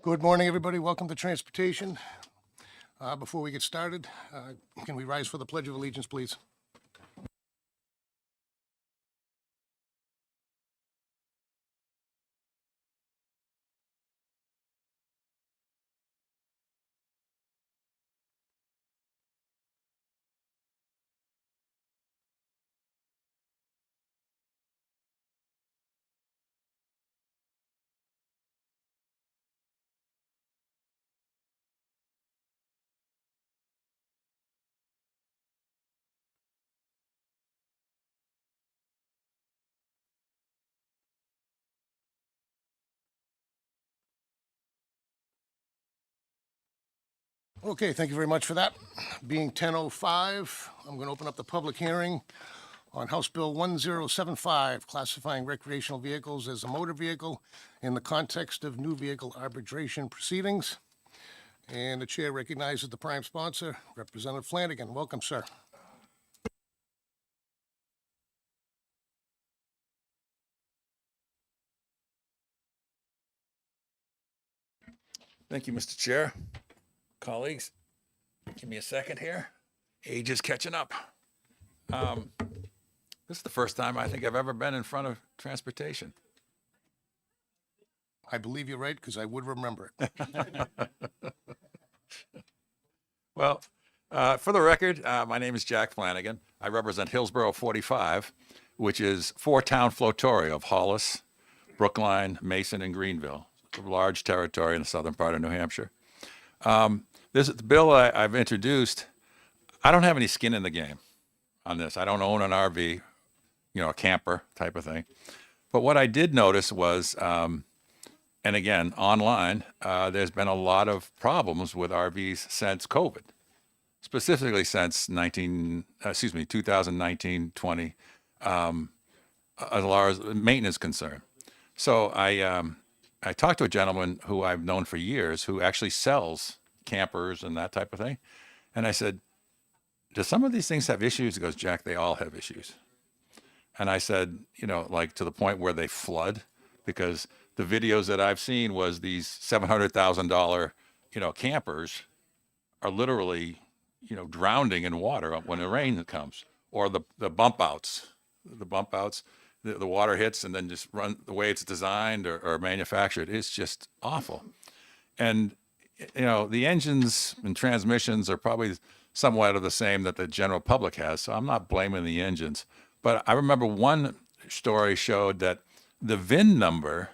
Good morning, everybody. Welcome to Transportation. Before we get started, can we rise for the Pledge of Allegiance, please? Okay, thank you very much for that. Being 10:05, I'm going to open up the public hearing on House Bill 1075, classifying recreational vehicles as a motor vehicle in the context of new vehicle arbitration proceedings. And the chair recognizes the prime sponsor, Representative Flanagan. Welcome, sir. Thank you, Mr. Chair. Colleagues, give me a second here. Age is catching up. This is the first time I think I've ever been in front of transportation. I believe you're right because I would remember it. Well, for the record, my name is Jack Flanagan. I represent Hillsborough 45, which is four-town flotoria of Hollis, Brookline, Mason, and Greenville. It's a large territory in the southern part of New Hampshire. This bill I've introduced, I don't have any skin in the game on this. I don't own an RV, a camper type of thing. But what I did notice was, and again, online, there's been a lot of problems with RVs since COVID, specifically since 2019, 20, as far as maintenance concern. So I talked to a gentleman who I've known for years who actually sells campers and that type of thing. And I said, do some of these things have issues? He goes, Jack, they all have issues. And I said, like to the point where they flood, because the videos that I've seen was these $700,000, campers are literally, drowning in water when the rain comes, or the bump outs, the water hits and then just run the way it's designed or manufactured. It's just awful. And, the engines and transmissions are probably somewhat of the same that the general public has. So I'm not blaming the engines. But I remember one story showed that the VIN number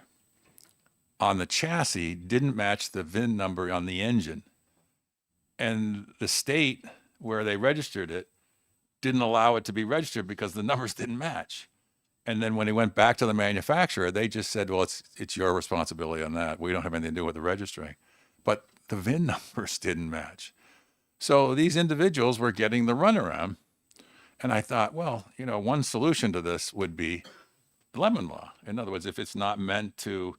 on the chassis didn't match the VIN number on the engine. And the state where they registered it didn't allow it to be registered because the numbers didn't match. And then when he went back to the manufacturer, they just said, well, it's your responsibility on that. We don't have anything to do with the registering. But the VIN numbers didn't match. So these individuals were getting the runaround. And I thought, well, one solution to this would be lemon law. In other words, if it's not meant to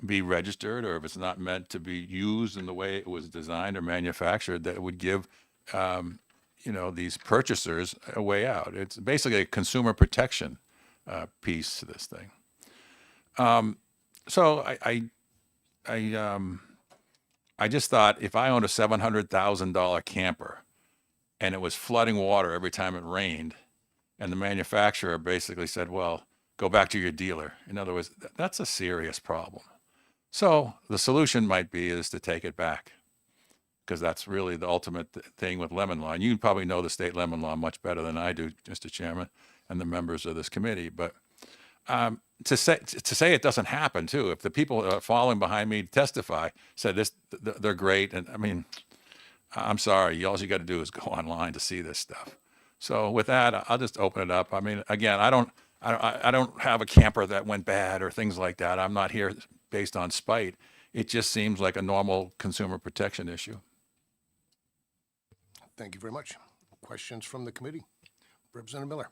be registered, or if it's not meant to be used in the way it was designed or manufactured, that it would give these purchasers a way out. It's basically a consumer protection piece to this thing. So I just thought, if I owned a $700,000 camper and it was flooding water every time it rained, and the manufacturer basically said, well, go back to your dealer. In other words, that's a serious problem. So the solution might be is to take it back, because that's really the ultimate thing with lemon law. And you probably know the state lemon law much better than I do, Mr. Chairman, and the members of this committee. But to say it doesn't happen too, if the people following behind me testify said they're great, and I mean, I'm sorry, all you got to do is go online to see this stuff. So with that, I'll just open it up. I mean, again, I don't have a camper that went bad or things like that. I'm not here based on spite. It just seems like a normal consumer protection issue. Thank you very much. Questions from the committee? Representative Miller.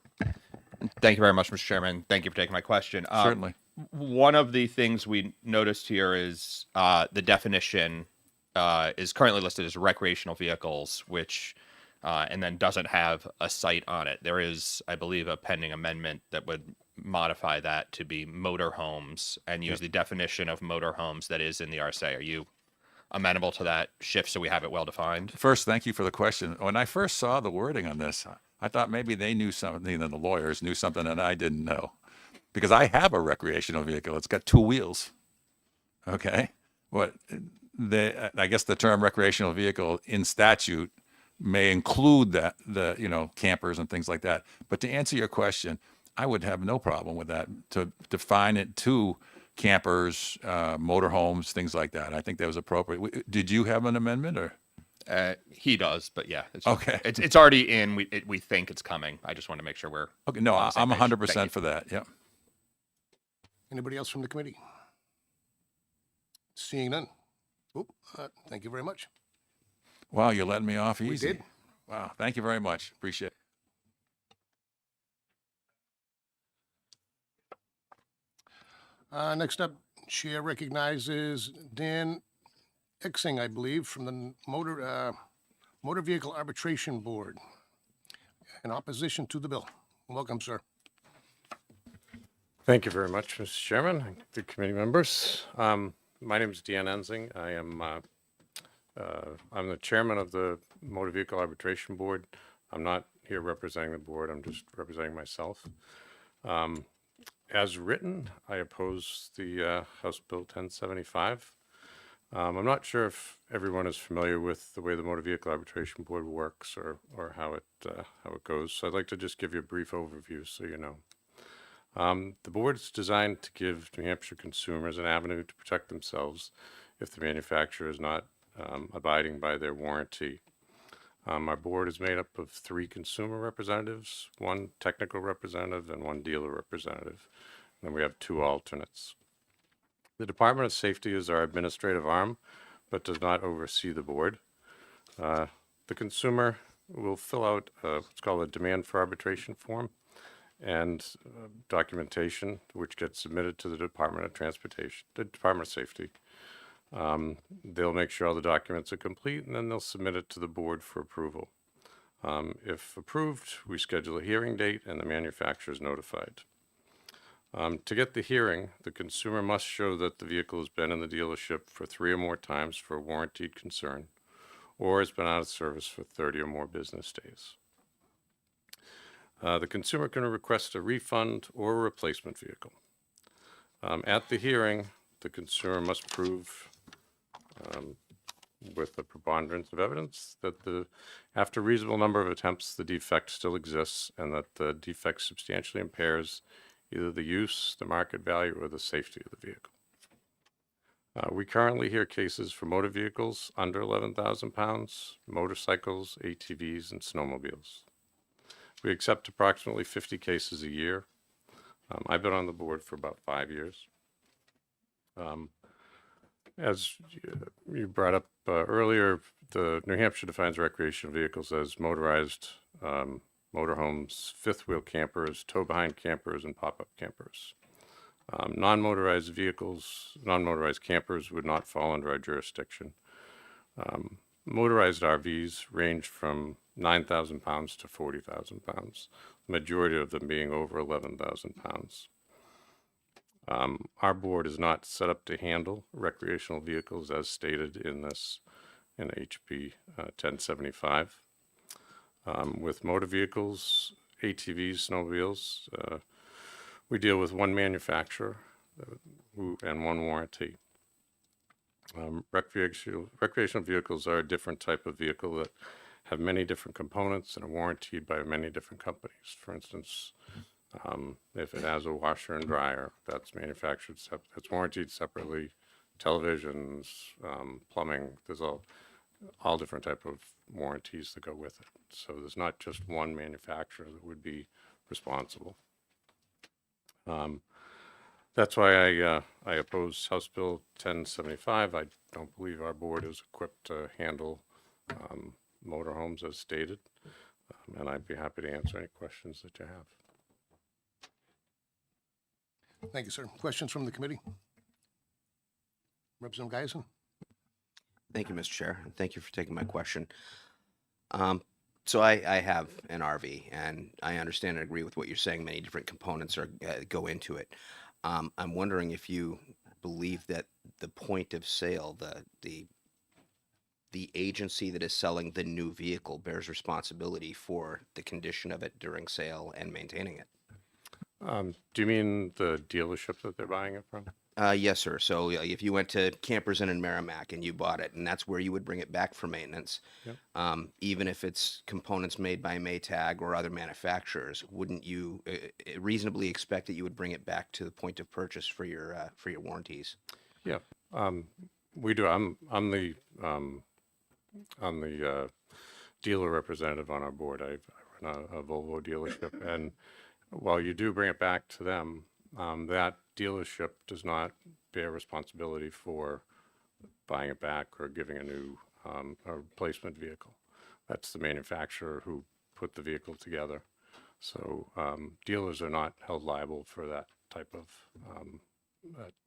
Thank you very much, Mr. Chairman. Thank you for taking my question. Certainly. One of the things we noticed here is the definition is currently listed as recreational vehicles, which and then doesn't have a site on it. There is, I believe, a pending amendment that would modify that to be motorhomes and use the definition of motorhomes that is in the RSA. Are you amenable to that shift so we have it well defined? First, thank you for the question. When I first saw the wording on this, I thought maybe they knew something, and the lawyers knew something that I didn't know. Because I have a recreational vehicle. It's got 2 wheels. Okay. I guess the term recreational vehicle in statute may include the campers and things like that. But to answer your question, I would have no problem with that, to define it to campers, motorhomes, things like that. I think that was appropriate. Did you have an amendment, or? He does, but yeah. Okay. It's already in. We think it's coming. I just want to make sure we're Okay. No, on the same I'm page. 100% Thank for that. Yeah. Anybody else from the committee? Seeing none. Thank you very much. Wow, you're letting me off easy. We did. Wow. Thank you very much. Appreciate it. Next up, Chair recognizes Dan Exing, I believe, from the Motor Vehicle Arbitration Board, in opposition to the bill. Welcome, sir. Thank you very much, Mr. Chairman, and the committee members. My name is Dan Ensing. I'm the chairman of the Motor Vehicle Arbitration Board. I'm not here representing the board. I'm just representing myself. As written, I oppose the House Bill 1075. I'm not sure if everyone is familiar with the way the Motor Vehicle Arbitration Board works or how it goes. So I'd like to just give you a brief overview so you know. The board is designed to give New Hampshire consumers an avenue to protect themselves if the manufacturer is not abiding by their warranty. Our board is made up of 3 consumer representatives, 1 technical representative, and 1 dealer representative. And then we have 2 alternates. The Department of Safety is our administrative arm, but does not oversee the board. The consumer will fill out what's called a demand for arbitration form and documentation, which gets submitted to the Department of Transportation, the Department of Safety. They'll make sure all the documents are complete, and then they'll submit it to the board for approval. If approved, we schedule a hearing date, and the manufacturer is notified. To get the hearing, the consumer must show that the vehicle has been in the dealership for 3 or more times for a warranted concern, or has been out of service for 30 or more business days. The consumer can request a refund or a replacement vehicle. At the hearing, the consumer must prove with a preponderance of evidence that after a reasonable number of attempts, the defect still exists and that the defect substantially impairs either the use, the market value, or the safety of the vehicle. We currently hear cases for motor vehicles under 11,000 pounds, motorcycles, ATVs, and snowmobiles. We accept approximately 50 cases a year. I've been on the board for about 5 years. As you brought up earlier, the New Hampshire defines recreational vehicles as motorized motorhomes, fifth-wheel campers, tow-behind campers, and pop-up campers. Non-motorized vehicles, non-motorized campers would not fall under our jurisdiction. Motorized RVs range from 9,000 pounds to 40,000 pounds, the majority of them being over 11,000 pounds. Our board is not set up to handle recreational vehicles as stated in HB 1075. With motor vehicles, ATVs, snowmobiles, we deal with 1 manufacturer and 1 warranty. Recreational vehicles are a different type of vehicle that have many different components and are warranted by many different companies. For instance, if it has a washer and dryer, that's manufactured, that's warranted separately. Televisions, plumbing, there's all different type of warranties that go with it. So there's not just 1 manufacturer that would be responsible. That's why I oppose House Bill 1075. I don't believe our board is equipped to handle motorhomes as stated, and I'd be happy to answer any questions that you have. Thank you, sir. Questions from the committee? Representative Geisen? Thank you, Mr. Chair, and thank you for taking my question. So I have an RV, and I understand and agree with what you're saying. Many different components are go into it. I'm wondering if you believe that the point of sale, the agency that is selling the new vehicle bears responsibility for the condition of it during sale and maintaining it. Do you mean the dealership that they're buying it from? Yes, sir. So if you went to Campers Inn in Merrimack and you bought it, and that's where you would bring it back for maintenance, Yep. even if it's components made by Maytag or other manufacturers, wouldn't you reasonably expect that you would bring it back to the point of purchase for your warranties? Yeah, we do. I'm the dealer representative on our board. I run a Volvo dealership, and while you do bring it back to them, that dealership does not bear responsibility for buying it back or giving a new a replacement vehicle. That's the manufacturer who put the vehicle together. So dealers are not held liable for that type of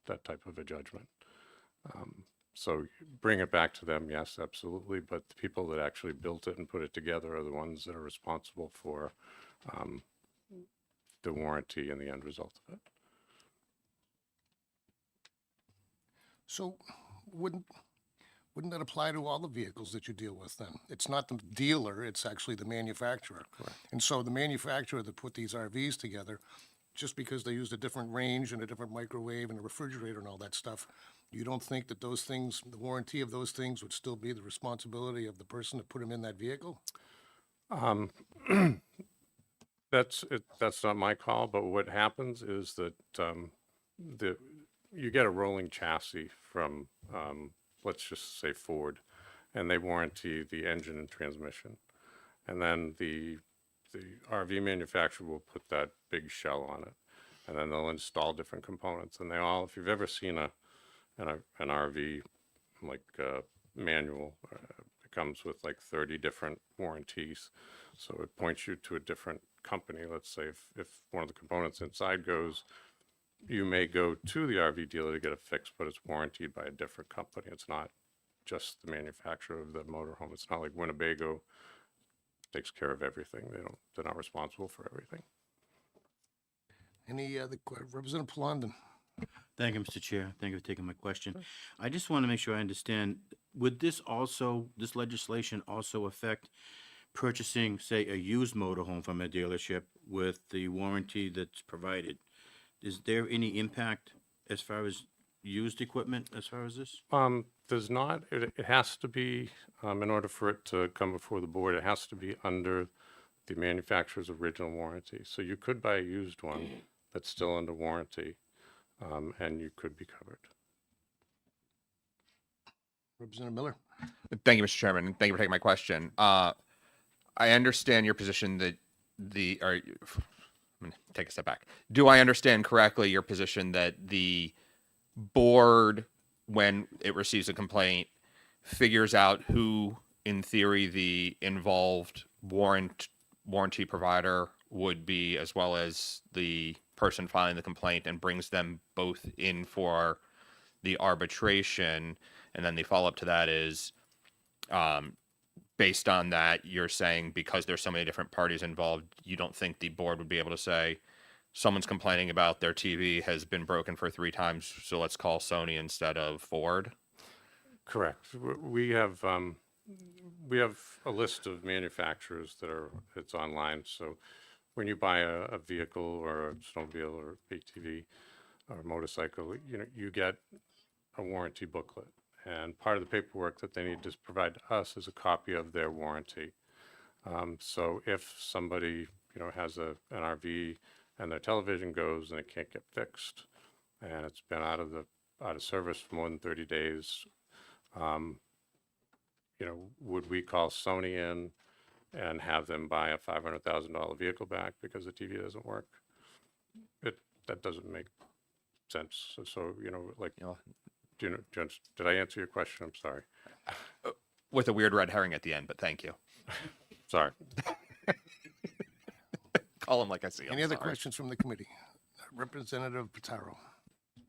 that type of a judgment. So bring it back to them, yes, absolutely. But the people that actually built it and put it together are the ones that are responsible for the warranty and the end result of it. So wouldn't that apply to all the vehicles that you deal with then? It's not the dealer, it's actually the manufacturer. Correct. And so the manufacturer that put these RVs together, just because they used a different range and a different microwave and a refrigerator and all that stuff, you don't think that those things, the warranty of those things would still be the responsibility of the person that put them in that vehicle? That's it. That's not my call, but what happens is that you get a rolling chassis from, let's just say Ford, and they warranty the engine and transmission. And then the RV manufacturer will put that big shell on it, and then they'll install different components. And they all, if you've ever seen an RV like manual, it comes with like 30 different warranties. So it points you to a different company. Let's say if one of the components inside goes, you may go to the RV dealer to get it fixed, but it's warranted by a different company. It's not just the manufacturer of the motorhome. It's not like Winnebago takes care of everything. They're not responsible for everything. Any other, Representative Plandon? Thank you, Mr. Chair. Thank you for taking my question. I just want to make sure I understand, would this legislation also affect purchasing, say, a used motorhome from a dealership with the warranty that's provided? Is there any impact as far as used equipment as far as this? There's not, it has to be, in order for it to come before the board, it has to be under the manufacturer's original warranty. So you could buy a used one that's still under warranty, and you could be covered. Representative Miller? Thank you, Mr. Chairman. and Thank you for taking my question. I understand your position that I'm going to take a step back. Do I understand correctly your position that the board, when it receives a complaint, figures out who, in theory, the involved warranty provider would be, as well as the person filing the complaint, and brings them both in for the arbitration? And then the follow-up to that is, based on that, you're saying because there's so many different parties involved, you don't think the board would be able to say, someone's complaining about their TV has been broken for 3 times, so let's call Sony instead of Ford? Correct. We have a list of manufacturers it's online. So when you buy a vehicle or a snowmobile or ATV or a motorcycle, you get a warranty booklet. And part of the paperwork that they need to provide to us is a copy of their warranty. So if somebody, has an RV and their television goes and it can't get fixed, and it's been out of service for more than 30 days, would we call Sony in and have them buy a $500,000 vehicle back because the TV doesn't work? That doesn't make sense. So did I answer your question? I'm sorry. With a weird red herring at the end, but thank you. Sorry. Call him like I see him. Any other sorry. questions from the committee? Representative Pitaro?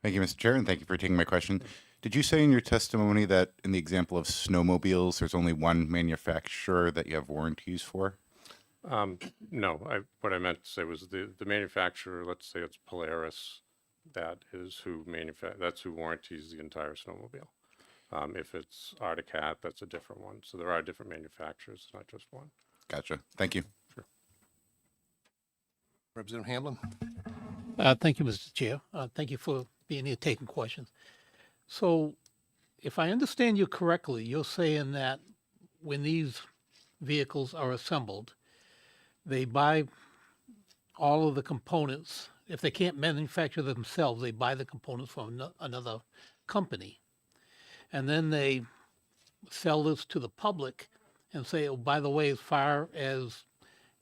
Thank you, Mr. Chair, and thank you for taking my question. Did you say in your testimony that in the example of snowmobiles, there's only one manufacturer that you have warranties for? No, what I meant to say was the manufacturer, let's say it's Polaris, that's who warranties the entire snowmobile. If it's Arctic Cat, that's a different one. So there are different manufacturers, not just one. Gotcha. Thank you. Representative Hamlin? Thank you, Mr. Chair. Thank you for being here taking questions. So if I understand you correctly, you're saying that when these vehicles are assembled, they buy all of the components. If they can't manufacture themselves, they buy the components from another company. And then they sell this to the public and say, oh, by the way, as far as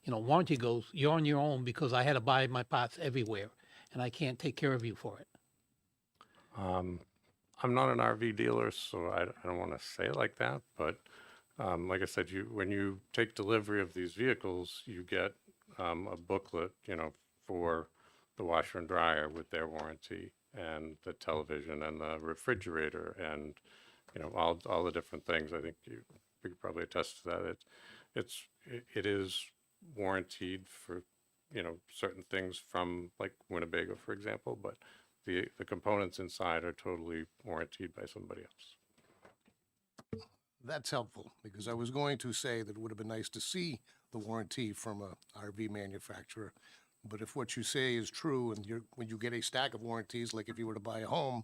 warranty goes, you're on your own because I had to buy my parts everywhere and I can't take care of you for it. I'm not an RV dealer, so I don't want to say it like that. But like I said, when you take delivery of these vehicles, you get a booklet, for the washer and dryer with their warranty, and the television and the refrigerator, and all the different things. I think we could probably attest to that. It is warranted for certain things from like Winnebago, for example, but the components inside are totally warranted by somebody else. That's helpful, because I was going to say that it would have been nice to see the warranty from a RV manufacturer. But if what you say is true, and when you get a stack of warranties, like if you were to buy a home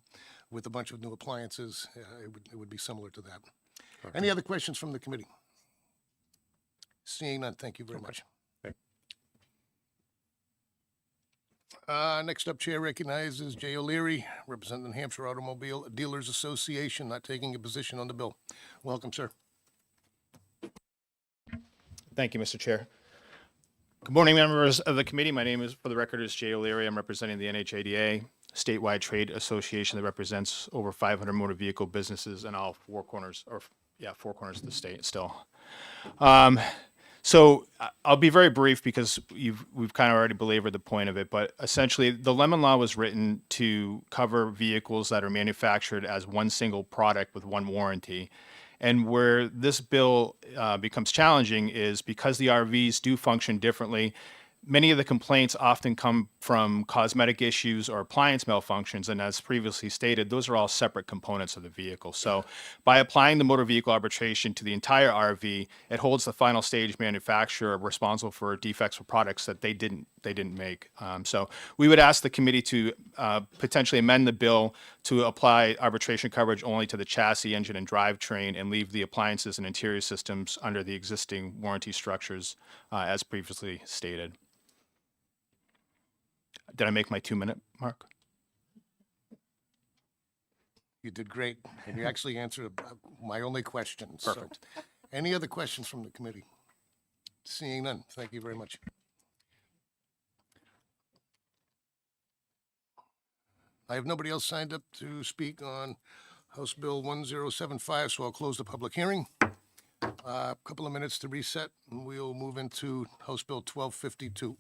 with a bunch of new appliances, it would be similar to that. Any other questions from the committee? Seeing none, thank you very much. Next up, Chair recognizes Jay O'Leary, representing the Hampshire Automobile Dealers Association, not taking a position on the bill. Welcome, sir. Thank you, Mr. Chair. Good morning, members of the committee. My name is, for the record, is Jay O'Leary. I'm representing the NHADA, statewide trade association that represents over 500 motor vehicle businesses in all four corners of the state still. So I'll be very brief because we've kind of already belabored the point of it, but essentially the Lemon Law was written to cover vehicles that are manufactured as one single product with one warranty. And where this bill becomes challenging is because the RVs do function differently. Many of the complaints often come from cosmetic issues or appliance malfunctions, and as previously stated, those are all separate components of the vehicle. So by applying the motor vehicle arbitration to the entire RV, it holds the final stage manufacturer responsible for defects for products that they didn't make. So we would ask the committee to potentially amend the bill to apply arbitration coverage only to the chassis, engine, and drivetrain, and leave the appliances and interior systems under the existing warranty structures as previously stated. Did I make my 2-minute mark? You did great, and you actually answered my only question. Perfect. So, any other questions from the committee? Seeing none, thank you very much. I have nobody else signed up to speak on House Bill 1075, so I'll close the public hearing. A couple of minutes to reset, and we'll move into House Bill 1252.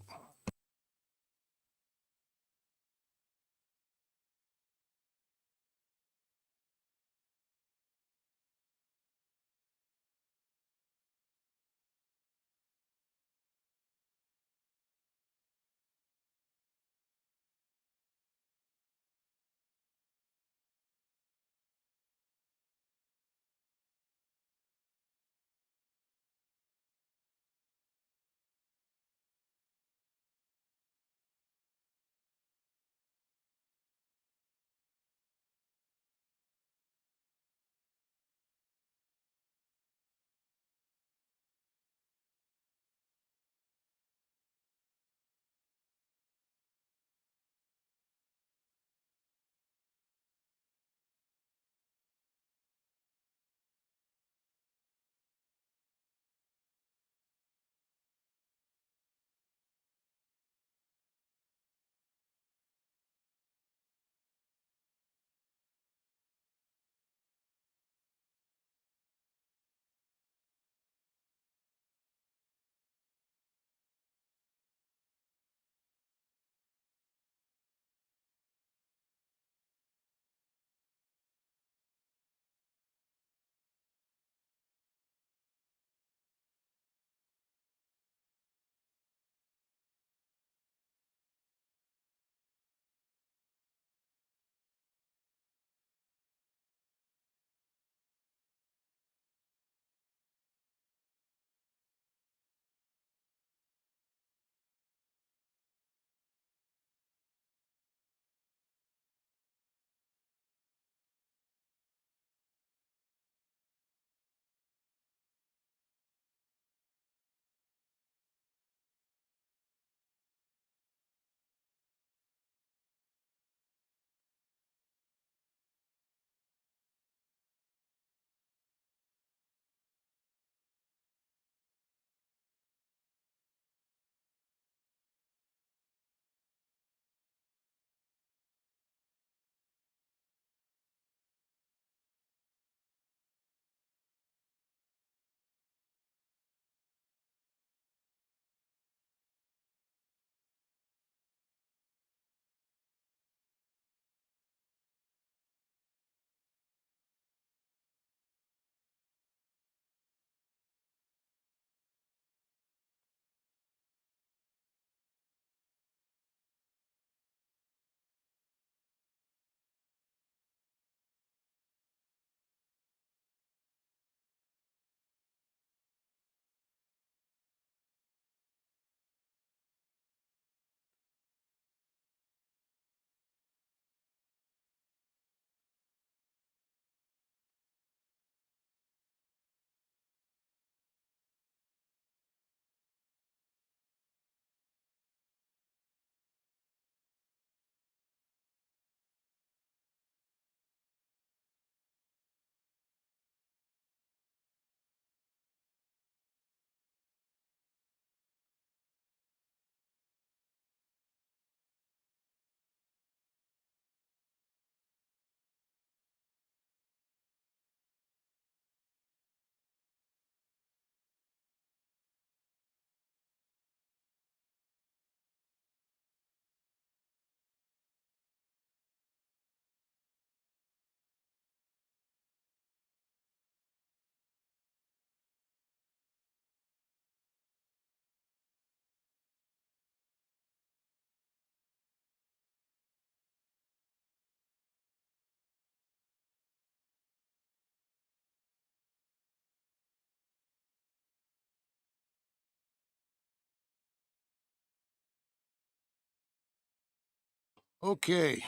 Okay,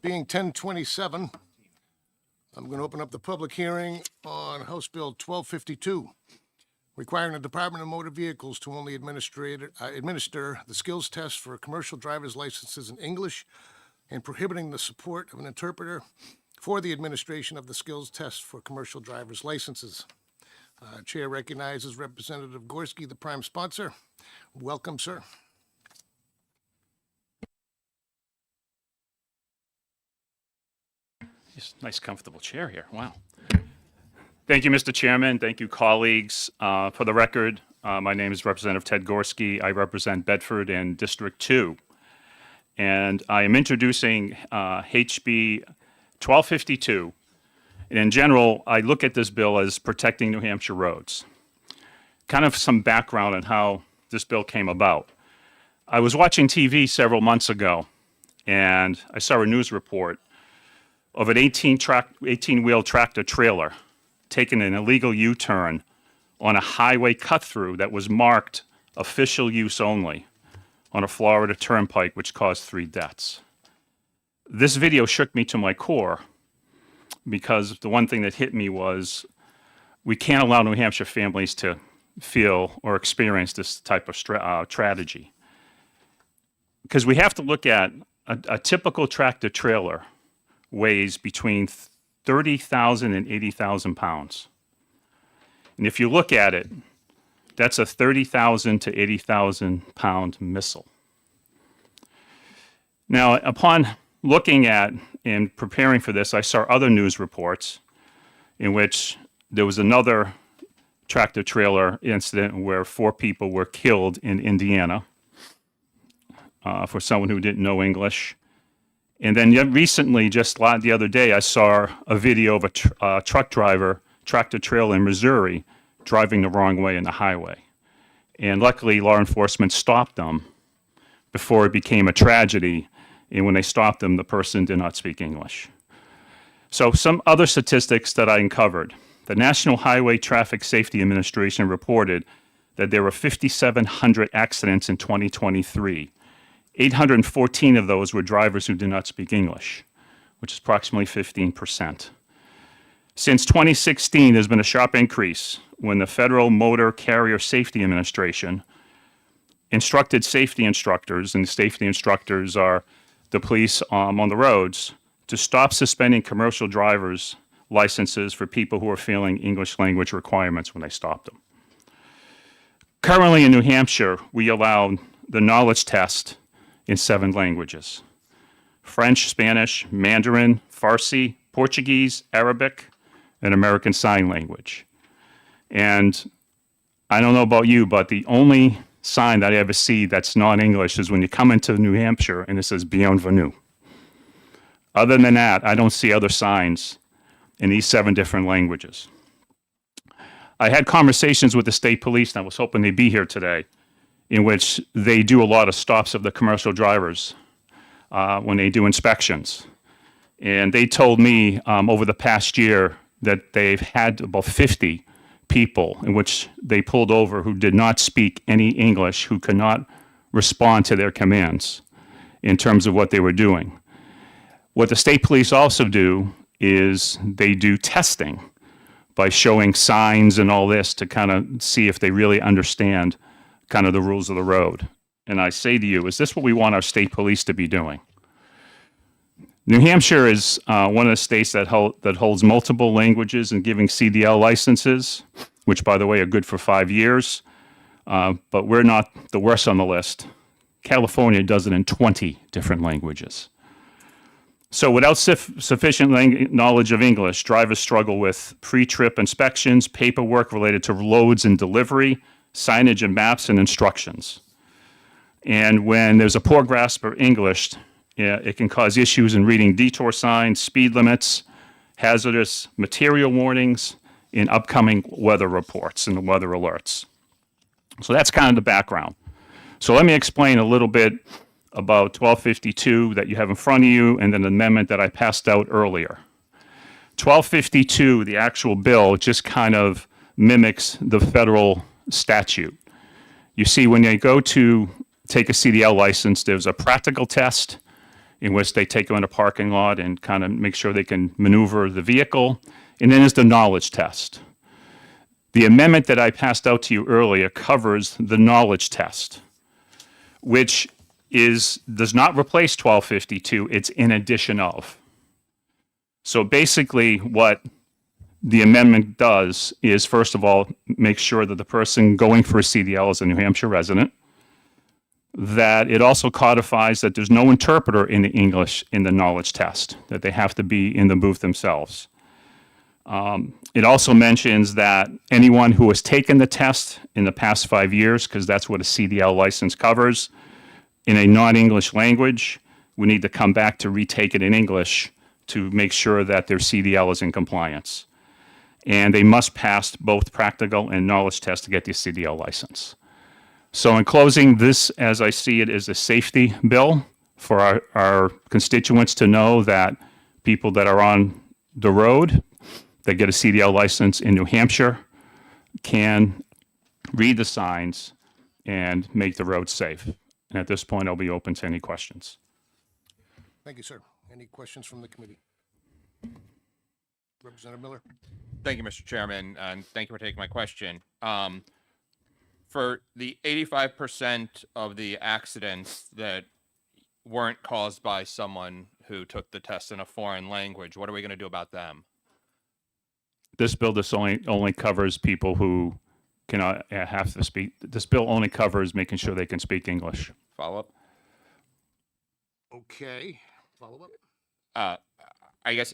being 10:27, I'm going to open up the public hearing on House Bill 1252, requiring the Department of Motor Vehicles to only administer the skills test for commercial driver's licenses in English and prohibiting the support of an interpreter for the administration of the skills test for commercial driver's licenses. Chair recognizes Representative Gorski, the prime sponsor. Welcome, sir. Nice, comfortable chair here. Wow. Thank you, Mr. Chairman. Thank you, colleagues. For the record, my name is Representative Ted Gorski. I represent Bedford and District 2. And I am introducing HB 1252. And in general, I look at this bill as protecting New Hampshire roads. Kind of some background on how this bill came about. I was watching TV several months ago, and I saw a news report of an 18-wheel tractor trailer taking an illegal U-turn on a highway cut-through that was marked official use only on a Florida turnpike, which caused 3 deaths. This video shook me to my core because the one thing that hit me was we can't allow New Hampshire families to feel or experience this type of tragedy. Because we have to look at a typical tractor trailer weighs between 30,000 and 80,000 pounds. And if you look at it, that's a 30,000 to 80,000 pound missile. Now, upon looking at and preparing for this, I saw other news reports in which there was another tractor trailer incident where 4 people were killed in Indiana for someone who didn't know English. And then recently, just the other day, I saw a video of a truck driver, tractor trailer in Missouri, driving the wrong way in the highway. And luckily, law enforcement stopped them before it became a tragedy. And when they stopped them, the person did not speak English. So some other statistics that I uncovered. The National Highway Traffic Safety Administration reported that there were 5,700 accidents in 2023. 814 of those were drivers who did not speak English, which is approximately 15%. Since 2016, there's been a sharp increase when the Federal Motor Carrier Safety Administration instructed safety instructors, and the safety instructors are the police on the roads, to stop suspending commercial driver's licenses for people who are failing English language requirements when they stop them. Currently in New Hampshire, we allow the knowledge test in 7 languages: French, Spanish, Mandarin, Farsi, Portuguese, Arabic, and American Sign Language. And I don't know about you, but the only sign that I ever see that's non-English is when you come into New Hampshire and it says Bienvenue. Other than that, I don't see other signs in these 7 different languages. I had conversations with the state police, and I was hoping they'd be here today, in which they do a lot of stops of the commercial drivers when they do inspections. And they told me over the past year that they've had about 50 people in which they pulled over who did not speak any English, who could not respond to their commands in terms of what they were doing. What the state police also do is they do testing by showing signs and all this to kind of see if they really understand kind of the rules of the road. And I say to you, is this what we want our state police to be doing? New Hampshire is one of the states that holds multiple languages and giving CDL licenses, which, by the way, are good for 5 years. But we're not the worst on the list. California does it in 20 different languages. So without sufficient knowledge of English, drivers struggle with pre-trip inspections, paperwork related to loads and delivery, signage and maps and instructions. And when there's a poor grasp of English, it can cause issues in reading detour signs, speed limits, hazardous material warnings, and upcoming weather reports and weather alerts. So that's kind of the background. So let me explain a little bit about 1252 that you have in front of you, and then the amendment that I passed out earlier. 1252, the actual bill, just kind of mimics the federal statute. You see, when you go to take a CDL license, there's a practical test in which they take them in a parking lot and kind of make sure they can maneuver the vehicle. And then there's the knowledge test. The amendment that I passed out to you earlier covers the knowledge test, which does not replace 1252, it's in addition of. So basically what the amendment does is, first of all, make sure that the person going for a CDL is a New Hampshire resident, that it also codifies that there's no interpreter in the English in the knowledge test, that they have to be in the booth themselves. It also mentions that anyone who has taken the test in the past 5 years, because that's what a CDL license covers, in a non-English language, we need to come back to retake it in English to make sure that their CDL is in compliance. And they must pass both practical and knowledge tests to get the CDL license. So in closing, this, as I see it, is a safety bill for our constituents to know that people that are on the road that get a CDL license in New Hampshire can read the signs and make the road safe. And at this point, I'll be open to any questions. Thank you, sir. Any questions from the committee? Representative Miller? Thank you, Mr. Chairman, and thank you for taking my question. For the 85% of the accidents that weren't caused by someone who took the test in a foreign language, what are we going to do about them? This bill just only covers people who cannot have to speak. This bill only covers making sure they can speak English. Follow up? Okay. Follow up? I guess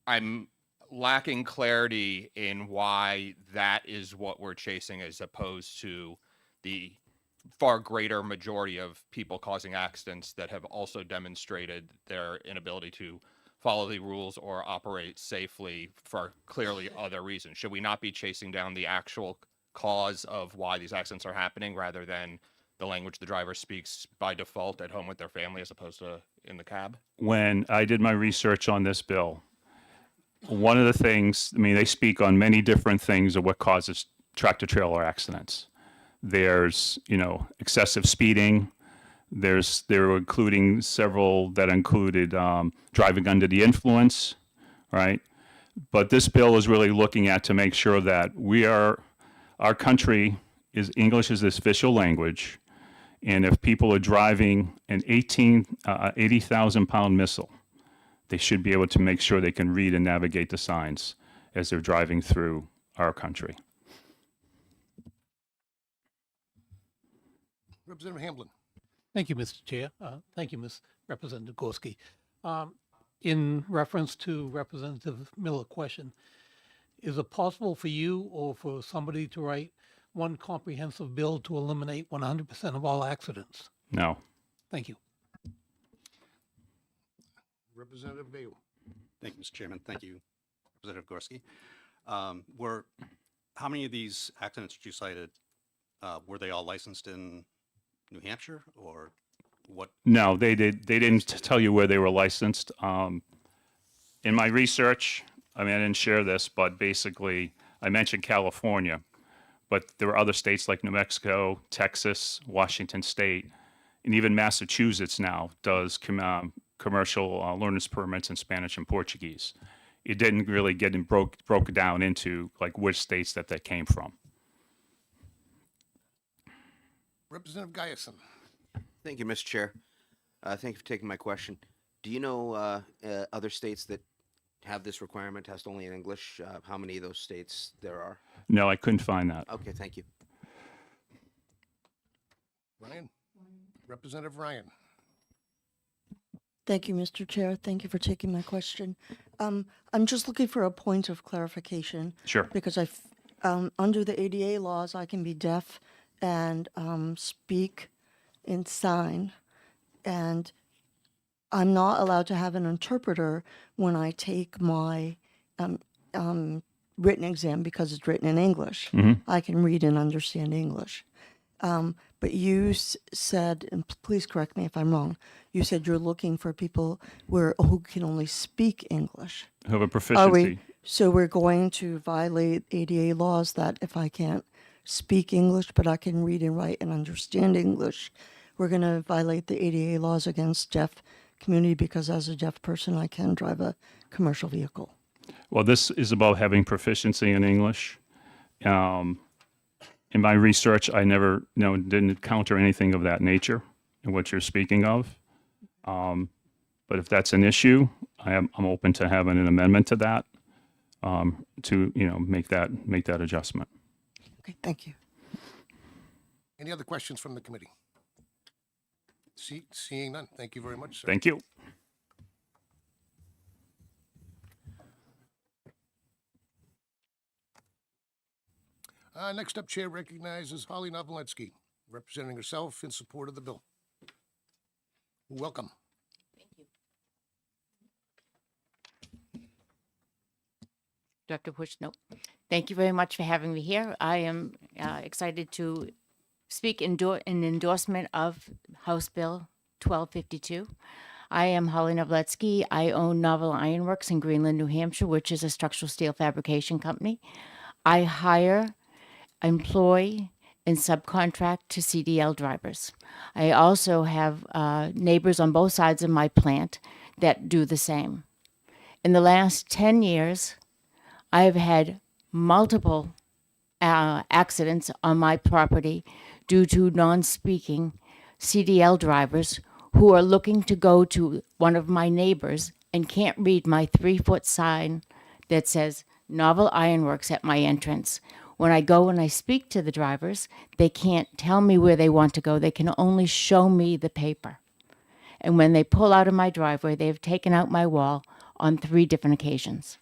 I'm lacking clarity in why that is what we're chasing as opposed to the far greater majority of people causing accidents that have also demonstrated their inability to follow the rules or operate safely for clearly other reasons. Should we not be chasing down the actual cause of why these accidents are happening rather than the language the driver speaks by default at home with their family as opposed to in the cab? When I did my research on this bill, one of the things, I mean, they speak on many different things of what causes tractor trailer accidents. There's, excessive speeding. They were including several that included driving under the influence, right? But this bill is really looking at to make sure that our country is English is its official language. And if people are driving an 80,000-pound missile, they should be able to make sure they can read and navigate the signs as they're driving through our country. Representative Hamblin? Thank you, Mr. Chair. Thank you, Ms. Representative Gorski. In reference to Representative Miller's question, is it possible for you or for somebody to write one comprehensive bill to eliminate 100% of all accidents? No. Thank you. Representative Bayou? Thank you, Mr. Chairman. Thank you, Representative Gorski. How many of these accidents that you cited, were they all licensed in New Hampshire or what? No, they didn't tell you where they were licensed. In my research, I didn't share this, but basically I mentioned California, but there are other states like New Mexico, Texas, Washington State, and even Massachusetts now does commercial learner's permits in Spanish and Portuguese. It didn't really get broke down into like which states that came from. Representative Guyson? Thank you, Mr. Chair. Thank you for taking my question. Do you know other states that have this requirement, test only in English? How many of those states there are? No, I couldn't find that. Okay, thank you. Ryan? Representative Ryan? Thank you, Mr. Chair. Thank you for taking my question. I'm just looking for a point of clarification. Sure. Because under the ADA laws, I can be deaf and speak in sign, and I'm not allowed to have an interpreter when I take my written exam because it's written in English. I can read and understand English. But you said, and please correct me if I'm wrong, you said you're looking for people who can only speak English. Who have a proficiency. So we're going to violate ADA laws that if I can't speak English, but I can read and write and understand English, we're going to violate the ADA laws against deaf community because as a deaf person, I can drive a commercial vehicle. Well, this is about having proficiency in English. In my research, I never, didn't encounter anything of that nature in what you're speaking of. But if that's an issue, I'm open to having an amendment to that, to, make that adjustment. Okay, thank you. Any other questions from the committee? Seeing none. Thank you very much, sir. Thank you. Next up, Chair recognizes Holly Novuletsky, representing herself in support of the bill. Welcome. Director Bush, no. Thank you very much for having me here. I am excited to speak in endorsement of House Bill 1252. I am Holly Novuletsky. I own Novel Ironworks in Greenland, New Hampshire, which is a structural steel fabrication company. I hire, employ, and subcontract to CDL drivers. I also have neighbors on both sides of my plant that do the same. In the last 10 years, I have had multiple accidents on my property due to non-speaking CDL drivers who are looking to go to one of my neighbors and can't read my 3-foot sign that says Novel Ironworks at my entrance. When I go and I speak to the drivers, they can't tell me where they want to go. They can only show me the paper. And when they pull out of my driveway, they have taken out my wall on 3 different occasions.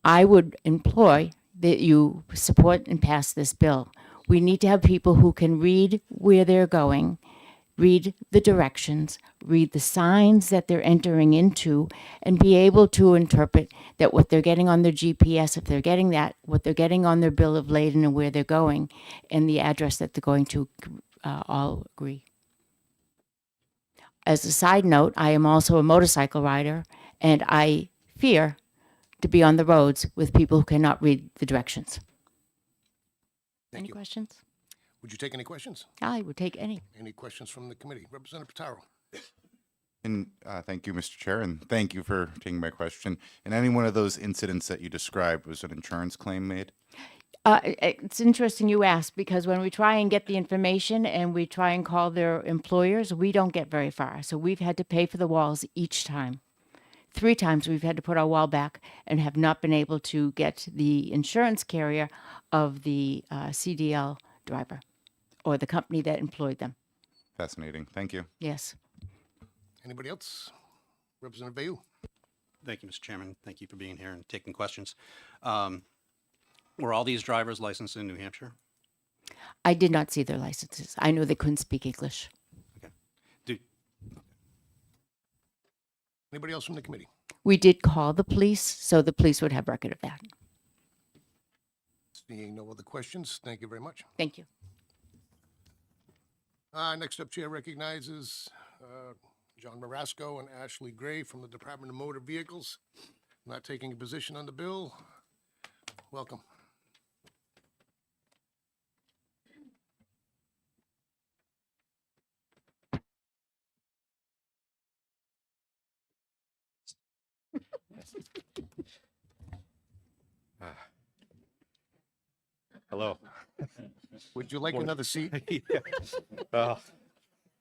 I would employ that you support and pass this bill. We need to have people who can read where they're going, read the directions, read the signs that they're entering into, and be able to interpret that what they're getting on their GPS, if they're getting that, what they're getting on their bill of lading and where they're going, and the address that they're going to all agree. As a side note, I am also a motorcycle rider, and I fear to be on the roads with people who cannot read the directions. Thank Any you. questions? Would you take any questions? I would take any. Any questions from the committee? Representative Pitaro. And thank you, Mr. Chair, and thank you for taking my question. In any one of those incidents that you described, was an insurance claim made? It's interesting you ask because when we try and get the information and we try and call their employers, we don't get very far. So we've had to pay for the walls each time. 3 times we've had to put our wall back and have not been able to get the insurance carrier of the CDL driver or the company that employed them. Fascinating. Thank you. Yes. Anybody else? Representative Bayou. Thank you, Mr. Chairman. Thank you for being here and taking questions. Were all these drivers licensed in New Hampshire? I did not see their licenses. I knew they couldn't speak English. Okay. Do, Anybody else from the committee? We did call the police, so the police would have record of that. Seeing no other questions, thank you very much. Thank you. Next up, Chair recognizes John Marasco and Ashley Gray from the Department of Motor Vehicles. Not taking a position on the bill. Welcome. Hello. Would you like another seat? Yeah.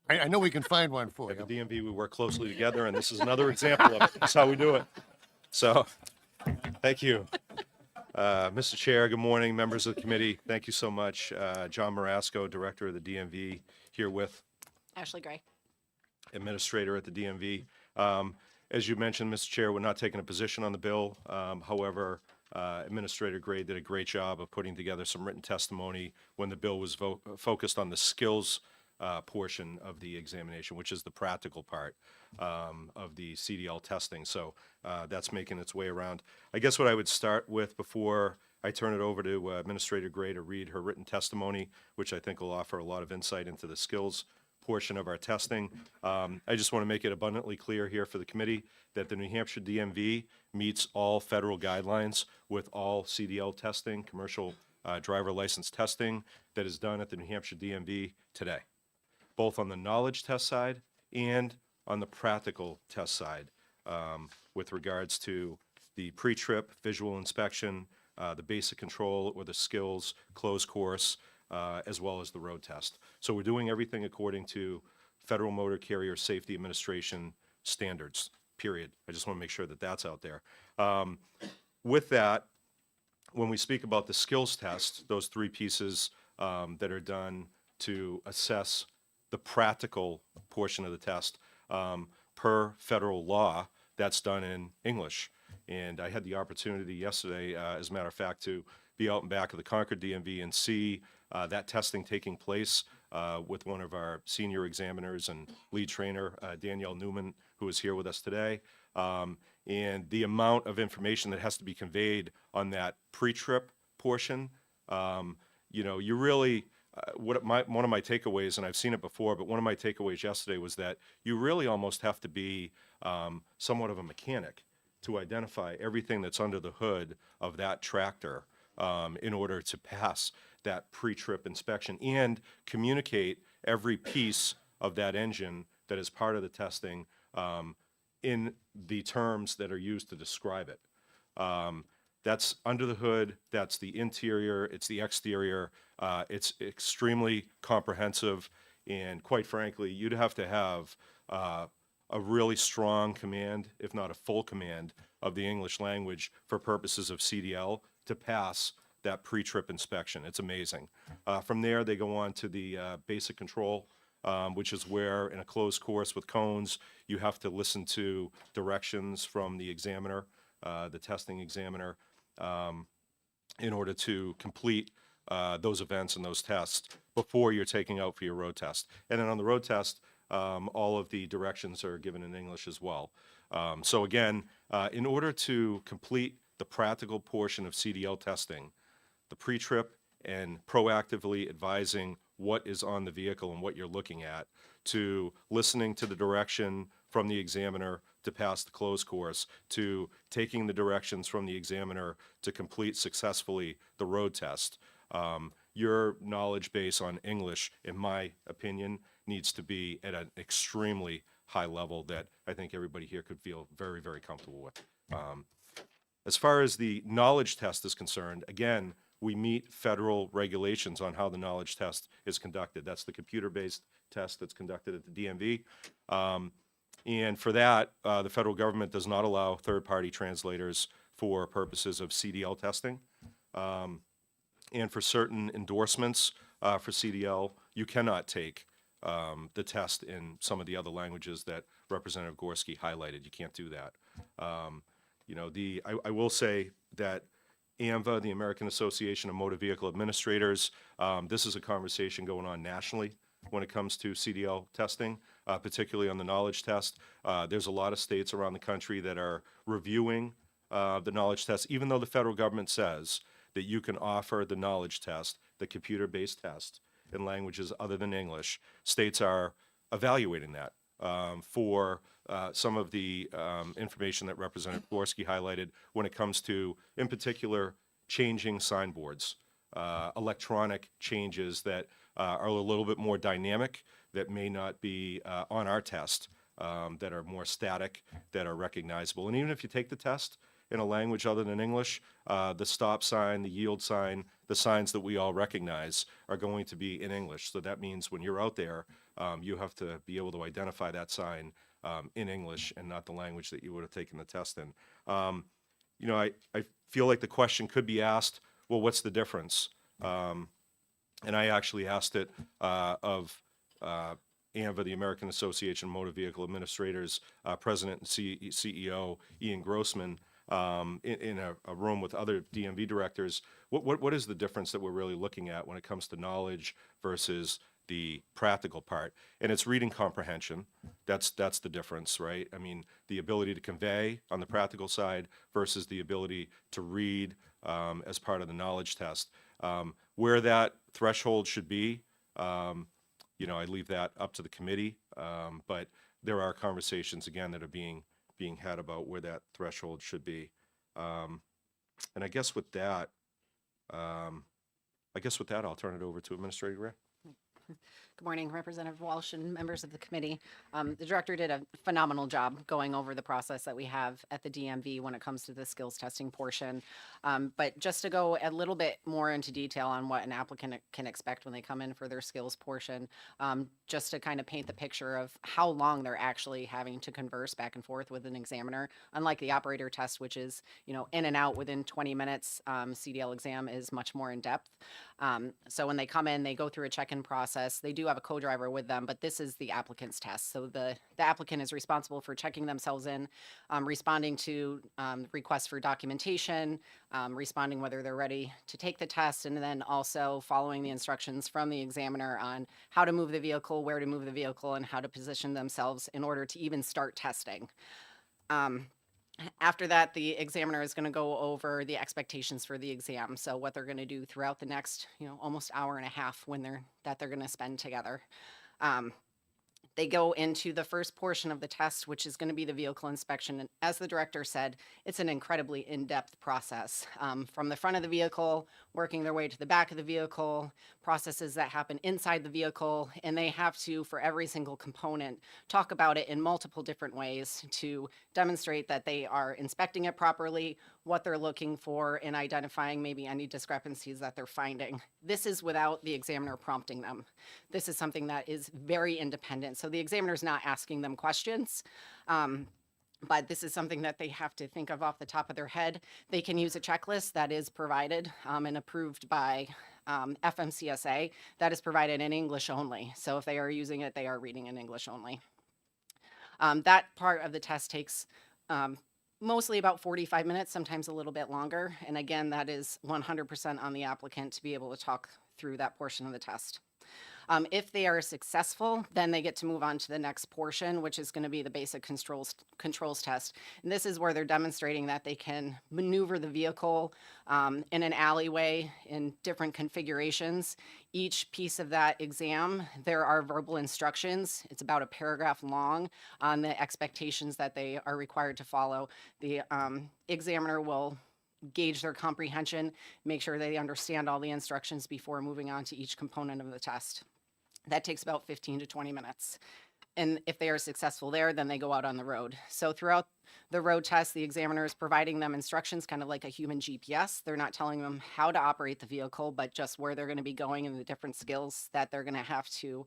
I know we can find one for At you. the DMV, we work closely together, and this is another example of it. That's how we do it. So, thank you. Mr. Chair, good morning, members of the committee. Thank you so much. John Marasco, Director of the DMV, here with Ashley Gray. Administrator at the DMV. As you mentioned, Mr. Chair, we're not taking a position on the bill. However, Administrator Gray did a great job of putting together some written testimony when the bill was focused on the skills portion of the examination, which is the practical part of the CDL testing. So that's making its way around. I guess what I would start with before I turn it over to Administrator Gray to read her written testimony, which I think will offer a lot of insight into the skills portion of our testing. I just want to make it abundantly clear here for the committee that the New Hampshire DMV meets all federal guidelines with all CDL testing, commercial driver license testing that is done at the New Hampshire DMV today. both on the knowledge test side and on the practical test side, with regards to the pre-trip visual inspection, the basic control or the skills closed course, as well as the road test. So we're doing everything according to Federal Motor Carrier Safety Administration standards, period. I just want to make sure that that's out there. With that, when we speak about the skills test, those three pieces that are done to assess the practical portion of the test, per federal law, that's done in English. And I had the opportunity yesterday, as a matter of fact, to be out and back of the Concord DMV and see that testing taking place with one of our senior examiners and lead trainer, Danielle Newman, who is here with us today. And the amount of information that has to be conveyed on that pre-trip portion, you know, you really, one of my takeaways, and I've seen it before, but one of my takeaways yesterday was that you really almost have to be somewhat of a mechanic to identify everything that's under the hood of that tractor in order to pass that pre-trip inspection and communicate every piece of that engine that is part of the testing in the terms that are used to describe it. That's under the hood, that's the interior, it's the exterior, it's extremely comprehensive, and quite frankly, you'd have to have a really strong command, if not a full command, of the English language for purposes of CDL to pass that pre-trip inspection. It's amazing. From there, they go on to the basic control, which is where in a closed course with cones, you have to listen to directions from the examiner, the testing examiner, in order to complete those events and those tests before you're taking out for your road test. And then on the road test, all of the directions are given in English as well. So again, in order to complete the practical portion of CDL testing, the pre-trip and proactively advising what is on the vehicle and what you're looking at, to listening to the direction from the examiner to pass the closed course, to taking the directions from the examiner to complete successfully the road test. Your knowledge base on English, in my opinion, needs to be at an extremely high level that I think everybody here could feel very, very comfortable with. As far as the knowledge test is concerned, again, we meet federal regulations on how the knowledge test is conducted. That's the computer-based test that's conducted at the DMV. And for that, the federal government does not allow third-party translators for purposes of CDL testing. And for certain endorsements for CDL, you cannot take the test in some of the other languages that Representative Gorski highlighted. You can't do that. You know, I will say that AMVA, the American Association of Motor Vehicle Administrators, this is a conversation going on nationally when it comes to CDL testing, particularly on the knowledge test. There's a lot of states around the country that are reviewing the knowledge test, even though the federal government says that you can offer the knowledge test, the computer-based test, in languages other than English. States are evaluating that for some of the information that Representative Gorski highlighted when it comes to, in particular, changing signboards, electronic changes that are a little bit more dynamic, that may not be on our test, that are more static, that are recognizable. And even if you take the test in a language other than English, the stop sign, the yield sign, the signs that we all recognize are going to be in English. So that means when you're out there, you have to be able to identify that sign in English and not the language that you would have taken the test in. You know, I feel like the question could be asked, well, what's the difference? And I actually asked it of AMVA, the American Association of Motor Vehicle Administrators, President and CEO Ian Grossman, in a room with other DMV directors. What is the difference that we're really looking at when it comes to knowledge versus the practical part? And it's reading comprehension. That's the difference, right? I mean, the ability to convey on the practical side versus the ability to read as part of the knowledge test. Where that threshold should be, you know, I leave that up to the committee, but there are conversations, again, that are being had about where that threshold should be. And I guess with that, I'll turn it over to Administrator Gray. Good morning, Representative Walsh and members of the committee. The director did a phenomenal job going over the process that we have at the DMV when it comes to the skills testing portion. But just to go a little bit more into detail on what an applicant can expect when they come in for their skills portion, just to kind of paint the picture of how long they're actually having to converse back and forth with an examiner. Unlike the operator test, which is, in and out within 20 minutes, CDL exam is much more in depth. So when they come in, they go through a check-in process. They do have a co-driver with them, but this is the applicant's test. So the applicant is responsible for checking themselves in, responding to requests for documentation, responding whether they're ready to take the test, and then also following the instructions from the examiner on how to move the vehicle, where to move the vehicle, and how to position themselves in order to even start testing. After that, the examiner is going to go over the expectations for the exam. So what they're going to do throughout the next, almost hour and a half that they're going to spend together. They go into the first portion of the test, which is going to be the vehicle inspection. And as the director said, it's an incredibly in-depth process. From the front of the vehicle, working their way to the back of the vehicle, processes that happen inside the vehicle, and they have to, for every single component, talk about it in multiple different ways to demonstrate that they are inspecting it properly, what they're looking for, and identifying maybe any discrepancies that they're finding. This is without the examiner prompting them. This is something that is very independent. So the examiner is not asking them questions, but this is something that they have to think of off the top of their head. They can use a checklist that is provided and approved by FMCSA that is provided in English only. So if they are using it, they are reading in English only. That part of the test takes mostly about 45 minutes, sometimes a little bit longer. And again, that is 100% on the applicant to be able to talk through that portion of the test. If they are successful, then they get to move on to the next portion, which is going to be the basic controls test. And this is where they're demonstrating that they can maneuver the vehicle in an alleyway in different configurations. Each piece of that exam, there are verbal instructions. It's about a paragraph long on the expectations that they are required to follow. The examiner will gauge their comprehension, make sure they understand all the instructions before moving on to each component of the test. That takes about 15 to 20 minutes. And if they are successful there, then they go out on the road. So throughout the road test, the examiner is providing them instructions, kind of like a human GPS. They're not telling them how to operate the vehicle, but just where they're going to be going and the different skills that they're going to have to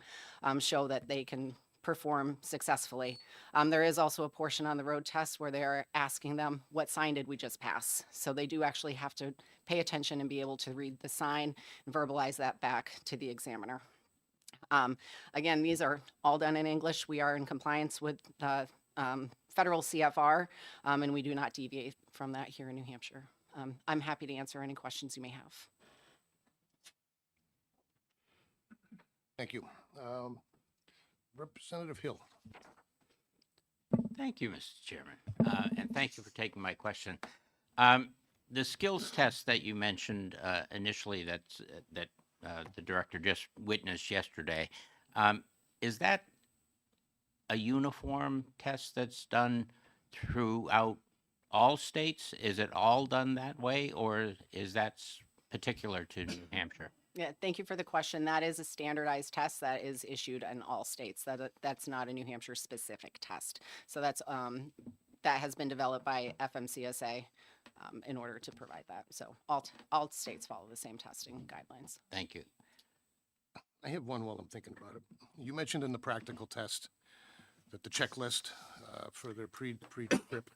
show that they can perform successfully. There is also a portion on the road test where they're asking them, what sign did we just pass? So they do actually have to pay attention and be able to read the sign and verbalize that back to the examiner. Again, these are all done in English. We are in compliance with federal CFR, and we do not deviate from that here in New Hampshire. I'm happy to answer any questions you may have. Thank you. Representative Hill. Thank you, Mr. Chairman, and thank you for taking my question. The skills test that you mentioned initially that the director just witnessed yesterday, is that a uniform test that's done throughout all states? Is it all done that way, or is that particular to New Hampshire? Yeah, thank you for the question. That is a standardized test that is issued in all states. That's not a New Hampshire specific test. So that has been developed by FMCSA in order to provide that. So all states follow the same testing guidelines. Thank you. I have one while I'm thinking about it. You mentioned in the practical test that the checklist for their pre-trip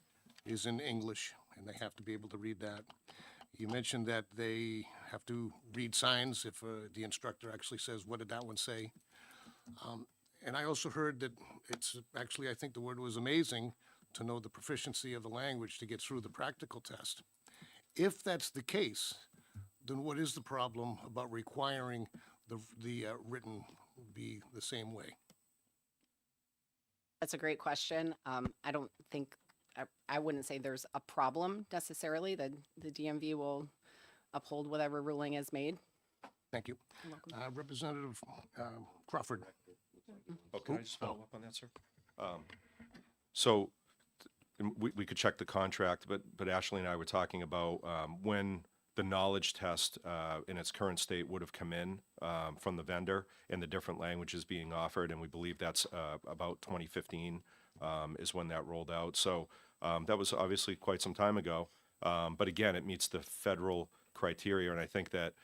is in English, and they have to be able to read that. You mentioned that they have to read signs if the instructor actually says, what did that one say? And I also heard that it's actually, I think the word was amazing, to know the proficiency of the language to get through the practical test. If that's the case, then what is the problem about requiring the written be the same way? That's a great question. I don't think, I wouldn't say there's a problem necessarily. The DMV will uphold whatever ruling is made. Thank you. You're welcome. Representative Crawford. Oh, can I just follow up on that, sir? So we could check the contract, but Ashley and I were talking about when the knowledge test in its current state would have come in from the vendor in the different languages being offered, and we believe that's about 2015 is when that rolled out. So that was obviously quite some time ago, but again, it meets the federal criteria, and I think that,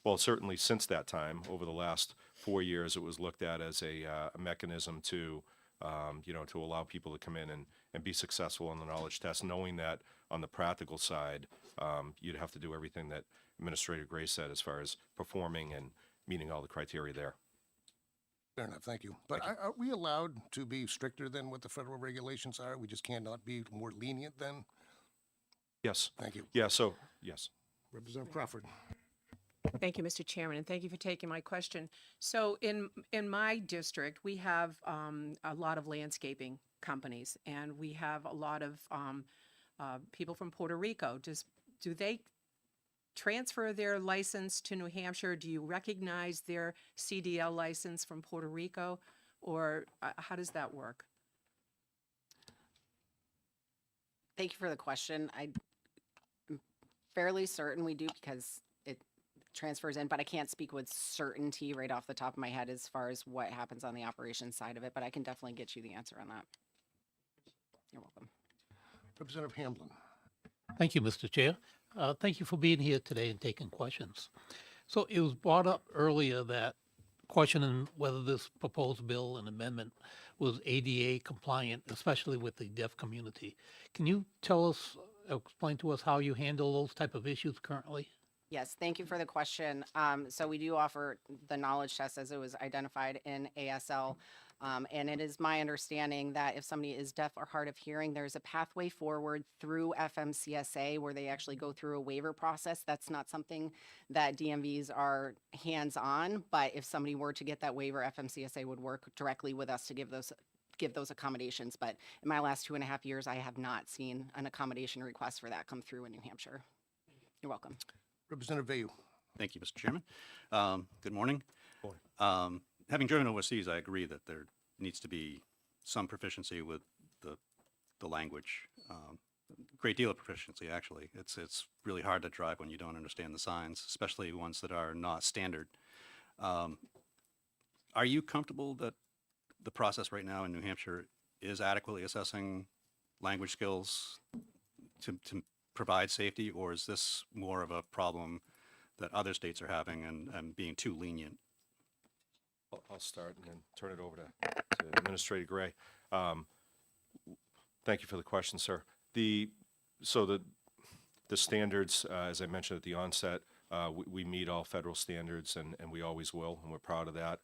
well, certainly since that time, over the last 4 years, it was looked at as a mechanism to, to allow people to come in and be successful on the knowledge test, knowing that on the practical side, you'd have to do everything that Administrator Gray said as far as performing and meeting all the criteria there. Fair enough, thank you. But are we allowed to be stricter than what the federal regulations are? We just cannot be more lenient than? Yes. Thank you. Yeah, so, yes. Representative Crawford. Thank you, Mr. Chairman, and thank you for taking my question. So in my district, we have a lot of landscaping companies, and we have a lot of people from Puerto Rico. Do they transfer their license to New Hampshire? Do you recognize their CDL license from Puerto Rico, or how does that work? Thank you for the question. I'm fairly certain we do because it transfers in, but I can't speak with certainty right off the top of my head as far as what happens on the operations side of it, but I can definitely get you the answer on that. You're welcome. Representative Hamblin. Thank you, Mr. Chair. Thank you for being here today and taking questions. So it was brought up earlier that questioning whether this proposed bill and amendment was ADA compliant, especially with the deaf community. Can you explain to us how you handle those type of issues currently? Yes, thank you for the question. So we do offer the knowledge test as it was identified in ASL. And it is my understanding that if somebody is deaf or hard of hearing, there's a pathway forward through FMCSA where they actually go through a waiver process. That's not something that DMVs are hands-on, but if somebody were to get that waiver, FMCSA would work directly with us to give those accommodations. But in my last 2.5 years, I have not seen an accommodation request for that come through in New Hampshire. You're welcome. Representative Vayu. Thank you, Mr. Chairman. Good morning. Having driven overseas, I agree that there needs to be some proficiency with the language. Great deal of proficiency, actually. It's really hard to drive when you don't understand the signs, especially ones that are not standard. Are you comfortable that the process right now in New Hampshire is adequately assessing language skills to provide safety, or is this more of a problem that other states are having and being too lenient? I'll start and then turn it over to Administrator Gray. Thank you for the question, sir. So the standards, as I mentioned at the onset, we meet all federal standards, and we always will, and we're proud of that.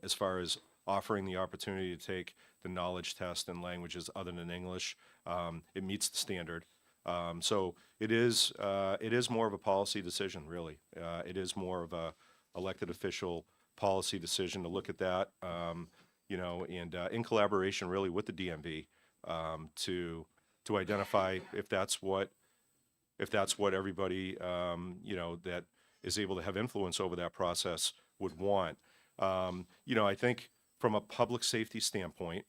As far as offering the opportunity to take the knowledge test in languages other than English, it meets the standard. So it is more of a policy decision, really. It is more of a elected official policy decision to look at that, and in collaboration really with the DMV to identify if that's what everybody that is able to have influence over that process would want. I think from a public safety standpoint,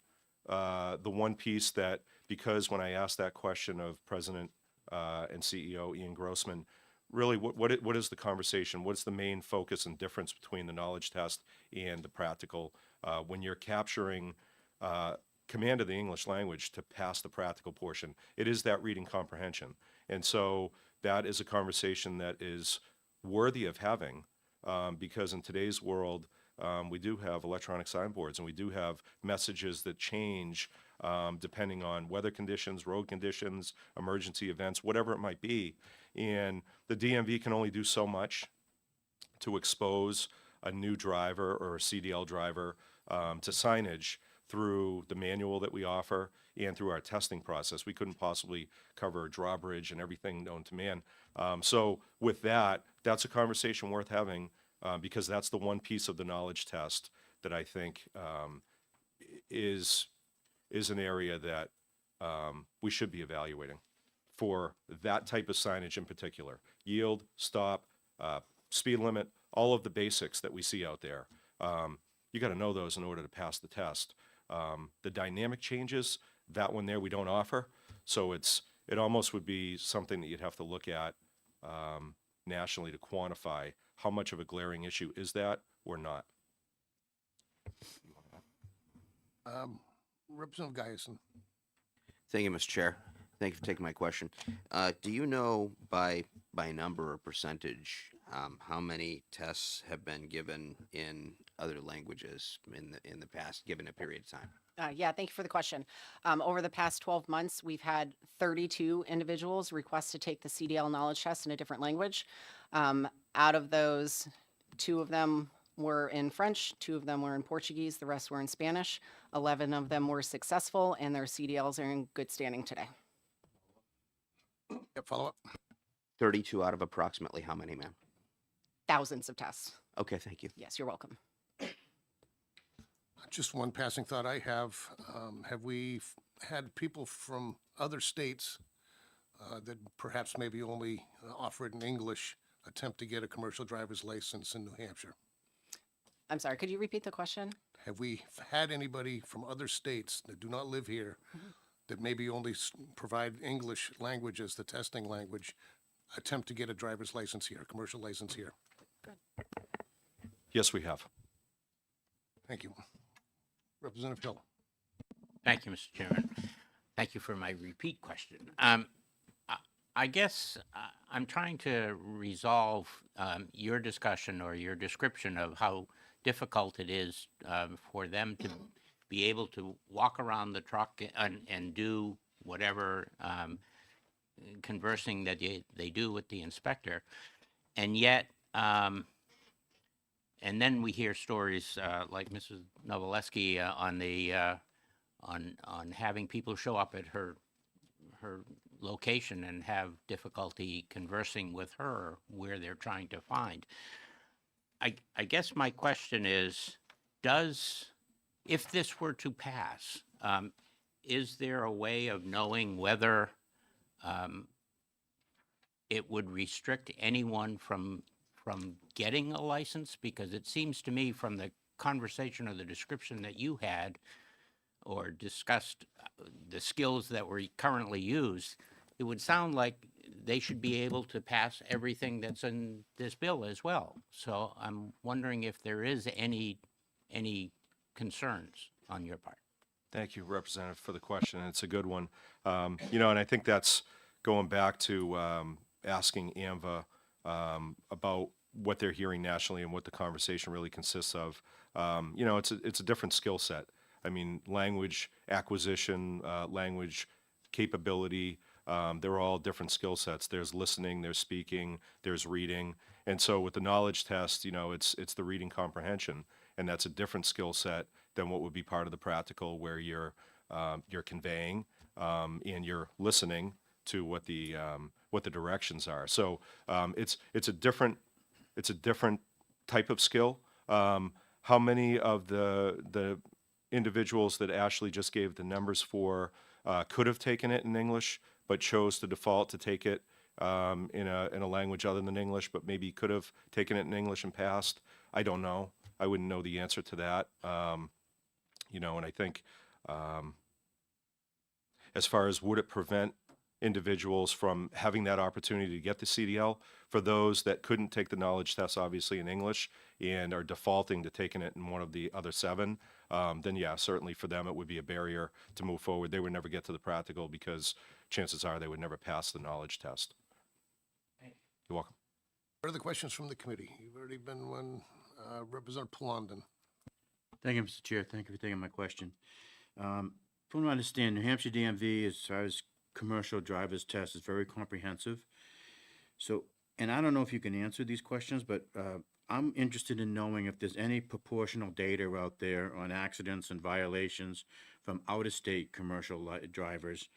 the one piece that, because when I asked that question of President and CEO Ian Grossman, really what is the conversation? What's the main focus and difference between the knowledge test and the practical when you're capturing command of the English language to pass the practical portion? It is that reading comprehension. And so that is a conversation that is worthy of having because in today's world, we do have electronic signboards and we do have messages that change depending on weather conditions, road conditions, emergency events, whatever it might be. And the DMV can only do so much to expose a new driver or a CDL driver to signage through the manual that we offer and through our testing process. We couldn't possibly cover a drawbridge and everything known to man. So with that, that's a conversation worth having because that's the one piece of the knowledge test that I think is an area that we should be evaluating for that type of signage in particular. Yield, stop, speed limit, all of the basics that we see out there. You got to know those in order to pass the test. The dynamic changes, that one there we don't offer. So it almost would be something that you'd have to look at nationally to quantify how much of a glaring issue is that or not. Representative Guyson. Thank you, Mr. Chair. Thank you for taking my question. Do you know by number or percentage how many tests have been given in other languages in the past, given a period of time? Yeah, thank you for the question. Over the past 12 months, we've had 32 individuals request to take the CDL knowledge test in a different language. Out of those, 2 of them were in French, 2 of them were in Portuguese, the rest were in Spanish. 11 of them were successful, and their CDLs are in good standing today. Yep, follow up. 32 out of approximately how many, ma'am? Thousands of tests. Okay, thank you. Yes, you're welcome. Just one passing thought I have. Have we had people from other states that perhaps maybe only offer it in English attempt to get a commercial driver's license in New Hampshire? I'm sorry, could you repeat the question? Have we had anybody from other states that do not live here that maybe only provide English language as the testing language attempt to get a driver's license here, a commercial license here? Yes, we have. Thank you. Representative Hill. Thank you, Mr. Chairman. Thank you for my repeat question. I guess I'm trying to resolve your discussion or your description of how difficult it is for them to be able to walk around the truck and do whatever conversing that they do with the inspector. And yet, and then we hear stories like Mrs. Novaleski on having people show up at her location and have difficulty conversing with her where they're trying to find. I guess my question is, if this were to pass, is there a way of knowing whether it would restrict anyone from getting a license? Because it seems to me from the conversation or the description that you had or discussed the skills that were currently used, it would sound like they should be able to pass everything that's in this bill as well. So I'm wondering if there is any concerns on your part. Thank you, Representative, for the question. It's a good one. And I think that's going back to asking AMVA about what they're hearing nationally and what the conversation really consists of. It's a different skill set. I mean, language acquisition, language capability, they're all different skill sets. There's listening, there's speaking, there's reading. And so with the knowledge test, it's the reading comprehension. And that's a different skill set than what would be part of the practical, where you're conveying and you're listening to what the directions are. So it's a different type of skill. How many of the individuals that Ashley just gave the numbers for could have taken it in English, but chose to default to take it in a language other than English, but maybe could have taken it in English and passed? I don't know. I wouldn't know the answer to that. And I think as far as would it prevent individuals from having that opportunity to get the CDL, for those that couldn't take the knowledge test obviously in English and are defaulting to taking it in one of the other 7, then yeah, certainly for them it would be a barrier to move forward. They would never get to the practical because chances are they would never pass the knowledge test. You're welcome. Further questions from the committee? You've already been one. Representative Palondon. Thank you, Mr. Chair. Thank you for taking my question. From what I understand, New Hampshire DMV, as far as commercial driver's test, is very comprehensive. So, and I don't know if you can answer these questions, but I'm interested in knowing if there's any proportional data out there on accidents and violations from out-of-state commercial drivers,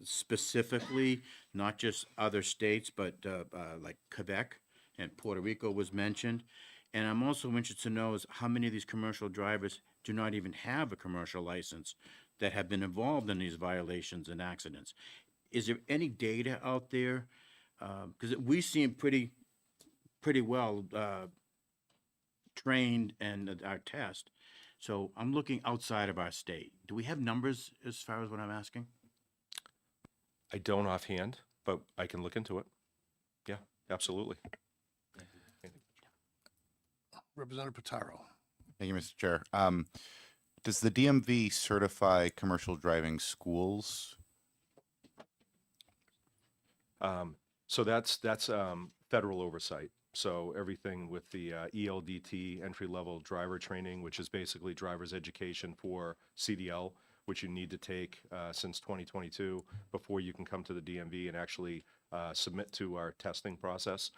specifically, not just other states, but like Quebec and Puerto Rico was mentioned. And I'm also interested to know is how many of these commercial drivers do not even have a commercial license that have been involved in these violations and accidents. Is there any data out there? Because we seem pretty well trained in our test. So I'm looking outside of our state. Do we have numbers as far as what I'm asking? I don't offhand, but I can look into it. Yeah, absolutely. Representative Potaro. Thank you, Mr. Chair. Does the DMV certify commercial driving schools? So that's federal oversight. So everything with the ELDT, entry-level driver training, which is basically driver's education for CDL, which you need to take since 2022 before you can come to the DMV and actually submit to our testing process.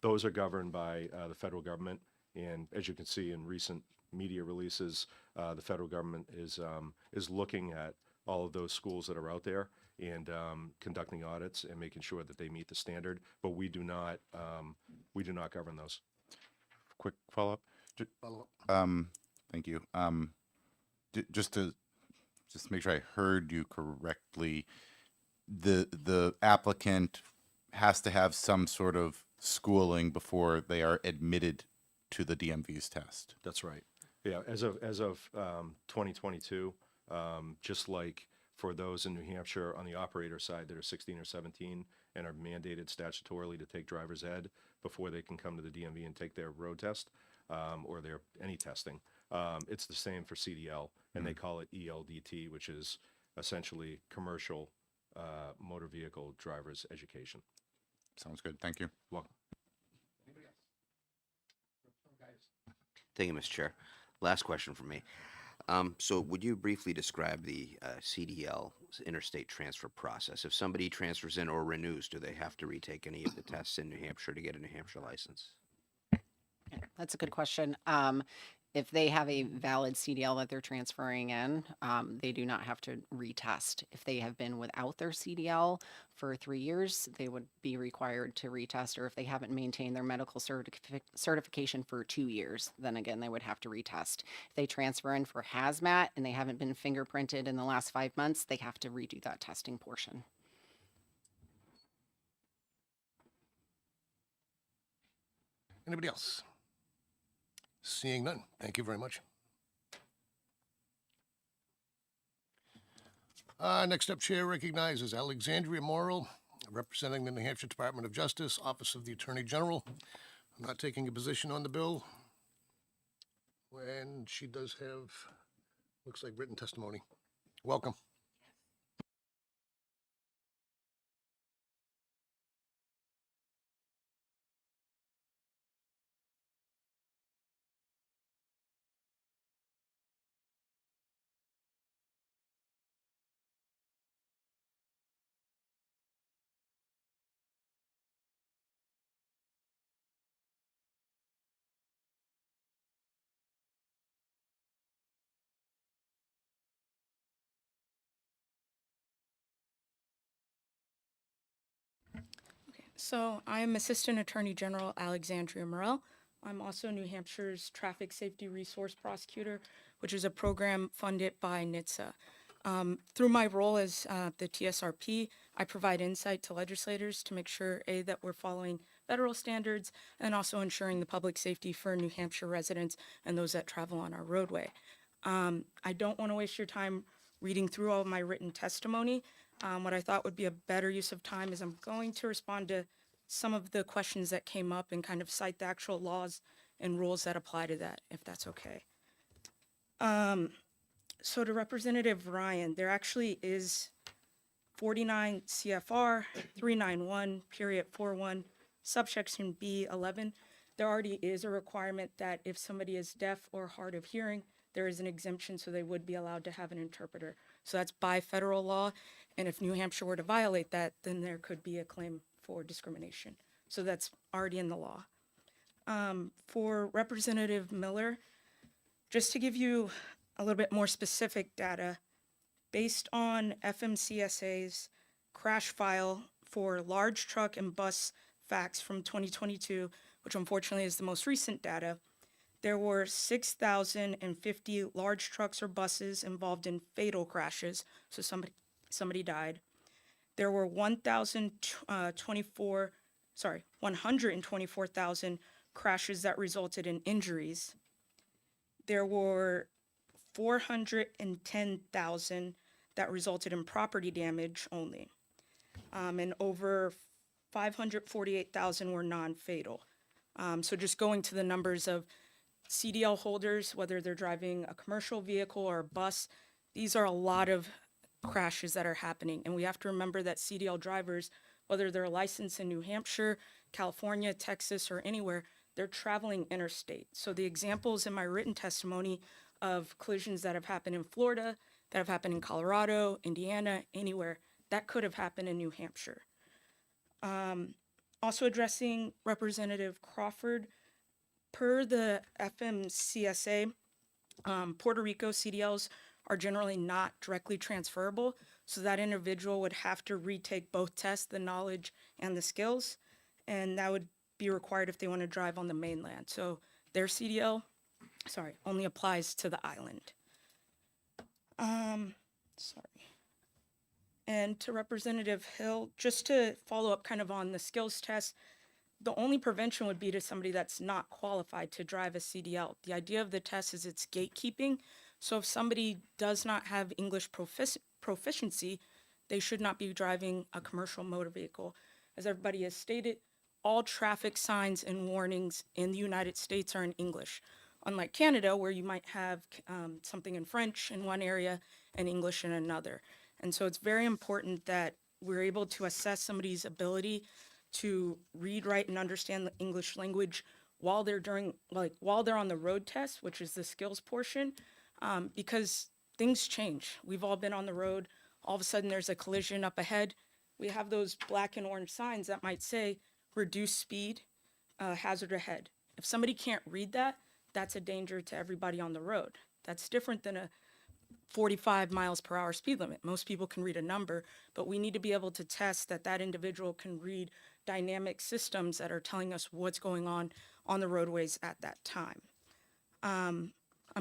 Those are governed by the federal government. And as you can see in recent media releases, the federal government is looking at all of those schools that are out there and conducting audits and making sure that they meet the standard. But we do not govern those. Quick follow-up. Follow-up. Thank you. Just to make sure I heard you correctly, the applicant has to have some sort of schooling before they are admitted to the DMV's test. That's right. Yeah, as of 2022, just like for those in New Hampshire on the operator side that are 16 or 17 and are mandated statutorily to take driver's ed before they can come to the DMV and take their road test or their any testing. It's the same for CDL, and they call it ELDT, which is essentially commercial motor vehicle driver's education. Sounds good. Thank you. Welcome. Thank you, Mr. Chair. Last question from me. So would you briefly describe the CDL interstate transfer process? If somebody transfers in or renews, do they have to retake any of the tests in New Hampshire to get a New Hampshire license? That's a good question. If they have a valid CDL that they're transferring in, they do not have to retest. If they have been without their CDL for 3 years, they would be required to retest, or if they haven't maintained their medical certification for 2 years, then again, they would have to retest. If they transfer in for hazmat and they haven't been fingerprinted in the last 5 months, they have to redo that testing portion. Anybody else? Seeing none. Thank you very much. Next up, Chair recognizes Alexandria Morrill, representing the New Hampshire Department of Justice, Office of the Attorney General. I'm not taking a position on the bill. And she does have, looks like, written testimony. Welcome. So I'm Assistant Attorney General Alexandria Morrell. I'm also New Hampshire's Traffic Safety Resource Prosecutor, which is a program funded by NHTSA. Through my role as the TSRP, I provide insight to legislators to make sure, A, that we're following federal standards and also ensuring the public safety for New Hampshire residents and those that travel on our roadway. I don't want to waste your time reading through all of my written testimony. What I thought would be a better use of time is I'm going to respond to some of the questions that came up and kind of cite the actual laws and rules that apply to that, if that's okay. So to Representative Ryan, there actually is 49 CFR 391.41 subsection B11. There already is a requirement that if somebody is deaf or hard of hearing, there is an exemption, so they would be allowed to have an interpreter. So that's by federal law, and if New Hampshire were to violate that, then there could be a claim for discrimination. So that's already in the law. For Representative Miller, just to give you a little bit more specific data, based on FMCSA's crash file for large truck and bus facts from 2022, which unfortunately is the most recent data, there were 6,050 large trucks or buses involved in fatal crashes, so somebody died. There were 124,000 crashes that resulted in injuries. There were 410,000 that resulted in property damage only, and over 548,000 were non-fatal. So just going to the numbers of CDL holders, whether they're driving a commercial vehicle or a bus, these are a lot of crashes that are happening. And we have to remember that CDL drivers, whether they're licensed in New Hampshire, California, Texas, or anywhere, they're traveling interstate. So the examples in my written testimony of collisions that have happened in Florida, that have happened in Colorado, Indiana, anywhere, that could have happened in New Hampshire. Also addressing Representative Crawford, per the FMCSA, Puerto Rico CDLs are generally not directly transferable, so that individual would have to retake both tests, the knowledge and the skills, and that would be required if they want to drive on the mainland. So their CDL, only applies to the island. And to Representative Hill, just to follow up kind of on the skills test, the only prevention would be to somebody that's not qualified to drive a CDL. The idea of the test is it's gatekeeping. So if somebody does not have English proficiency, they should not be driving a commercial motor vehicle. As everybody has stated, all traffic signs and warnings in the United States are in English. Unlike Canada, where you might have something in French in one area and English in another. And so it's very important that we're able to assess somebody's ability to read, write, and understand the English language while they're on the road test, which is the skills portion, because things change. We've all been on the road. All of a sudden, there's a collision up ahead. We have those black and orange signs that might say, reduce speed, hazard ahead. If somebody can't read that, that's a danger to everybody on the road. That's different than a 45 miles per hour speed limit. Most people can read a number, but we need to be able to test that that individual can read dynamic systems that are telling us what's going on the roadways at that time. I'm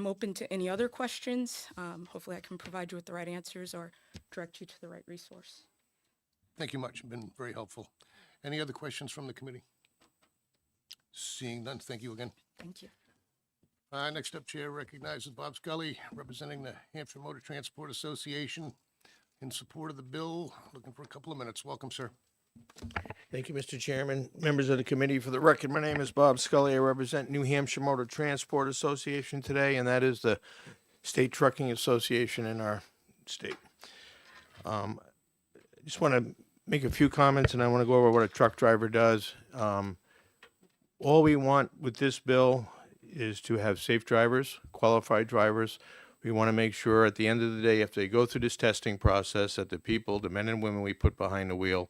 open to any other questions. Hopefully I can provide you with the right answers or direct you to the right resource. Thank you much. You've been very helpful. Any other questions from the committee? Seeing none, thank you again. Thank you. Next up, Chair recognizes Bob Scully, representing the Hampshire Motor Transport Association, in support of the bill. Looking for a couple of minutes. Welcome, sir. Thank you, Mr. Chairman. Members of the committee, for the record, my name is Bob Scully. I represent New Hampshire Motor Transport Association today, and that is the state trucking association in our state. I just want to make a few comments, and I want to go over what a truck driver does. All we want with this bill is to have safe drivers, qualified drivers. We want to make sure at the end of the day, if they go through this testing process, that the people, the men and women we put behind the wheel,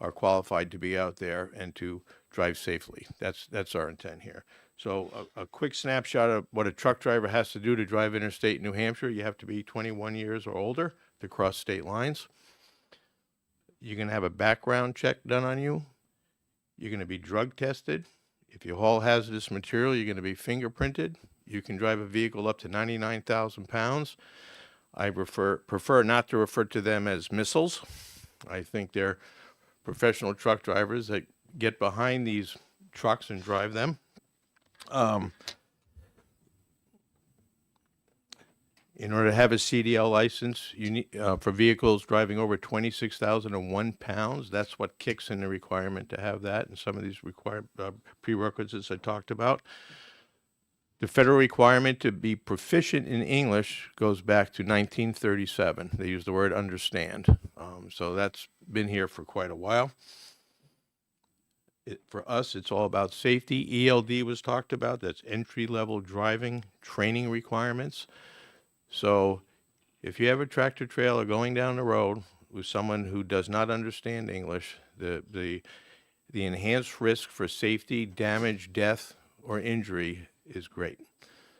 are qualified to be out there and to drive safely. That's our intent here. So a quick snapshot of what a truck driver has to do to drive interstate in New Hampshire. You have to be 21 years or older to cross state lines. You're going to have a background check done on you. You're going to be drug tested. If you haul hazardous material, you're going to be fingerprinted. You can drive a vehicle up to 99,000 pounds. I prefer not to refer to them as missiles. I think they're professional truck drivers that get behind these trucks and drive them. In order to have a CDL license, you need for vehicles driving over 26,001 pounds. That's what kicks in the requirement to have that, and some of these prerequisites I talked about. The federal requirement to be proficient in English goes back to 1937. They use the word understand. So that's been here for quite a while. For us, it's all about safety. ELD was talked about. That's entry-level driving training requirements. So if you have a tractor trailer going down the road with someone who does not understand English, the enhanced risk for safety, damage, death, or injury is great.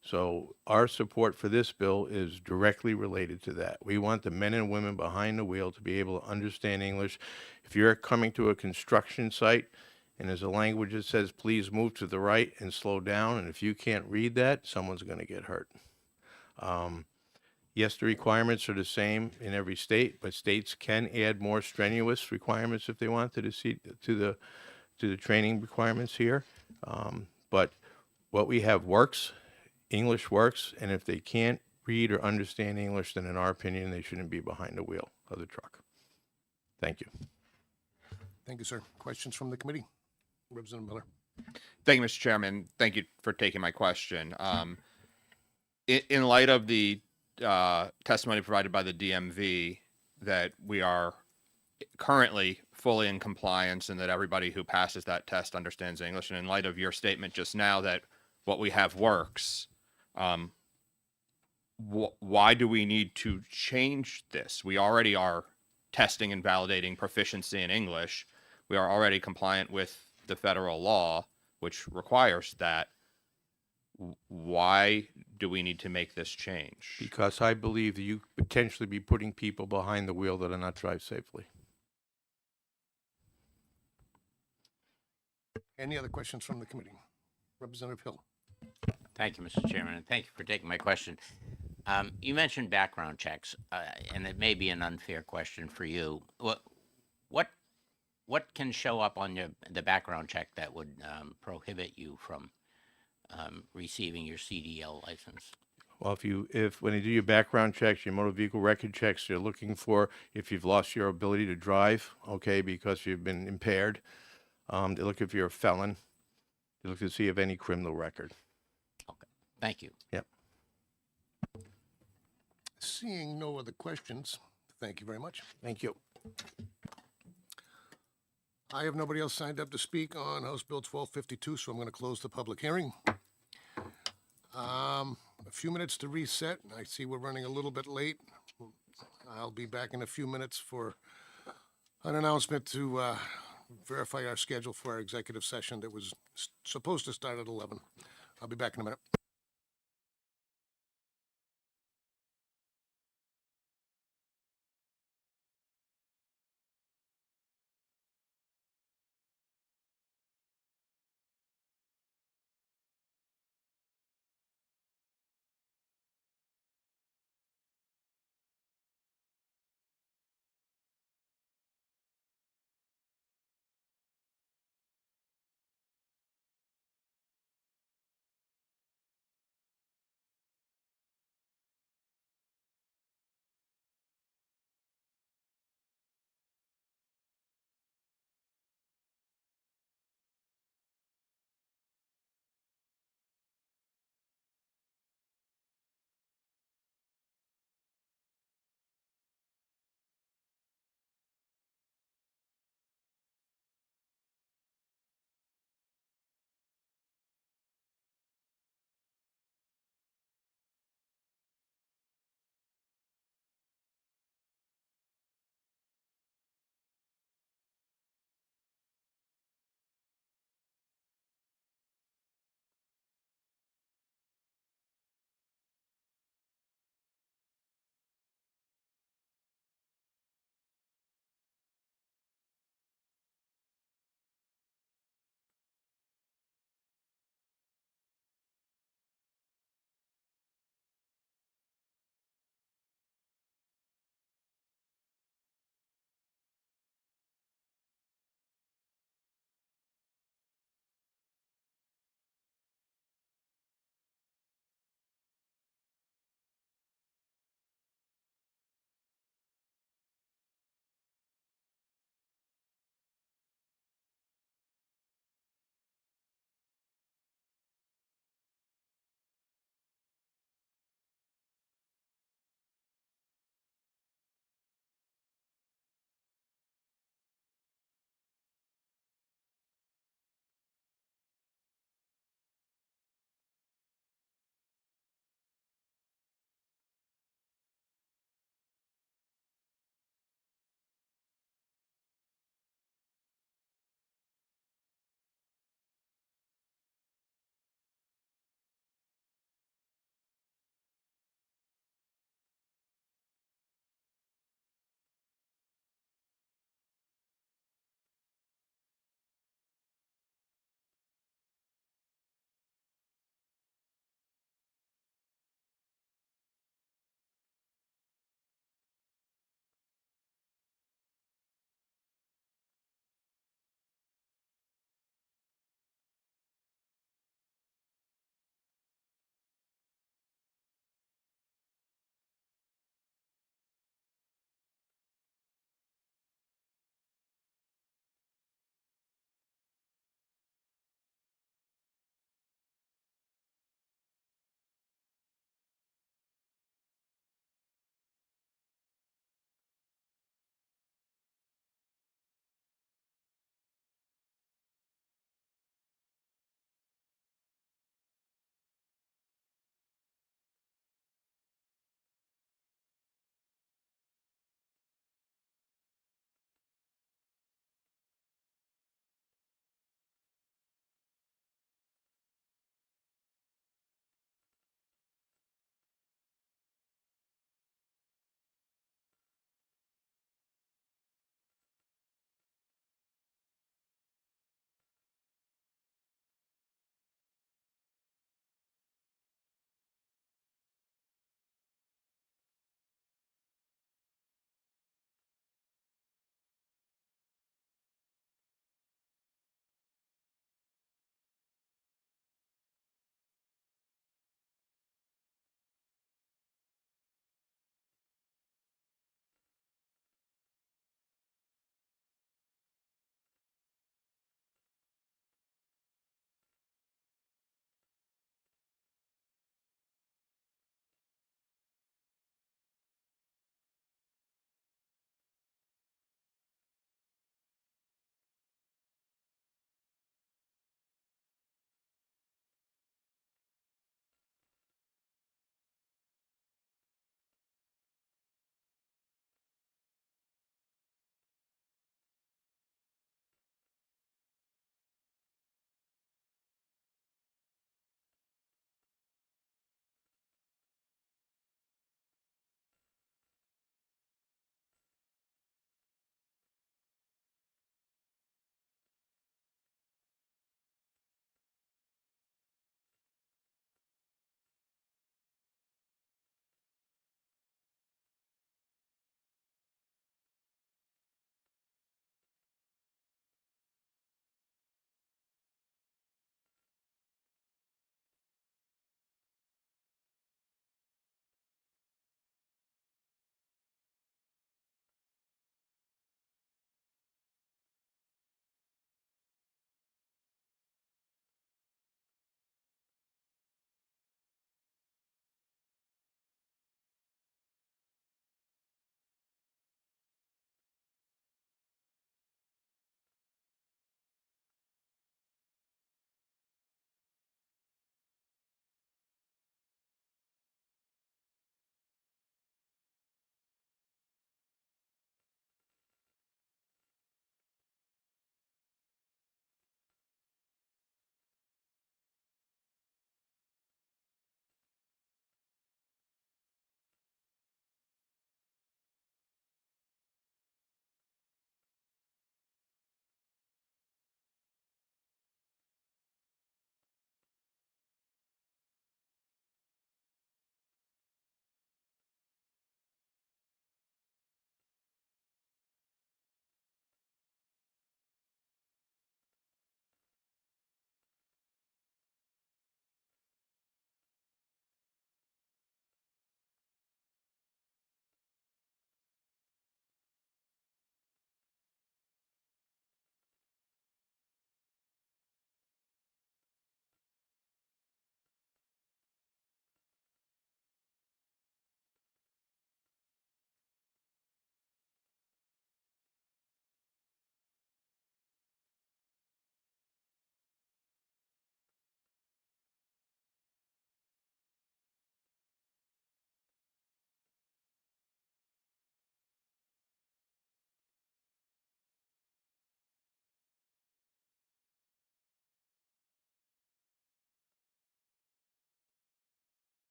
So our support for this bill is directly related to that. We want the men and women behind the wheel to be able to understand English. If you're coming to a construction site and there's a language that says, please move to the right and slow down, and if you can't read that, someone's going to get hurt. Yes, the requirements are the same in every state, but states can add more strenuous requirements if they want to the training requirements here. But what we have works, English works, and if they can't read or understand English, then in our opinion, they shouldn't be behind the wheel of the truck. Thank you. Thank you, sir. Questions from the committee? Representative Miller. Thank you, Mr. Chairman. Thank you for taking my question. In light of the testimony provided by the DMV that we are currently fully in compliance and that everybody who passes that test understands English, and in light of your statement just now that what we have works, why do we need to change this? We already are testing and validating proficiency in English. We are already compliant with the federal law, which requires that. Why do we need to make this change? Because I believe that you potentially be putting people behind the wheel that are not drive safely. Any other questions from the committee? Representative Hill. Thank you, Mr. Chairman, and thank you for taking my question. You mentioned background checks, and it may be an unfair question for you. What can show up on the background check that would prohibit you from receiving your CDL license? Well, if when you do your background checks, your motor vehicle record checks, you're looking for if you've lost your ability to drive, okay, because you've been impaired. They look if you're a felon. They look to see if any criminal record. Thank you. Yep. Seeing no other questions, thank you very much. Thank you. I have nobody else signed up to speak on House Bill 1252, so I'm going to close the public hearing. A few minutes to reset. I see we're running a little bit late. I'll be back in a few minutes for an announcement to verify our schedule for our executive session that was supposed to start at 11. I'll be back in a minute.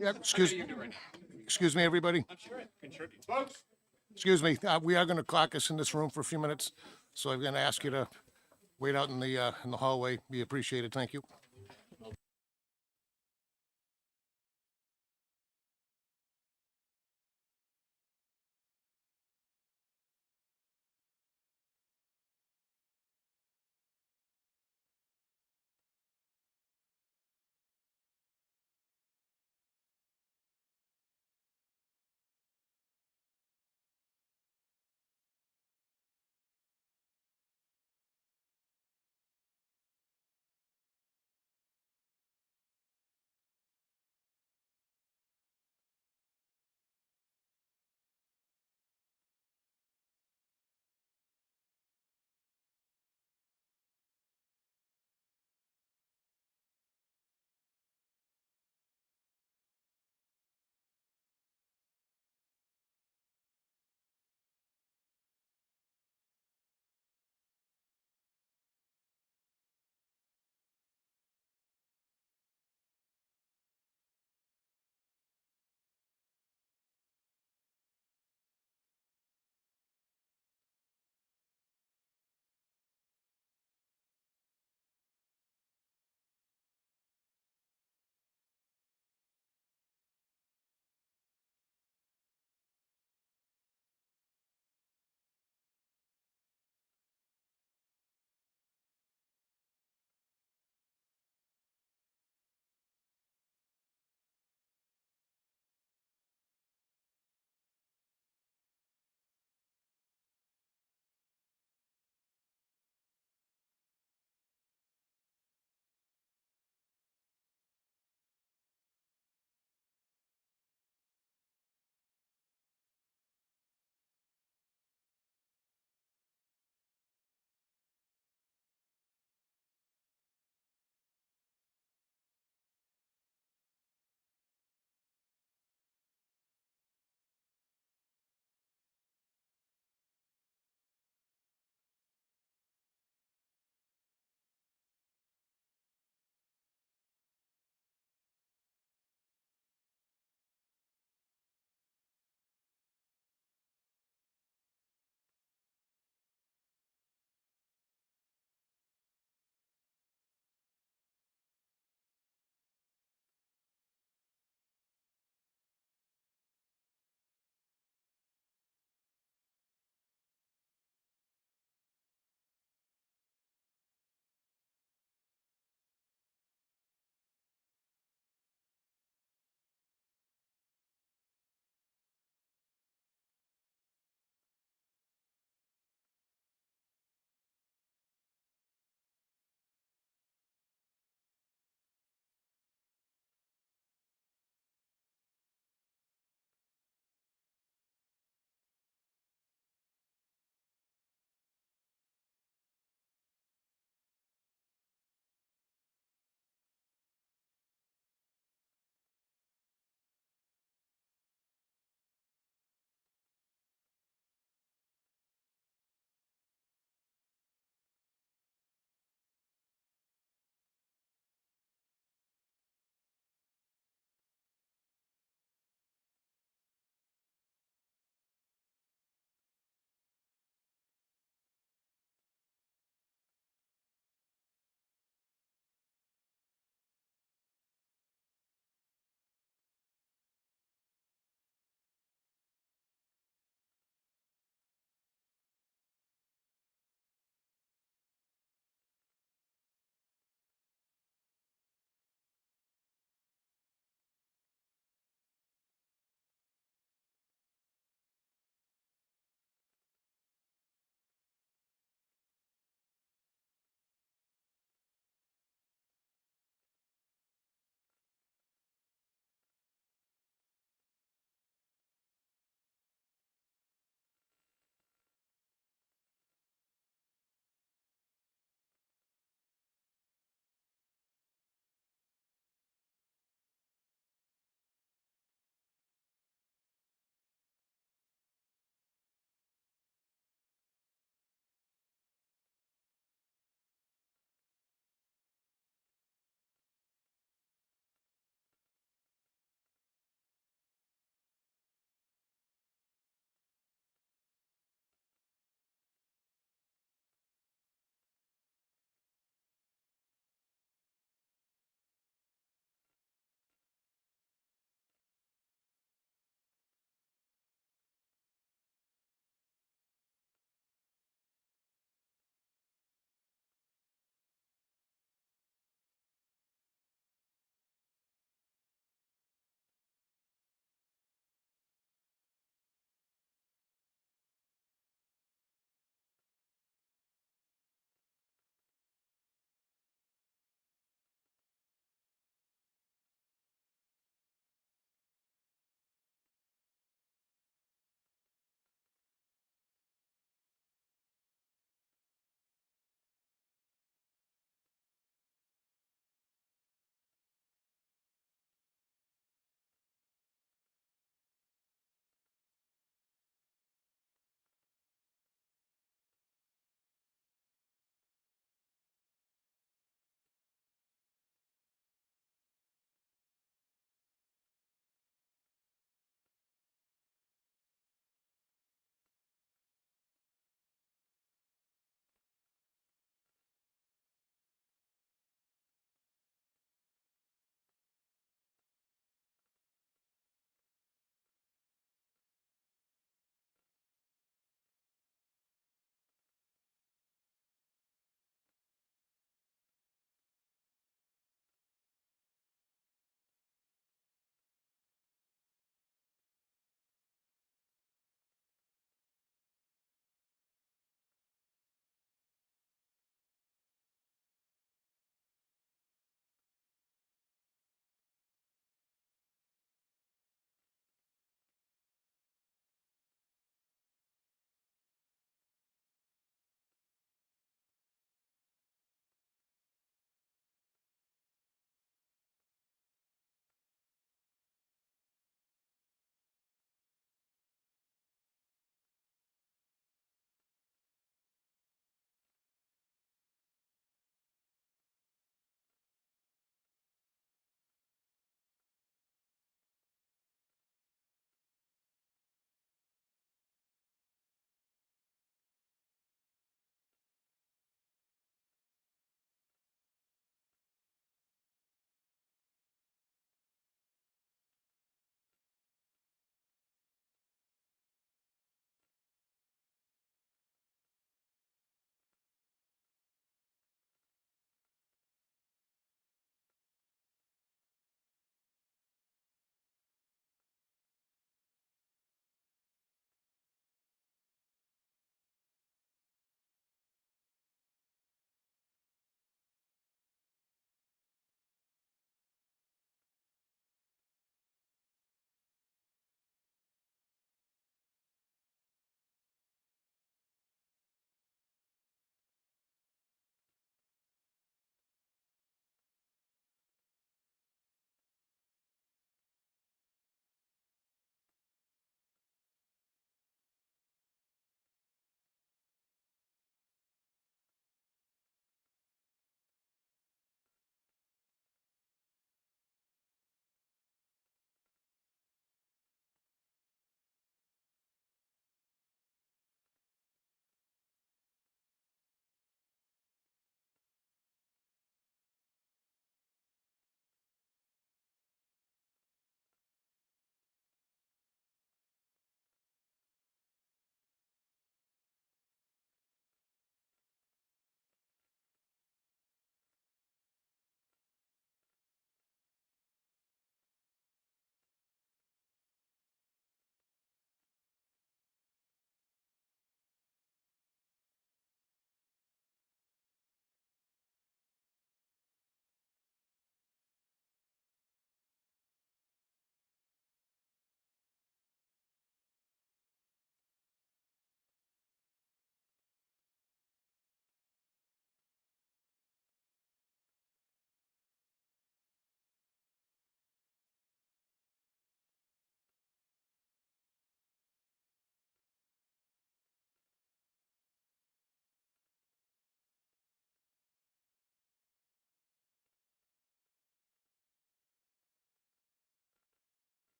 Yeah, excuse me, everybody. Excuse me, we are gonna caucus in this room for a few minutes, so I'm gonna ask you to wait out in the hallway. Be appreciated. Thank you.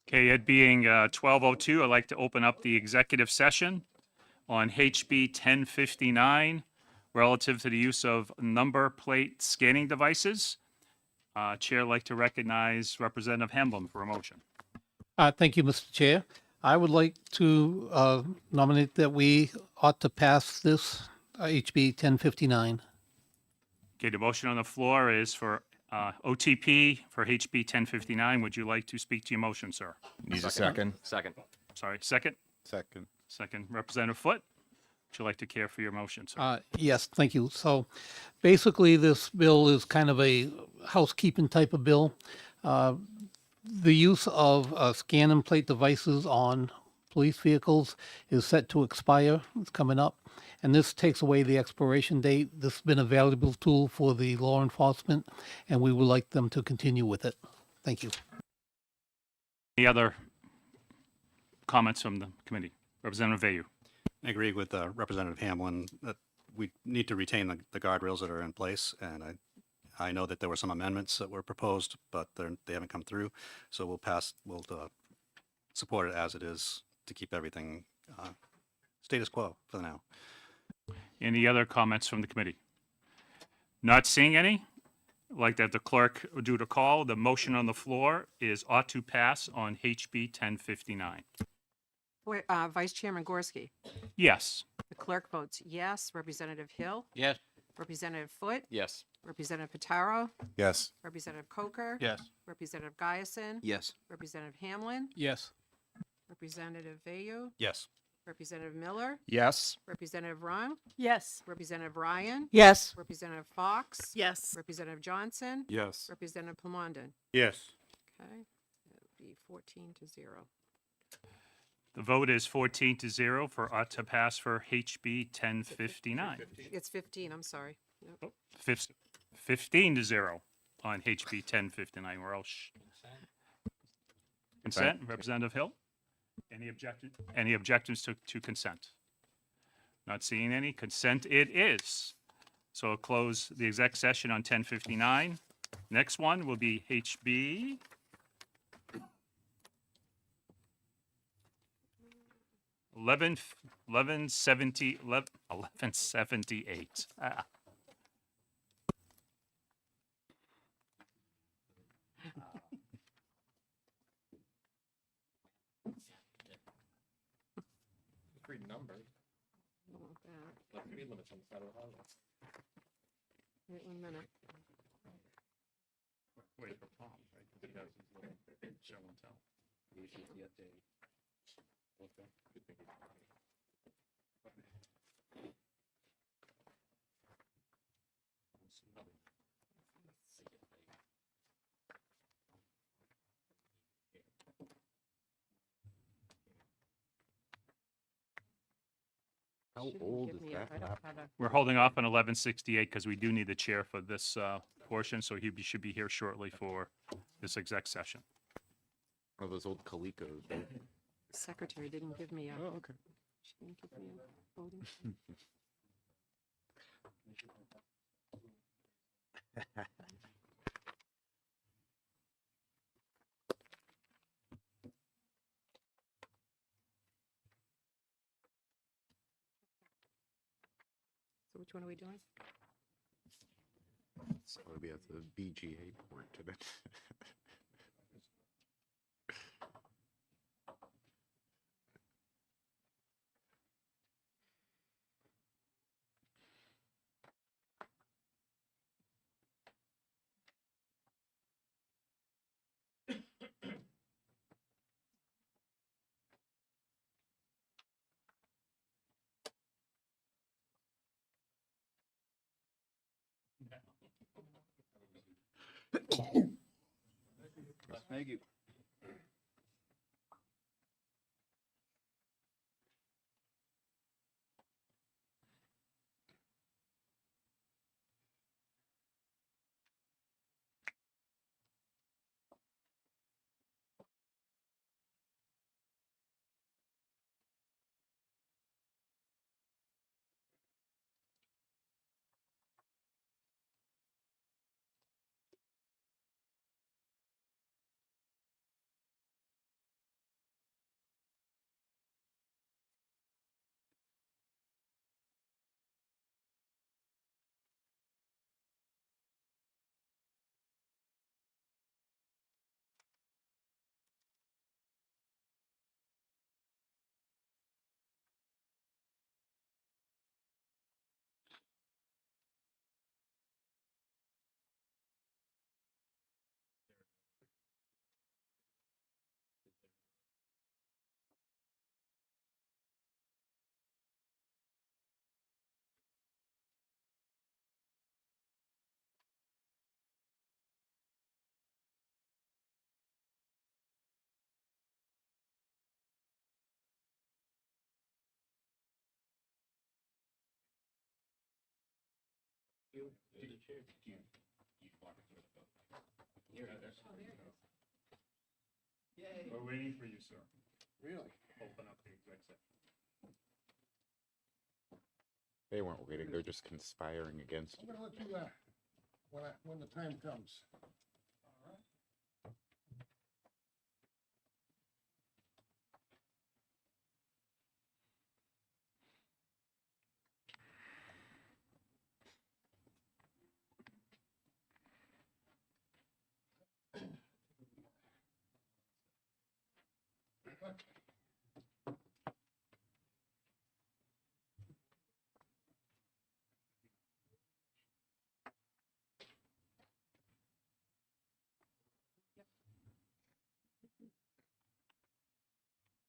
Okay, it being 12:02, I'd like to open up the executive session on HB 1059 relative to the use of number plate scanning devices. Chair would like to recognize Representative Hamblin for a motion. Thank you, Mr. Chair. I would like to nominate that we ought to pass this HB 1059. Okay, the motion on the floor is for OTP for HB 1059. Would you like to speak to your motion, sir? Need a second? Second. Sorry, second? Second. Second. Representative Foot, would you like to care for your motion, sir? Yes, thank you. So basically, this bill is kind of a housekeeping type of bill. The use of scan and plate devices on police vehicles is set to expire. It's coming up. And this takes away the expiration date. This has been a valuable tool for the law enforcement, and we would like them to continue with it. Thank you. Any other comments from the committee? Representative Vayu. I agree with Representative Hamlin that we need to retain the guardrails that are in place. And I know that there were some amendments that were proposed, but they haven't come through. So we'll support it as it is to keep everything status quo for now. Any other comments from the committee? Not seeing any. I'd like to have the clerk do the call. The motion on the floor is ought to pass on HB 1059. Vice Chairman Gorski. Yes. The clerk votes yes. Representative Hill. Yes. Representative Foot. Yes. Representative Pataro. Yes. Representative Coker. Yes. Representative Giason. Yes. Representative Hamlin. Yes. Representative Vayu. Yes. Representative Miller. Yes. Representative Rung. Yes. Representative Ryan. Yes. Representative Fox. Yes. Representative Johnson. Yes. Representative Plamondon. Yes. Okay, that would be 14-0. The vote is 14-0 for ought to pass for HB 1059. It's 15, I'm sorry. Yep. 15-0 on HB 1059. We're all consent. Representative Hill? Any objections to consent? Not seeing any. Consent it is. So I'll close the exec session on 1059. Next one will be HB 1178. Three numbers. I want that. Like speed limits on the side of the highway. Wait 1 minute. Wait for Tom, right? Because he has his little show and tell. How Shouldn't old give is me that I don't lap? have a- We're holding off on 1168 because we do need the chair for this portion, so should be here shortly for this exec session. One of those old Colecos, right? Secretary didn't give me a. Oh, okay. She didn't give me a voting sheet. So which one are we doing? So we'll be at the BGA port today. Thank you. We're waiting for you, sir. Really? Open up the exec session. They weren't waiting, they're just conspiring against I'm gonna let you, when the time comes.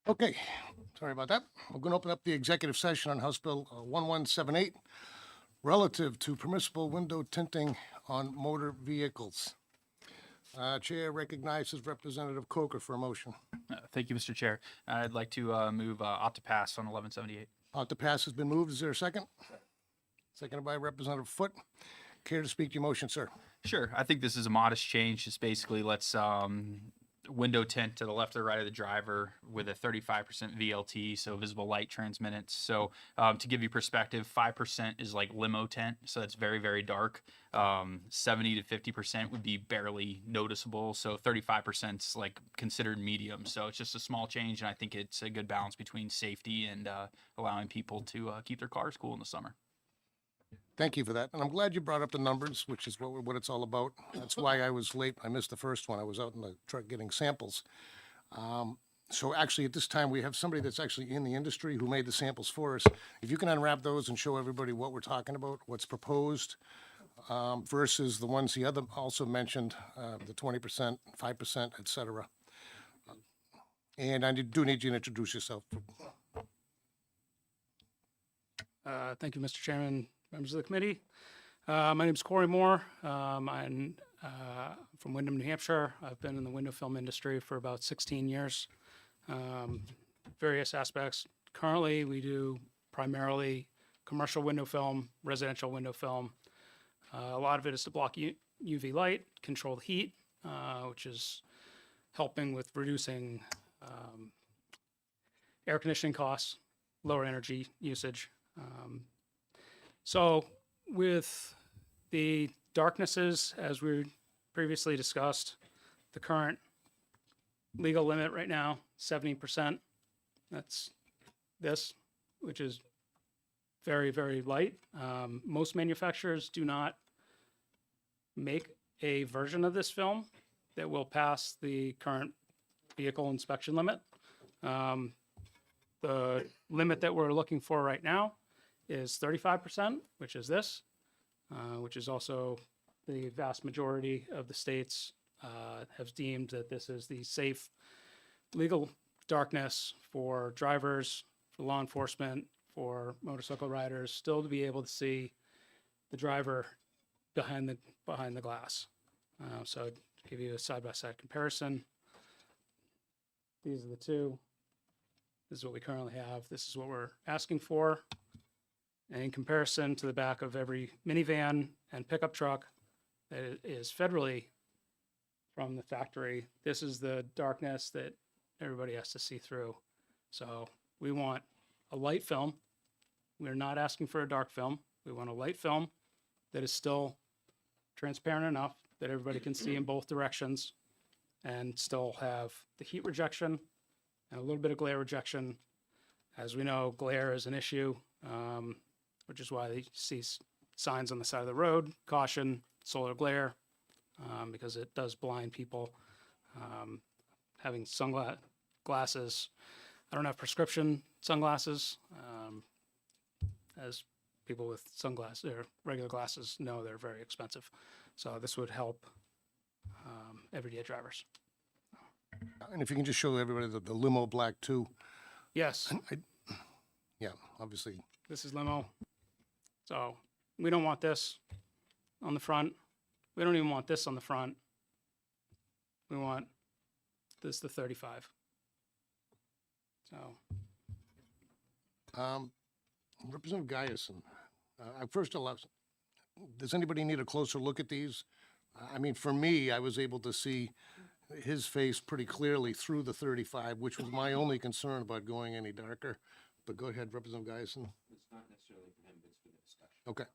Okay, sorry about that. We're going to open up the executive session on House Bill 1178 relative to permissible window tinting on motor vehicles. Chair recognizes Representative Coker for a motion. Thank you, Mr. Chair. I'd like to move opt to pass on 1178. Ought to pass has been moved. Is there a second? Seconded by Representative Foote. Care to speak to your motion, sir? Sure. I think this is a modest change. Just basically let's window tint to the left or right of the driver with a 35% VLT, so visible light transmittance. So to give you perspective, 5% is like limo tint, so it's very, very dark. 70 to 50% would be barely noticeable, so 35% is like considered medium. So it's just a small change, and I think it's a good balance between safety and allowing people to keep their cars cool in the summer. Thank you for that. And I'm glad you brought up the numbers, which is what it's all about. That's why I was late. I missed the first one. I was out in the truck getting samples. So actually, at this time, we have somebody that's actually in the industry who made the samples for us. If you can unwrap those and show everybody what we're talking about, what's proposed, versus the ones he also mentioned, the 20%, 5%, et cetera. And I do need you to introduce yourself. Thank you, Mr. Chairman, members of the committee. My name is Corey Moore. I'm from Windham, New Hampshire. I've been in the window film industry for about 16 years. Various aspects. Currently, we do primarily commercial window film, residential window film. A lot of it is to block UV light, control the heat, which is helping with reducing air conditioning costs, lower energy usage. So with the darknesses, as we previously discussed, the current legal limit right now, 70%. That's this, which is very, very light. Most manufacturers do not make a version of this film that will pass the current vehicle inspection limit. The limit that we're looking for right now is 35%, which is this, which is also the vast majority of the states have deemed that this is the safe legal darkness for drivers, for law enforcement, for motorcycle riders, still to be able to see the driver behind the glass. So to give you a side-by-side comparison, these are the two. This is what we currently have. This is what we're asking for. And in comparison to the back of every minivan and pickup truck that is federally from the factory, this is the darkness that everybody has to see through. So we want a light film. We're not asking for a dark film. We want a light film that is still transparent enough that everybody can see in both directions and still have the heat rejection and a little bit of glare rejection. As we know, glare is an issue, which is why they see signs on the side of the road, caution, solar glare, because it does blind people. Having sunglasses, I don't have prescription sunglasses, as people with sunglasses or regular glasses know they're very expensive. So this would help everyday drivers. And if you can just show everybody the limo black too. Yes. Yeah, obviously. This is limo. So we don't want this on the front. We don't even want this on the front. We want this, the 35. So. Representative Guyson, first I'll does anybody need a closer look at these? I mean, for me, I was able to see his face pretty clearly through the 35, which was my only concern about going any darker. But go ahead, Representative Geisen. It's not necessarily for him, but it's for the discussion. Okay.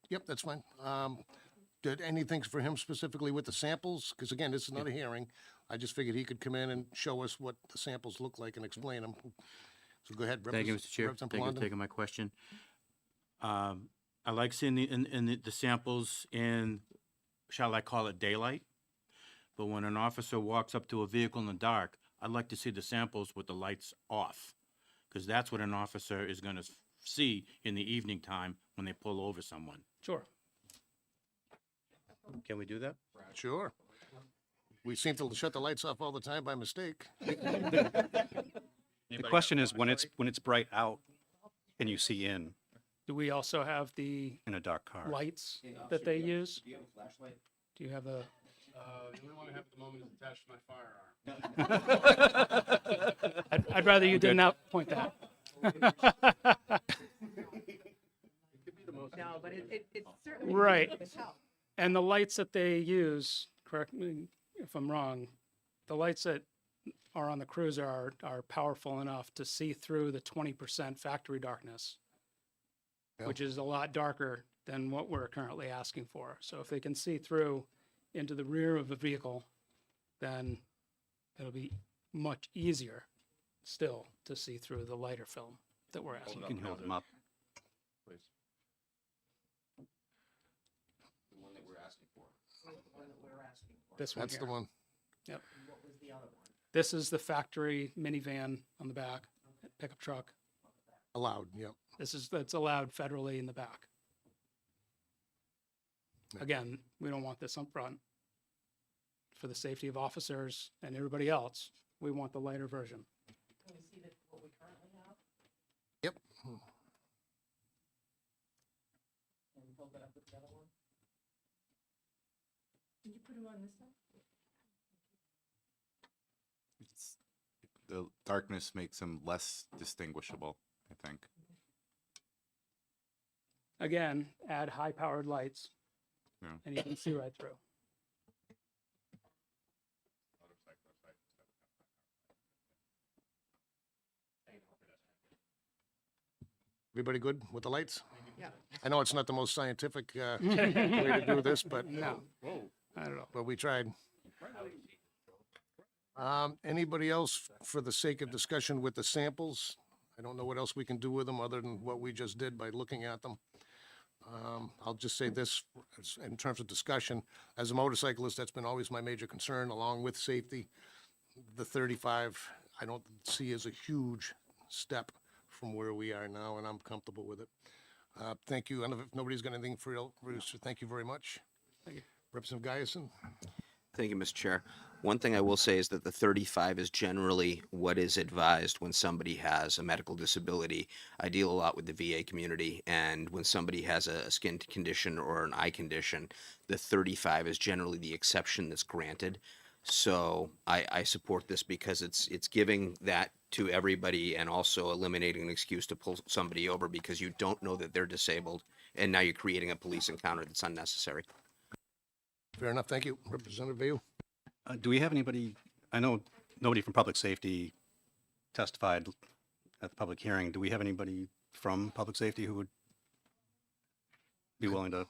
Yep, that's fine. Did anything for him specifically with the samples? Because again, this is not a hearing. I just figured he could come in and show us what the samples look like and explain them. So go ahead. Thank you, Mr. Chair. Representative Thank you for Blondin. taking my question. I like seeing the samples in, shall I call it daylight? But when an officer walks up to a vehicle in the dark, I'd like to see the samples with the lights off. Because that's what an officer is going to see in the evening time when they pull over someone. Sure. Can we do that? Sure. We seem to shut the lights off all the time by mistake. The question is when it's bright out and you see in Do we also have the a dark car. lights that they use? Do you have a flashlight? Do you have a? The only one I have at the moment is attached to my firearm. I'd rather you did not point that. No, but it certainly. Right. would help. And the lights that they use, correct me if I'm wrong, the lights that are on the Cruiser are powerful enough to see through the 20% factory darkness, Yeah. which is a lot darker than what we're currently asking for. So if they can see through into the rear of the vehicle, then it'll be much easier still to see through the lighter film that we're asking. You can hold them up. The one that we're asking for. This one That's the here. one. Yep. This is the factory minivan on the back, pickup truck. Allowed, yep. That's allowed federally in the back. Yeah. Again, we don't want this up front. For the safety of officers and everybody else, we want the lighter version. Can we see what we currently have Yep. and hold that up with the other one? Can you put them on this side? The darkness makes them less distinguishable, I think. Again, add high-powered lights, Yeah. and you can see right through. Everybody good with the lights? Yeah. I know it's not the most scientific way to do this, but No. I don't know. but we tried. Anybody else for the sake of discussion with the samples? I don't know what else we can do with them other than what we just did by looking at them. I'll just say this in terms of discussion. As a motorcyclist, that's been always my major concern, along with safety. The 35, I don't see as a huge step from where we are now, and I'm comfortable with it. Thank you. And if nobody's got anything for you, Bruce, thank you very much. Thank you. Representative Guyson? Thank you, Mr. Chair. One thing I will say is that the 35 is generally what is advised when somebody has a medical disability. I deal a lot with the VA community, and when somebody has a skin condition or an eye condition, the 35 is generally the exception that's granted. So I support this because it's giving that to everybody and also eliminating an excuse to pull somebody over because you don't know that they're disabled, and now you're creating a police encounter that's unnecessary. Fair enough. Thank you. Representative View? Do we have anybody, I know nobody from public safety testified at the public hearing. Do we have anybody from public safety who would be willing to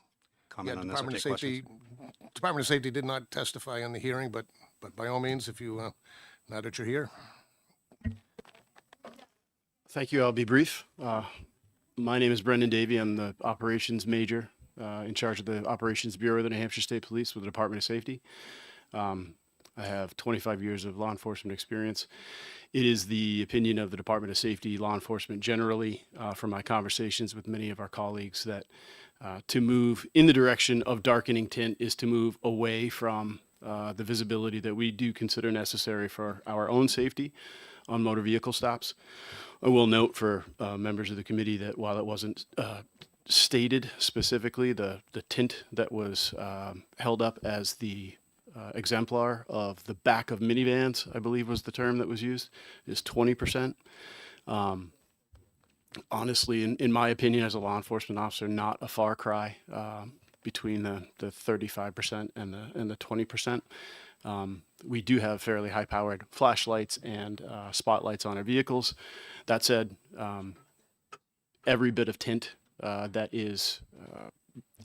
comment on this or take questions? Department of Safety did not testify on the hearing, but by all means, if you, now that you're here. Thank you. I'll be brief. My name is Brendan Davey. I'm the operations major in charge of the Operations Bureau of the New Hampshire State Police with the Department of Safety. I have 25 years of law enforcement experience. It is the opinion of the Department of Safety, law enforcement generally, from my conversations with many of our colleagues, that to move in the direction of darkening tint is to move away from the visibility that we do consider necessary for our own safety on motor vehicle stops. I will note for members of the committee that while it wasn't stated specifically, the tint that was held up as the exemplar of the back of minivans, I believe was the term that was used, is 20%. Honestly, in my opinion, as a law enforcement officer, not a far cry between the 35% and the 20%. We do have fairly high-powered flashlights and spotlights on our vehicles. That said, every bit of tint that is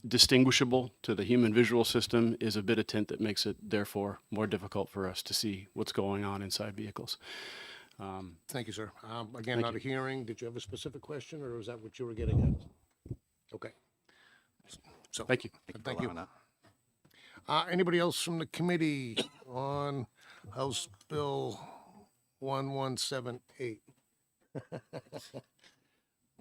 distinguishable to the human visual system is a bit of tint that makes it therefore more difficult for us to see what's going on inside vehicles. Thank you, sir. Again, not a hearing. Did you have a specific question, or was that what you were getting at? Okay. So, Thank you. Thank you. Anybody else from the committee on House Bill 1178?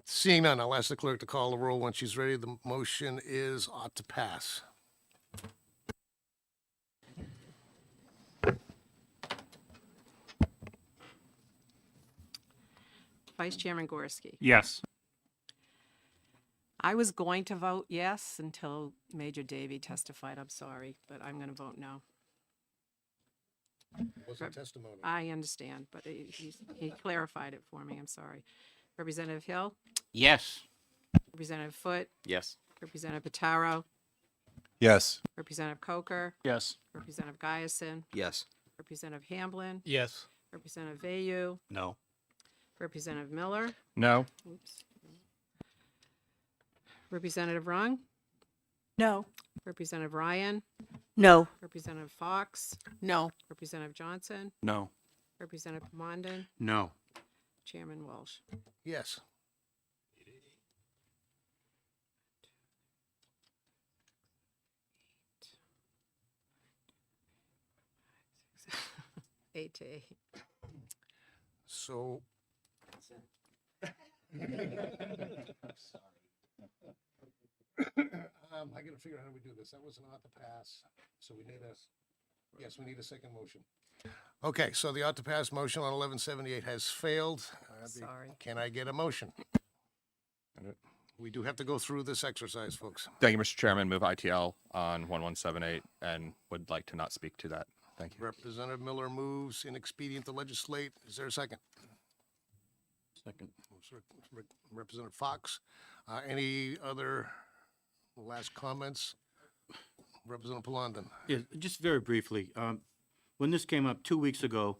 Seeing none, I'll ask the clerk to call the roll when she's ready. The motion is ought to pass. Vice Chairman Gorski. Yes. I was going to vote yes until Major Davy testified. I'm sorry, but I'm going to vote no. Wasn't testimony. I understand, but he clarified it for me. I'm sorry. Representative Hill, Yes. Representative Foote, Yes. Representative Pataro, Yes. Representative Coker, Yes. Representative Giason, Yes. Representative Hamblin, Yes. Representative Vayu, No. Representative Miller, No. oops, Representative Rung, No. Representative Ryan, No. Representative Fox, No. Representative Johnson, No. Representative Mondon, No. Chairman Walsh. Yes. Eight to eight. So. I gotta figure out how we do this. That was an ought to pass, so we need we need a second motion. Okay, so the ought to pass motion on 1178 has failed. Sorry. Can I get a motion? We do have to go through this exercise, folks. Thank you, Mr. Chairman. Move ITL on 1178 and would like to not speak to that. Thank you. Representative Miller moves inexpedient to legislate. Is there a second? Second. Representative Fox. Any other last comments? Representative Palondon. Yeah, just very briefly, when this came up 2 weeks ago,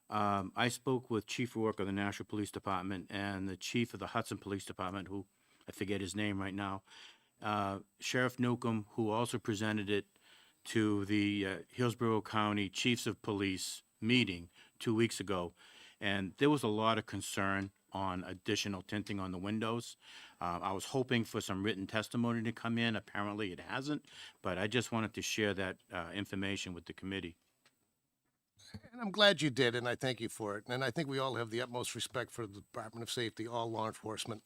I spoke with Chief Rourke of the National Police Department and the Chief of the Hudson Police Department, who I forget his name right now, Sheriff Newcomb, who also presented it to the Hillsborough County Chiefs of Police meeting 2 weeks ago, and there was a lot of concern on additional tinting on the windows. I was hoping for some written testimony to come in. Apparently, it hasn't, but I just wanted to share that information with the committee. And I'm glad you did, and I thank you for it. And I think we all have the utmost respect for the Department of Safety, all law enforcement.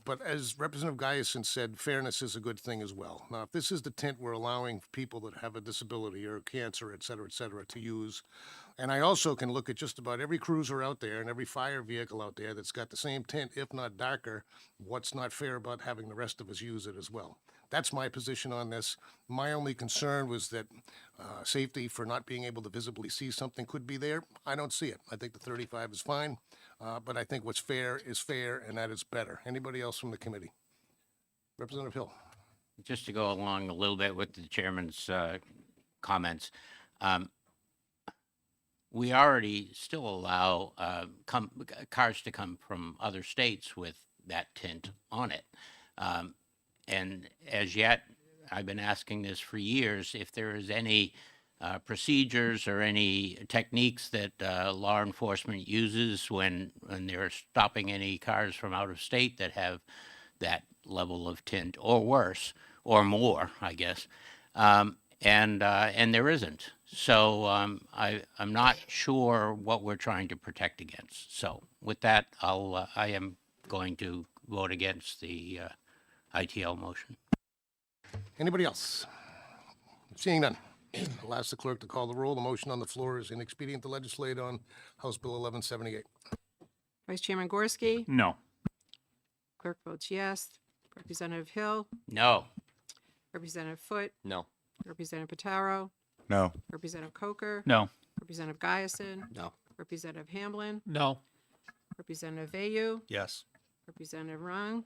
But as Representative Giason said, fairness is a good thing as well. Now, if this is the tint we're allowing people that have a disability or cancer, et cetera, to use, and I also can look at just about every cruiser out there and every fire vehicle out there that's got the same tint, if not darker, what's not fair about having the rest of us use it as well? That's my position on this. My only concern was that safety for not being able to visibly see something could be there. I don't see it. I think the 35 is fine, but I think what's fair is fair, and that is better. Anybody else from the committee? Representative Hill. Just to go along a little bit with the chairman's comments, we already still allow cars to come from other states with that tint on it. And as yet, I've been asking this for years, if there is any procedures or any techniques that law enforcement uses when they're stopping any cars from out of state that have that level of tint, or worse, or more, I guess. And there isn't. So I'm not sure what we're trying to protect against. So with that, I am going to vote against the ITL motion. Anybody else? Seeing none, I'll ask the clerk to call the roll. The motion on the floor is inexpedient to legislate on House Bill 1178. Vice Chairman Gorski, No. clerk votes yes. Representative Hill, No. Representative Foote, No. Representative Pataro, No. Representative Coker, No. Representative Giason, No. Representative Hamblin, No. Representative Vayu, Yes. Representative Rung,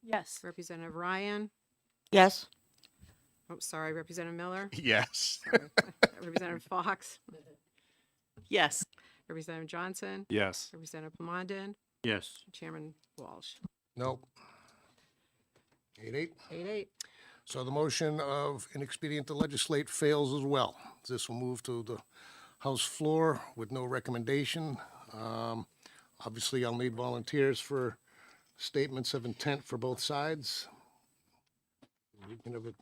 Yes. Representative Ryan, Yes. Oh, sorry, Representative Miller, Yes. Representative Fox, Yes. Representative Johnson, Yes. Representative Plamondon, Yes. Chairman Walsh. Nope. 8-8. 8-8. So the motion of inexpedient to legislate fails as well. This will move to the House floor with no recommendation. Obviously, I'll need volunteers for statements of intent for both sides. We can have it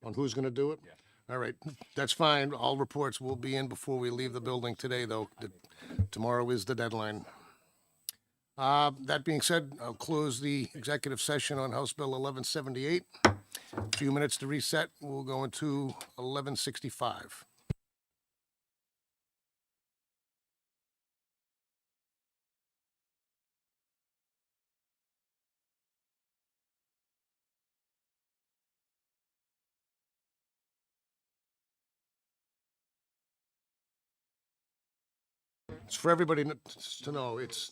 on who's going to do it? All right, that's fine. All reports will be in before we leave the building today, though. Tomorrow is the deadline. That being said, I'll close the executive session on House Bill 1178. A few minutes to reset. We'll go into 1165. It's for everybody to know, it's,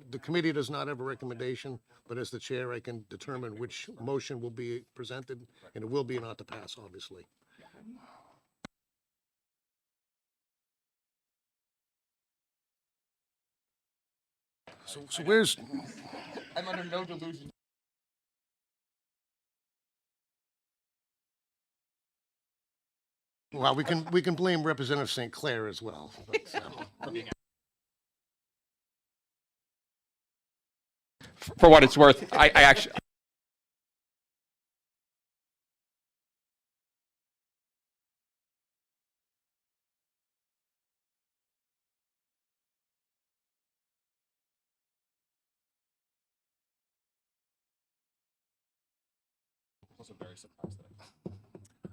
the committee does not have a recommendation, but as the chair, I can determine which motion will be presented, and it will be not to pass, obviously. So where's, I'm under no delusion. well, we can blame Representative St. Clair as well. But, For what it's worth, I actually.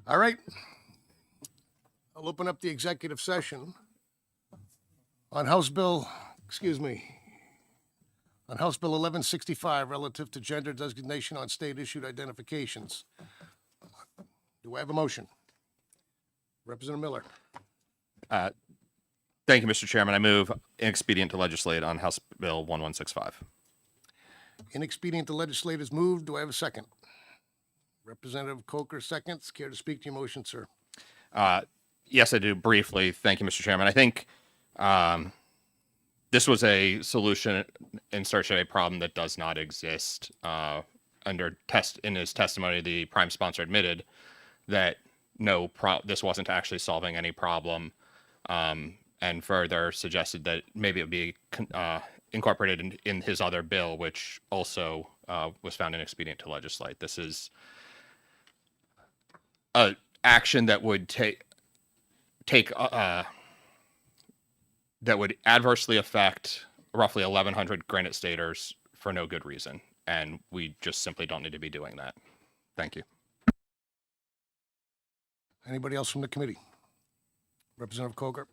all right. I'll open up the executive session on House Bill, on House Bill 1165 relative to gender designation on state-issued identifications. Do I have a motion? Representative Miller. Thank you, Mr. Chairman. I move inexpedient to legislate on House Bill 1165. Inexpedient to legislate is moved. Do I have a second? Representative Coker seconds. Care to speak to your motion, sir? Yes, I do briefly. Thank you, Mr. Chairman. I think this was a solution in search of a problem that does not exist. In his testimony, the prime sponsor admitted that this wasn't actually solving any problem, and further suggested that maybe it would be incorporated in his other bill, which also was found inexpedient to legislate. This is an action that would that would adversely affect roughly 1,100 Granite Staters for no good reason, and we just simply don't need to be doing that. Thank you. Anybody else from the committee? Representative Coker.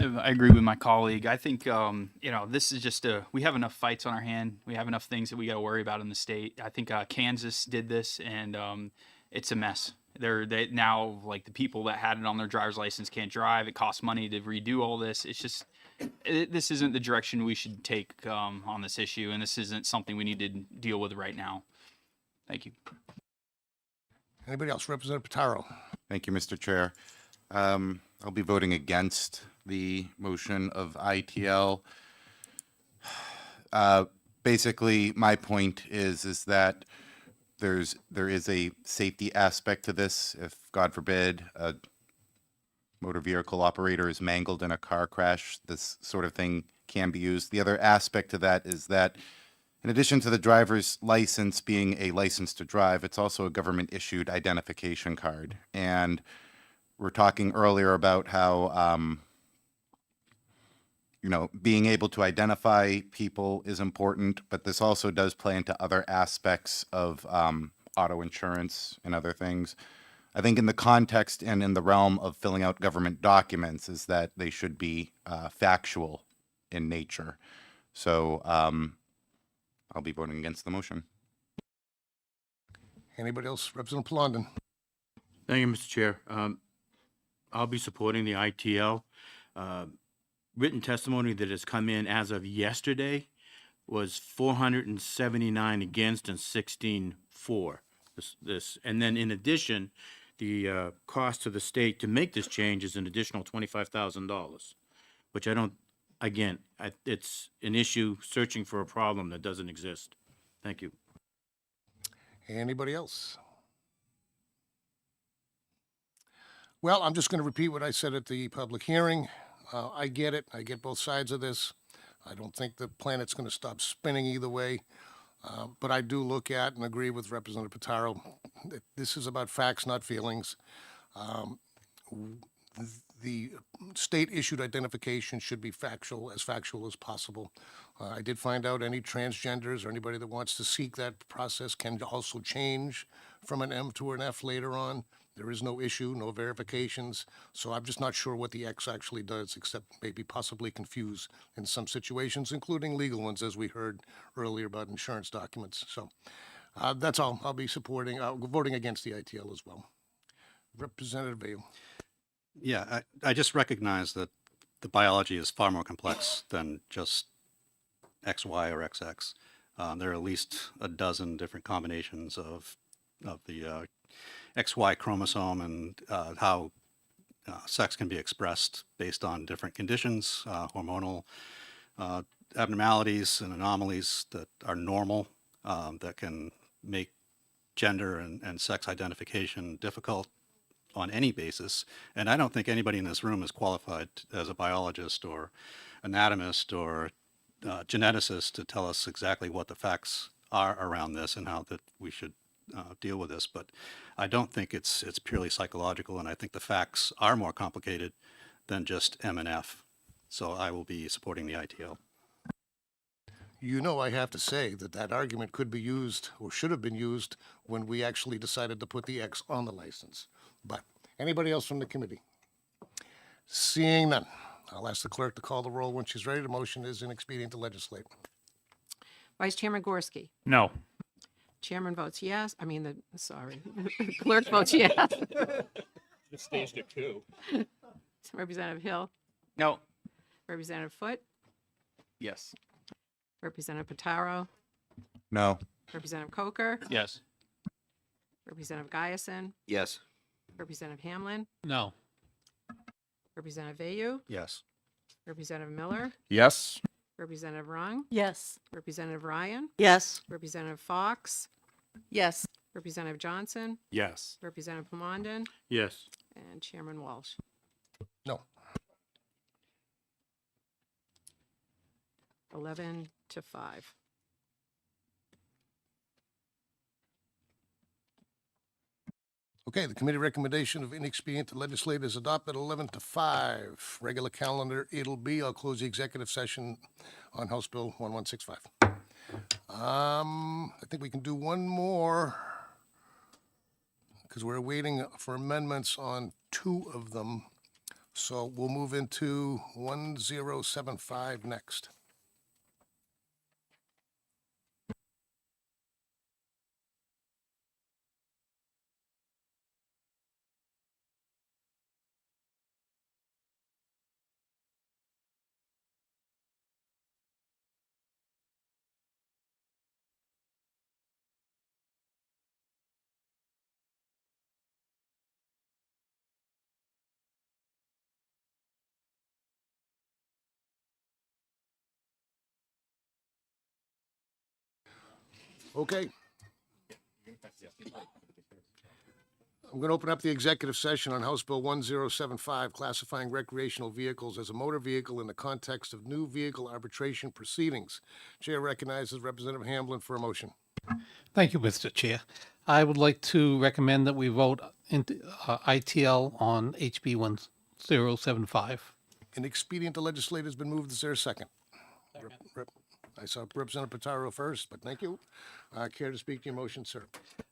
I agree with my colleague. I think, this is just we have enough fights on our hand. We have enough things that we got to worry about in the state. I think Kansas did this, and it's a mess. They now, like, the people that had it on their driver's license can't drive. It costs money to redo all this. It's just, this isn't the direction we should take on this issue, and this isn't something we need to deal with right now. Thank you. Anybody else? Representative Pitaro. Thank you, Mr. Chair. I'll be voting against the motion of ITL. Basically, my point is that there is a safety aspect to this. If, God forbid, a motor vehicle operator is mangled in a car crash, this sort of thing can be used. The other aspect to that is that in addition to the driver's license being a license to drive, it's also a government-issued identification card. And we're talking earlier about how, being able to identify people is important, but this also does play into other aspects of auto insurance and other things. I think in the context and in the realm of filling out government documents is that they should be factual in nature. So I'll be voting against the motion. Anybody else? Representative Plamondon. Thank you, Mr. Chair. I'll be supporting the ITL. Written testimony that has come in as of yesterday was 479 against and 16 for. this. And then in addition, the cost to the state to make this change is an additional $25,000, which I don't, again, it's an issue searching for a problem that doesn't exist. Thank you. Anybody else? Well, I'm just going to repeat what I said at the public hearing. I get it. I get both sides of this. I don't think the planet's going to stop spinning either way. But I do look at and agree with Representative Pitaro that this is about facts, not feelings. The state-issued identification should be factual as possible. I did find out any transgenders or anybody that wants to seek that process can also change from an M to an F later on. There is no issue, no verifications, so I'm just not sure what the X actually does, except maybe possibly confuse in some situations, including legal ones, as we heard earlier about insurance documents. So that's all. I'll be voting against the ITL as well. Representative Vale. Yeah, I just recognize that the biology is far more complex than just XY or XX. There are at least a dozen different combinations of the XY chromosome and how sex can be expressed based on different conditions, hormonal abnormalities and anomalies that are normal, that can make gender and sex identification difficult on any basis. And I don't think anybody in this room is qualified as a biologist or anatomist or geneticist to tell us exactly what the facts are around this and how that we should deal with this. But I don't think it's purely psychological, and I think the facts are more complicated than just M and F. So I will be supporting the ITL. You know, I have to say that argument could be used or should have been used when we actually decided to put the X on the license. But anybody else from the committee? Seeing none, I'll ask the clerk to call the roll when she's ready. The motion is inexpedient to legislate. Vice Chairman Gorski. No. Chairman votes yes. Clerk votes yes. It stays to two. Representative Hill. No. Representative Foote. Yes. Representative Pitaro. No. Representative Coker. Yes. Representative Giason. Yes. Representative Hamlin. No. Representative Vayu. Yes. Representative Miller. Yes. Representative Rung. Yes. Representative Ryan. Yes. Representative Fox. Yes. Representative Johnson. Yes. Representative Plumondon. Yes. And Chairman Walsh. No. 11-5. Okay, the committee recommendation of inexpedient to legislate is adopted 11-5. Regular calendar, it'll be. I'll close the executive session on House Bill 1165. I think we can do one more because we're waiting for amendments on two of them. So we'll move into 1075 next. Okay. I'm going to open up the executive session on House Bill 1075, classifying recreational vehicles as a motor vehicle in the context of new vehicle arbitration proceedings. Chair recognizes Representative Hamlin for a motion. Thank you, Mr. Chair. I would like to recommend that we vote into ITL on HB 1075. An expedient to legislate has been moved. Is there a second? I saw Representative Pitaro first, but thank you. Care to speak to your motion, sir?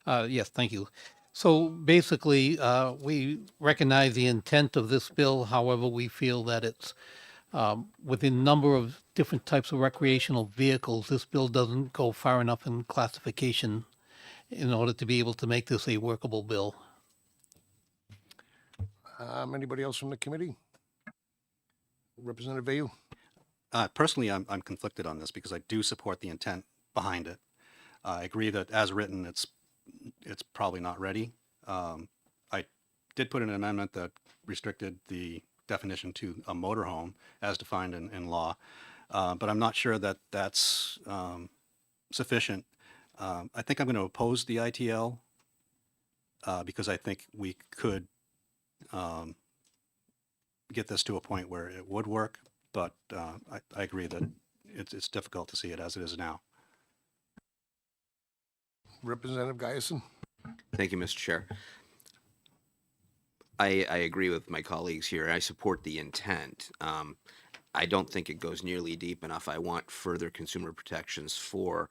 Yes, thank you. So basically, we recognize the intent of this bill. However, we feel that it's within a number of different types of recreational vehicles. This bill doesn't go far enough in classification in order to be able to make this a workable bill. Anybody else from the committee? Representative Vayu? Personally, I'm conflicted on this because I do support the intent behind it. I agree that as written, it's it's probably not ready. I did put in an amendment that restricted the definition to a motorhome as defined in law, but I'm not sure that that's sufficient. I think I'm going to oppose the ITL because I think we could get this to a point where it would work, but I agree that it's difficult to see it as it is now. Representative Guyson? Thank you, Mr. Chair. I agree with my colleagues here. I support the intent. I don't think it goes nearly deep enough. I want further consumer protections for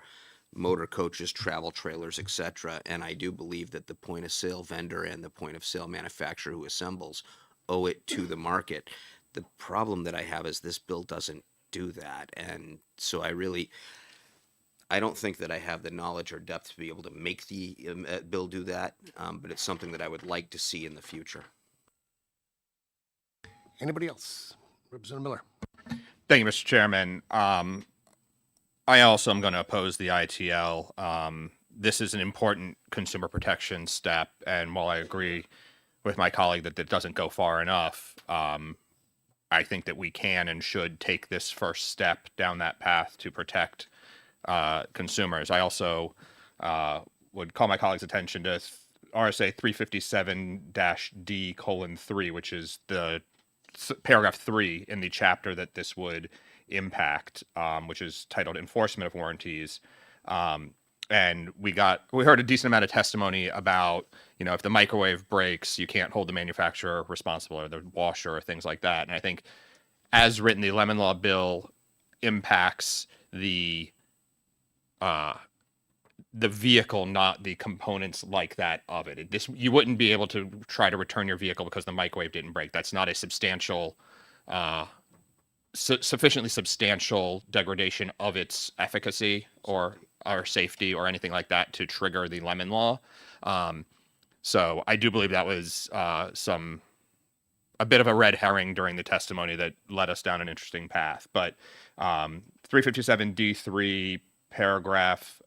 motor coaches, travel trailers, etc. And I do believe that the point of sale vendor and the point of sale manufacturer who assembles owe it to the market. The problem that I have is this bill doesn't do that. And so I don't think that I have the knowledge or depth to be able to make the bill do that, but it's something that I would like to see in the future. Anybody else? Representative Miller? Thank you, Mr. Chairman. I also am going to oppose the ITL. This is an important consumer protection step, and while I agree with my colleague that it doesn't go far enough, I think that we can and should take this first step down that path to protect consumers. I also would call my colleagues' attention to RSA 357-D:3, which is the paragraph 3 in the chapter that this would impact, which is titled Enforcement of Warranties. And we heard a decent amount of testimony about, if the microwave breaks, you can't hold the manufacturer responsible, or the washer, or things like that. And I think, as written, the Lemon Law bill impacts the vehicle, not the components like that of it. You wouldn't be able to try to return your vehicle because the microwave didn't break. That's not a sufficiently substantial degradation of its efficacy or safety or anything like that to trigger the Lemon Law. So I do believe that was a bit of a red herring during the testimony that led us down an interesting path. But 357-D:3, paragraph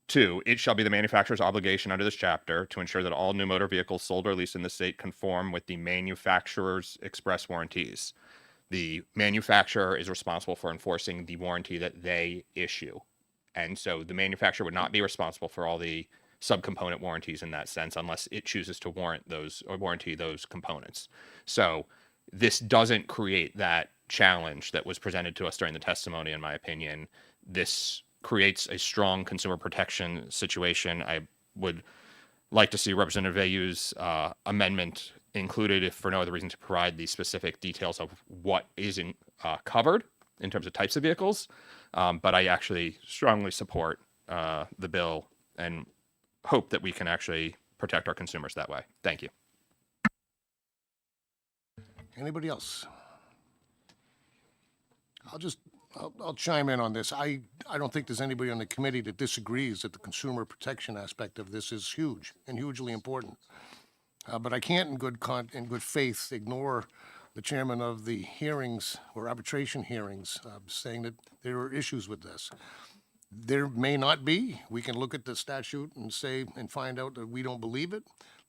2, it shall be the manufacturer's obligation under this chapter to ensure that all new motor vehicles sold or leased in the state conform with the manufacturer's express warranties. The manufacturer is responsible for enforcing the warranty that they issue. And so the manufacturer would not be responsible for all the subcomponent warranties in that sense unless it chooses to warranty those components. So this doesn't create that challenge that was presented to us during the testimony, in my opinion. This creates a strong consumer protection situation. I would like to see Representative Ayu's amendment included, if for no other reason, to provide the specific details of what is covered in terms of types of vehicles. But I actually strongly support the bill and hope that we can actually protect our consumers that way. Thank you. Anybody else? I'll chime in on this. I don't think there's anybody on the committee that disagrees that the consumer protection aspect of this is huge and hugely important. But I can't in good faith ignore the chairman of the hearings or arbitration hearings saying that there are issues with this. There may not be. We can look at the statute and find out that we don't believe it.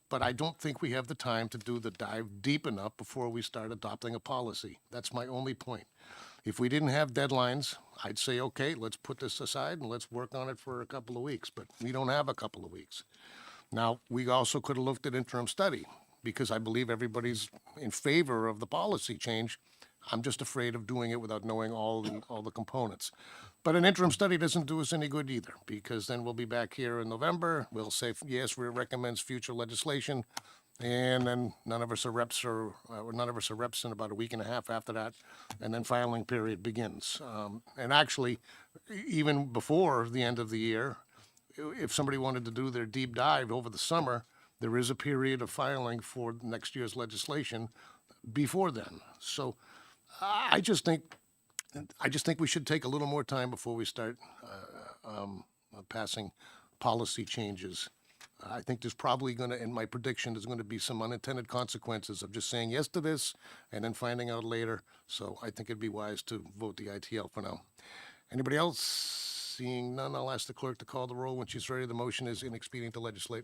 But I don't think we have the time to do the dive deep enough before we start adopting a policy. That's my only point. If we didn't have deadlines, I'd say, okay, let's put this aside and let's work on it for a couple of weeks. But we don't have a couple of weeks. Now, we also could have looked at interim study because I believe everybody's in favor of the policy change. I'm just afraid of doing it without knowing all the components. But an interim study doesn't do us any good either, because then we'll be back here in November. We'll say, yes, we recommends future legislation. And then none of us are reps in about a week and a half after that. And then filing period begins. And actually, even before the end of the year, if somebody wanted to do their deep dive over the summer, there is a period of filing for next year's legislation before then. So I just think we should take a little more time before we start passing policy changes. I think there's probably going to, in my prediction, there's going to be some unintended consequences of just saying yes to this and then finding out later. So I think it'd be wise to vote the ITL for now. Anybody else? Seeing none, I'll ask the clerk to call the roll when she's ready. The motion is inexpedient to legislate.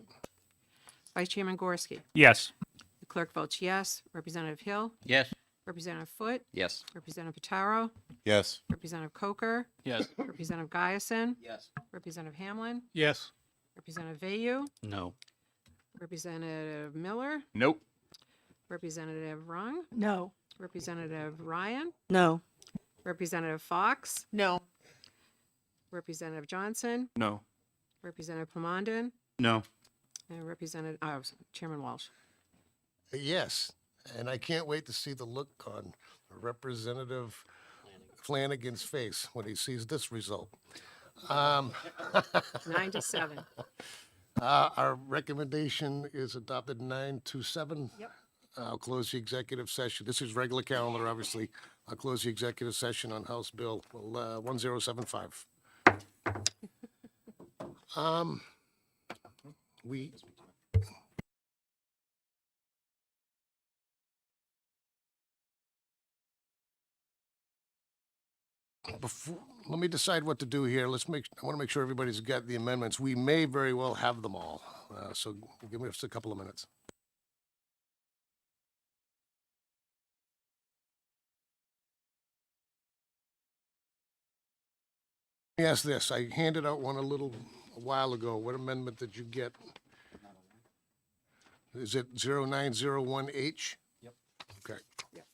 Vice Chairman Gorski. Yes. The clerk votes yes. Representative Hill. Yes. Representative Foot. Yes. Representative Pataro. Yes. Representative Coker. Yes. Representative Giason. Yes. Representative Hamlin. Yes. Representative Vayu. No. Representative Miller. Nope. Representative Rung. No. Representative Ryan. No. Representative Fox. No. Representative Johnson. No. Representative Plamondon. No. And Chairman Walsh. Yes, and I can't wait to see the look on Representative Flanagan's face when he sees this result. 9-7. Our recommendation is adopted 9-7. Yep. I'll close the executive session. This is regular calendar, obviously. I'll close the executive session on House Bill 1075. We. Let me decide what to do here. I want to make sure everybody's got the amendments. We may very well have them all. So give me just a couple of minutes. Let me ask this. I handed out one a while ago. What amendment did you get? Is it 0901H? Yep. Okay. Yep.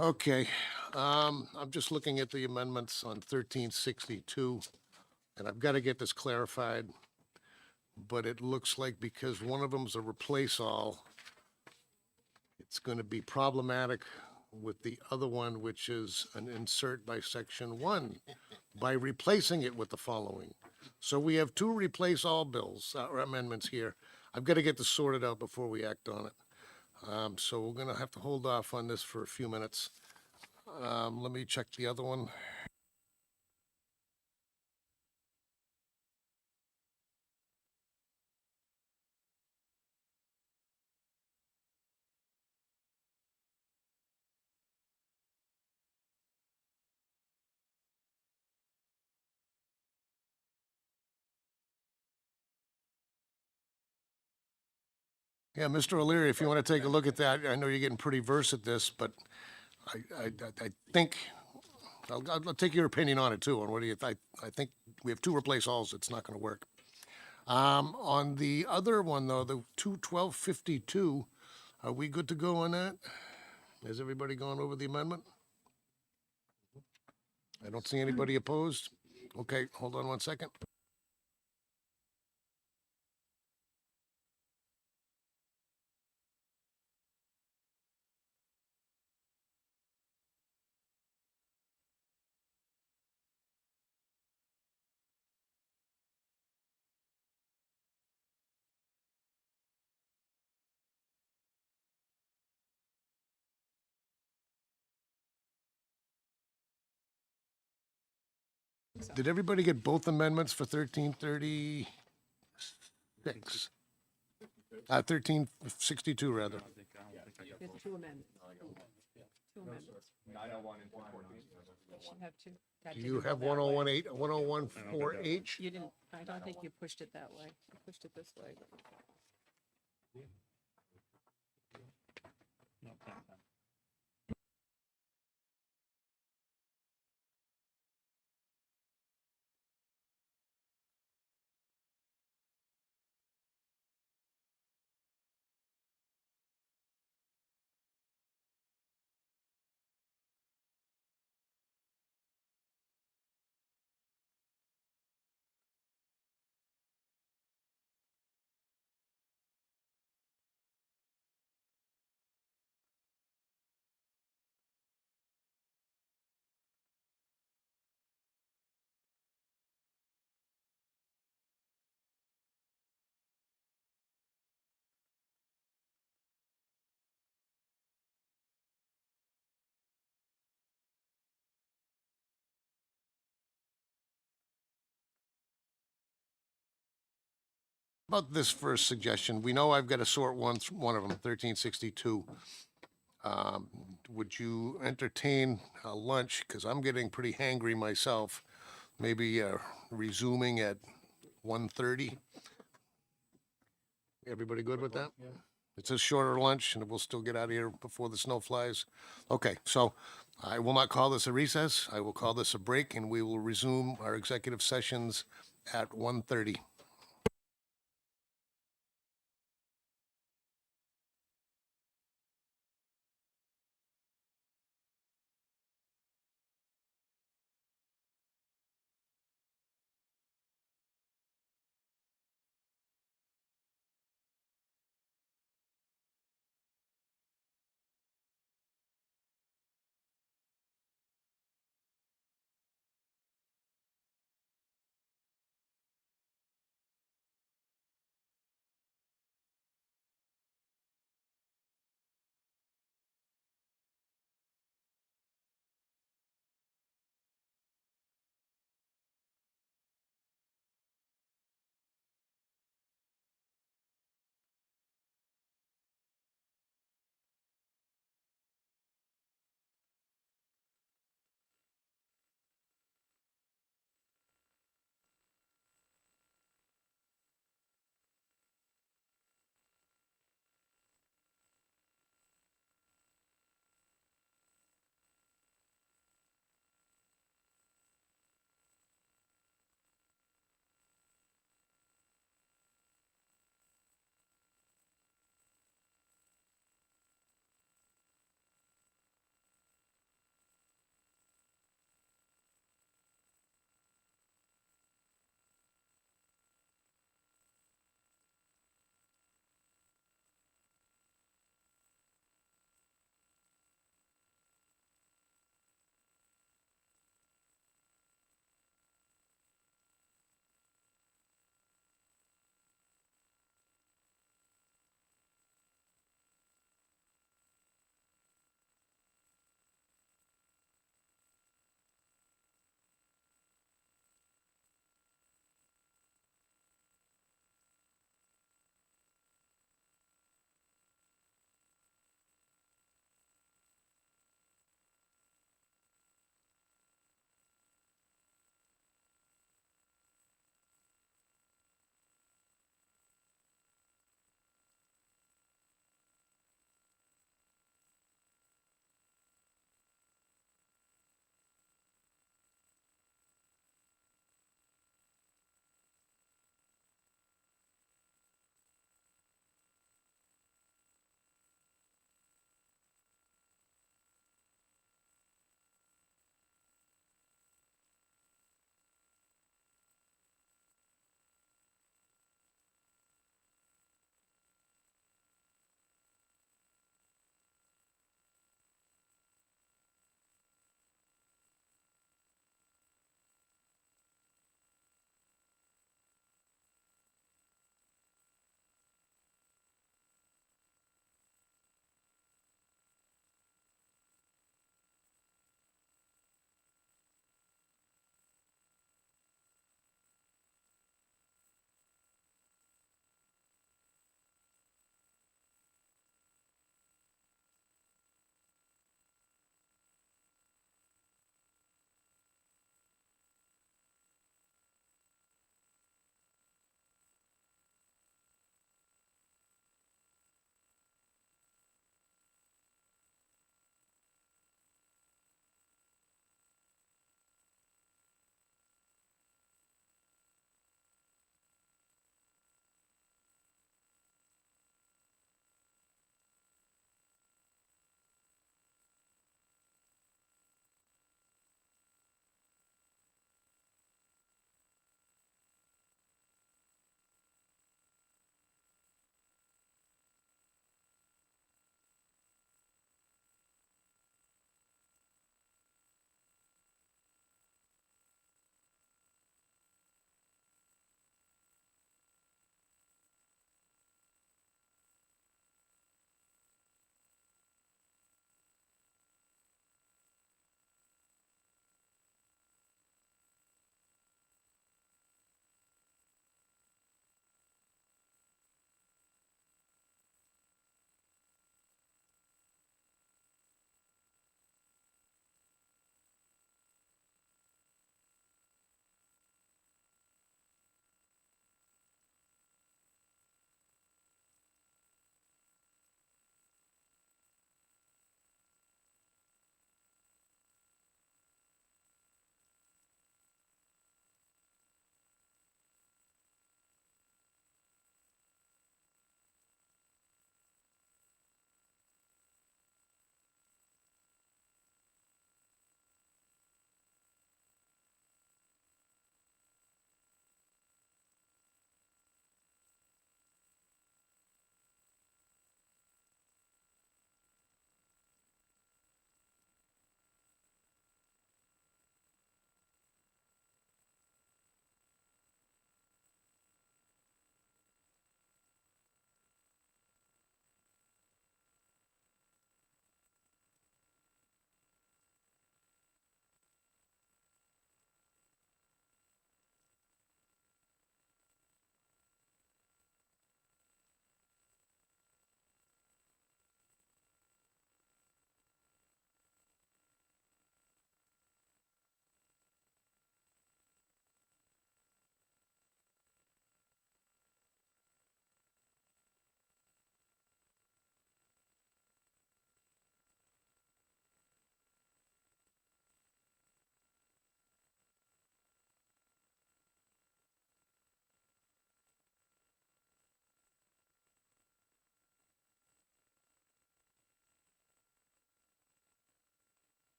Okay, I'm just looking at the amendments on 1362, and I've got to get this clarified. But it looks like because one of them's a replace all, it's going to be problematic with the other one, which is an insert by section 1, by replacing it with the following. So we have two replace all bills, or amendments here. I've got to get this sorted out before we act on it. So we're going to have to hold off on this for a few minutes. Let me check the other one. Yeah, Mr. O'Leary, if you want to take a look at that, I know you're getting pretty versed at this, but I think, I'll take your opinion on it too, on what do you, I think we have two replace alls, it's not gonna work. On the other one though, the 21252, are we good to go on that? Has everybody gone over the amendment? I don't see anybody opposed. Okay, hold on one second. Did everybody get both amendments for 1336? 1362 rather. There's two amendments. Two amendments. 901 and You should have two. That Do didn't you go have that way. 1018, 1014H? You didn't, I don't think you pushed it that way. You pushed it this way. About this first suggestion, we know I've got to sort one of them, 1362. Would you entertain a lunch, because I'm getting pretty hangry myself, maybe resuming at 1:30? Everybody good with that? It's a shorter lunch, and we'll still get out of here before the snow flies. Okay, so I will not call this a recess. I will call this a break, and we will resume our executive sessions at 1:30.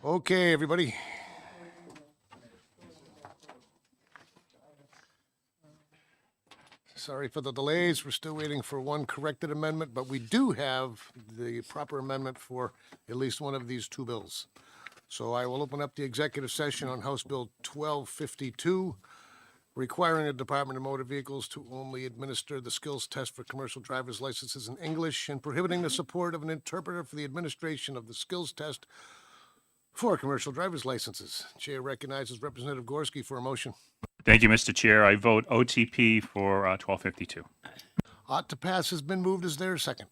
Okay, everybody. Sorry for the delays. We're still waiting for one corrected amendment, but we do have the proper amendment for at least one of these two bills. So I will open up the executive session on House Bill 1252, requiring the Department of Motor Vehicles to only administer the skills test for commercial driver's licenses in English and prohibiting the support of an interpreter for the administration of the skills test for commercial driver's licenses. Chair recognizes Representative Gorski for a motion. Thank you, Mr. Chair. I vote OTP for 1252. Ought to pass has been moved. Is there a second?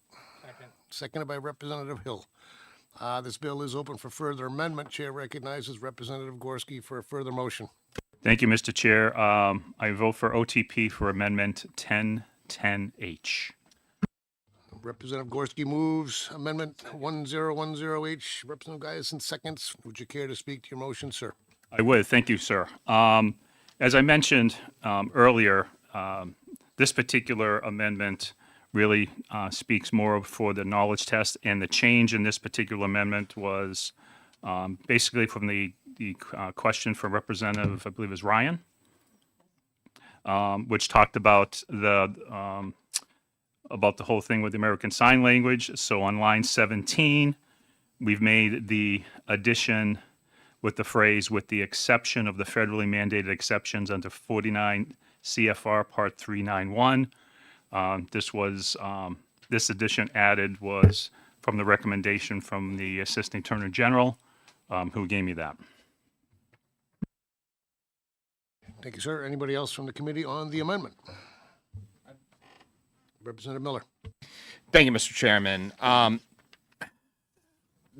Seconded by Representative Hill. This bill is open for further amendment. Chair recognizes Representative Gorski for a further motion. Thank you, Mr. Chair. I vote for OTP for Amendment 1010H. Representative Gorski moves Amendment 1010H. Representative Guyson seconds. Would you care to speak to your motion, sir? I would. Thank you, sir. As I mentioned earlier, this particular amendment really speaks more for the knowledge test, and the change in this particular amendment was basically from the question from Representative, I believe it was Ryan, which talked about the whole thing with the American Sign Language. So on line 17, we've made the addition with the phrase, with the exception of the federally mandated exceptions under 49 CFR Part 391. This addition added was from the recommendation from the Assistant Attorney General, who gave me that. Thank you, sir. Anybody else from the committee on the amendment? Representative Miller. Thank you, Mr. Chairman.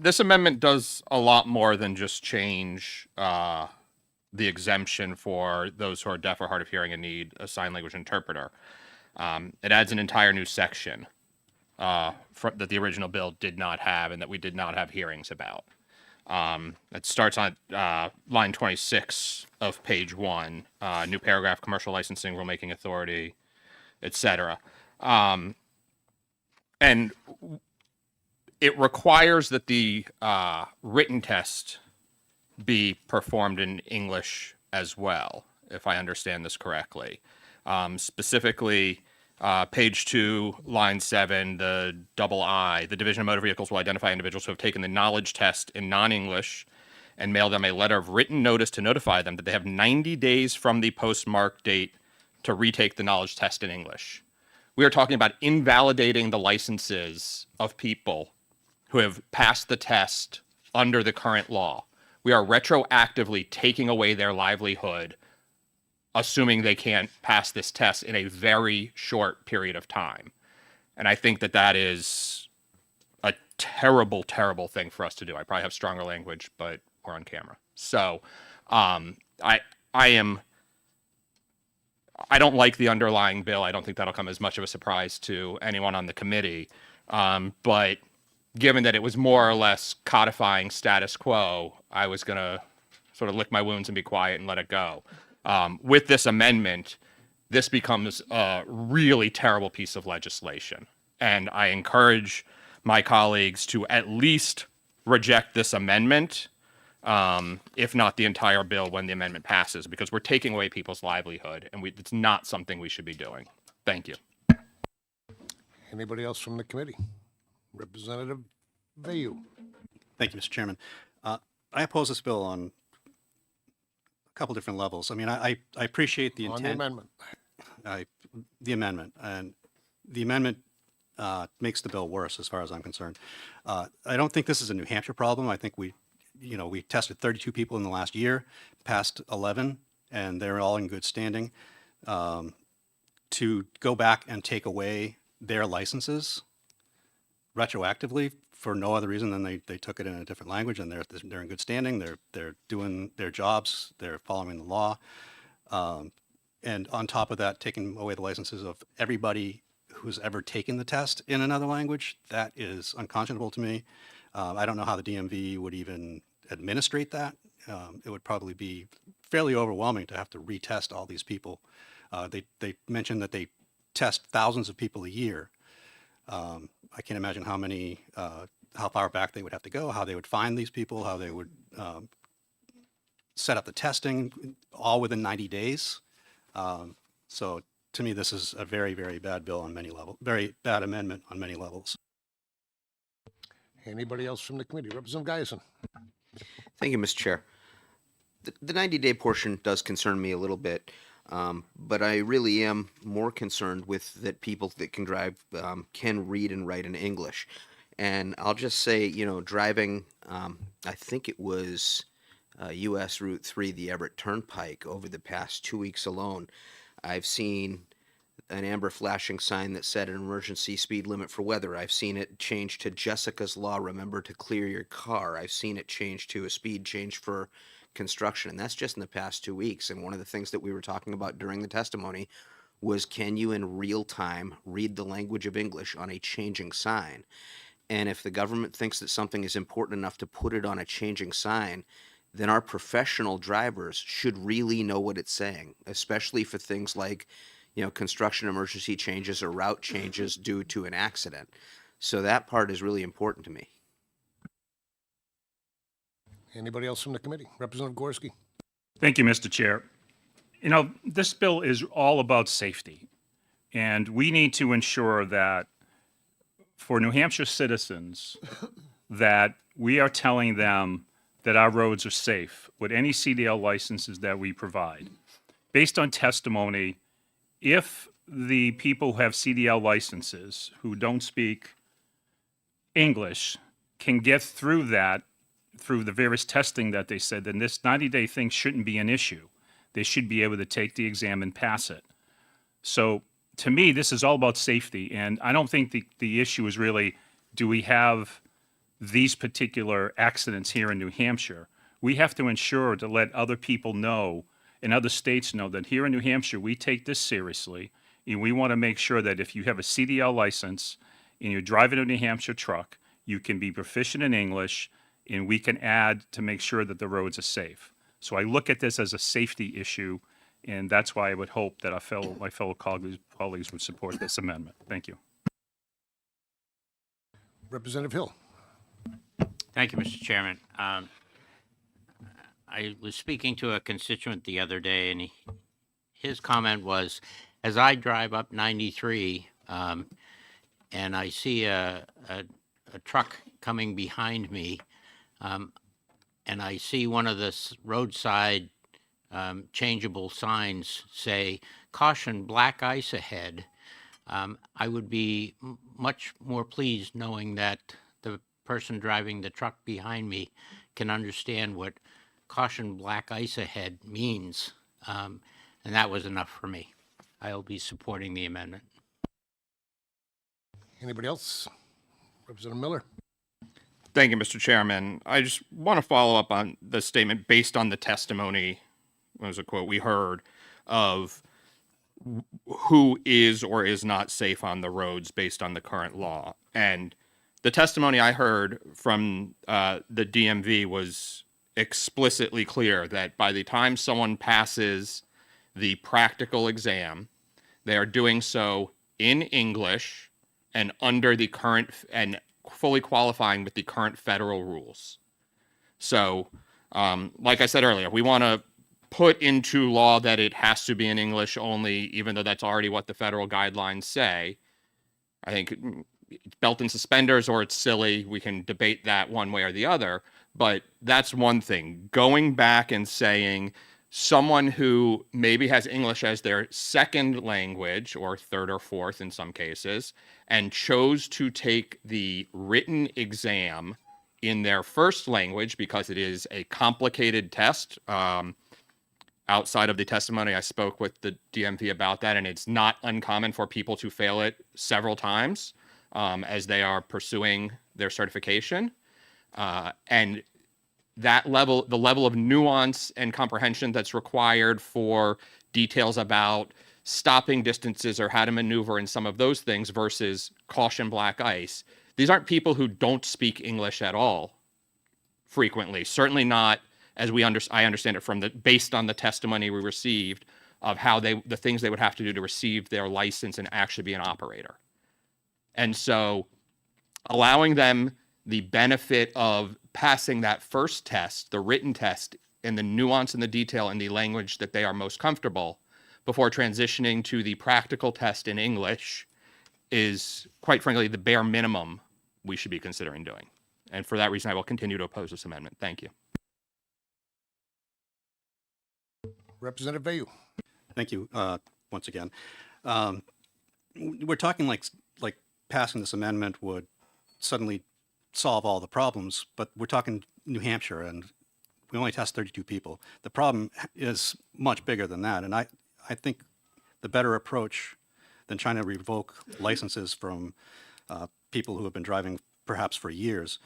This amendment does a lot more than just change the exemption for those who are deaf or hard of hearing and need a sign language interpreter. It adds an entire new section that the original bill did not have and that we did not have hearings about. It starts on line 26 of page 1, new paragraph, commercial licensing, rulemaking authority, etc. And it requires that the written test be performed in English as well, if I understand this correctly. Specifically, page 2, line 7, the double I, the Division of Motor Vehicles will identify individuals who have taken the knowledge test in non-English and mail them a letter of written notice to notify them that they have 90 days from the postmark date to retake the knowledge test in English. We are talking about invalidating the licenses of people who have passed the test under the current law. We are retroactively taking away their livelihood, assuming they can't pass this test in a very short period of time. And I think that that is a terrible, terrible thing for us to do. I probably have stronger language, but we're on camera. So I don't like the underlying bill. I don't think that'll come as much of a surprise to anyone on the committee. But given that it was more or less codifying status quo, I was going to sort of lick my wounds and be quiet and let it go. With this amendment, this becomes a really terrible piece of legislation. And I encourage my colleagues to at least reject this amendment, if not the entire bill when the amendment passes, because we're taking away people's livelihood, and it's not something we should be doing. Thank you. Anybody else from the committee? Representative Bayou. Thank you, Mr. Chairman. I oppose this bill on a couple different levels. I mean, I appreciate the intent. On the amendment. The amendment. And the amendment makes the bill worse as far as I'm concerned. I don't think this is a New Hampshire problem. I think we tested 32 people in the last year, passed 11, and they're all in good standing. To go back and take away their licenses retroactively for no other reason than they took it in a different language, and they're in good standing. They're doing their jobs. They're following the law. And on top of that, taking away the licenses of everybody who's ever taken the test in another language, that is unconscionable to me. I don't know how the DMV would even administrate that. It would probably be fairly overwhelming to have to retest all these people. They mentioned that they test thousands of people a year. I can't imagine how many how far back they would have to go, how they would find these people, how they would set up the testing, all within 90 days. So to me, this is a very, very bad bill on many levels, very bad amendment on many levels. Anybody else from the committee? Representative Guyson. Thank you, Mr. Chair. The 90-day portion does concern me a little bit, but I really am more concerned with that people that can drive can read and write in English. And I'll just say, you know, driving, I think it was US Route 3, the Everett Turnpike, over the past 2 weeks alone, I've seen an amber flashing sign that said an emergency speed limit for weather. I've seen it change to Jessica's Law, remember to clear your car. I've seen it change to a speed change for construction, and that's just in the past 2 weeks. And one of the things that we were talking about during the testimony was, can you in real time read the language of English on a changing sign? And if the government thinks that something is important enough to put it on a changing sign, then our professional drivers should really know what it's saying, especially for things like, you know, construction emergency changes or route changes due to an accident. So that part is really important to me. Anybody else from the committee? Representative Gorski. Thank you, Mr. Chair. You know, this bill is all about safety, and we need to ensure that for New Hampshire citizens, that we are telling them that our roads are safe with any CDL licenses that we provide. Based on testimony, if the people who have CDL licenses who don't speak English can get through that, through the various testing that they said, then this 90-day thing shouldn't be an issue. They should be able to take the exam and pass it. So to me, this is all about safety, and I don't think the issue is really, do we have these particular accidents here in New Hampshire? We have to ensure to let other people know and other states know that here in New Hampshire, we take this seriously, and we want to make sure that if you have a CDL license and you're driving a New Hampshire truck, you can be proficient in English, and we can add to make sure that the roads are safe. So I look at this as a safety issue, and that's why I would hope that my fellow colleagues would support this amendment. Thank you. Representative Hill. Thank you, Mr. Chairman. I was speaking to a constituent the other day, and his comment was, as I drive up 93 and I see a truck coming behind me, and I see one of the roadside changeable signs say, "Caution, black ice ahead," I would be much more pleased knowing that the person driving the truck behind me can understand what "caution, black ice ahead" means. And that was enough for me. I'll be supporting the amendment. Anybody else? Representative Miller. Thank you, Mr. Chairman. I just want to follow up on the statement based on the testimony, was a quote we heard, of who is or is not safe on the roads based on the current law. And the testimony I heard from the DMV was explicitly clear that by the time someone passes the practical exam, they are doing so in English and under the current and fully qualifying with the current federal rules. So, like I said earlier, we want to put into law that it has to be in English only, even though that's already what the federal guidelines say. I think it's belt and suspenders or it's silly. We can debate that one way or the other, but that's one thing. Going back and saying someone who maybe has English as their second language or third or fourth in some cases, and chose to take the written exam in their first language because it is a complicated test. Outside of the testimony, I spoke with the DMV about that, and it's not uncommon for people to fail it several times as they are pursuing their certification. And that level, the level of nuance and comprehension that's required for details about stopping distances or how to maneuver in some of those things versus caution black ice. These aren't people who don't speak English at all frequently, certainly not as I understand it from based on the testimony we received of how the things they would have to do to receive their license and actually be an operator. And so allowing them the benefit of passing that first test, the written test, and the nuance and the detail and the language that they are most comfortable before transitioning to the practical test in English is, quite frankly, the bare minimum we should be considering doing. And for that reason, I will continue to oppose this amendment. Thank you. Representative Bayou. Thank you, once again. We're talking like passing this amendment would suddenly solve all the problems, but we're talking New Hampshire and we only test 32 people. The problem is much bigger than that. And I think the better approach than trying to revoke licenses from people who have been driving perhaps for years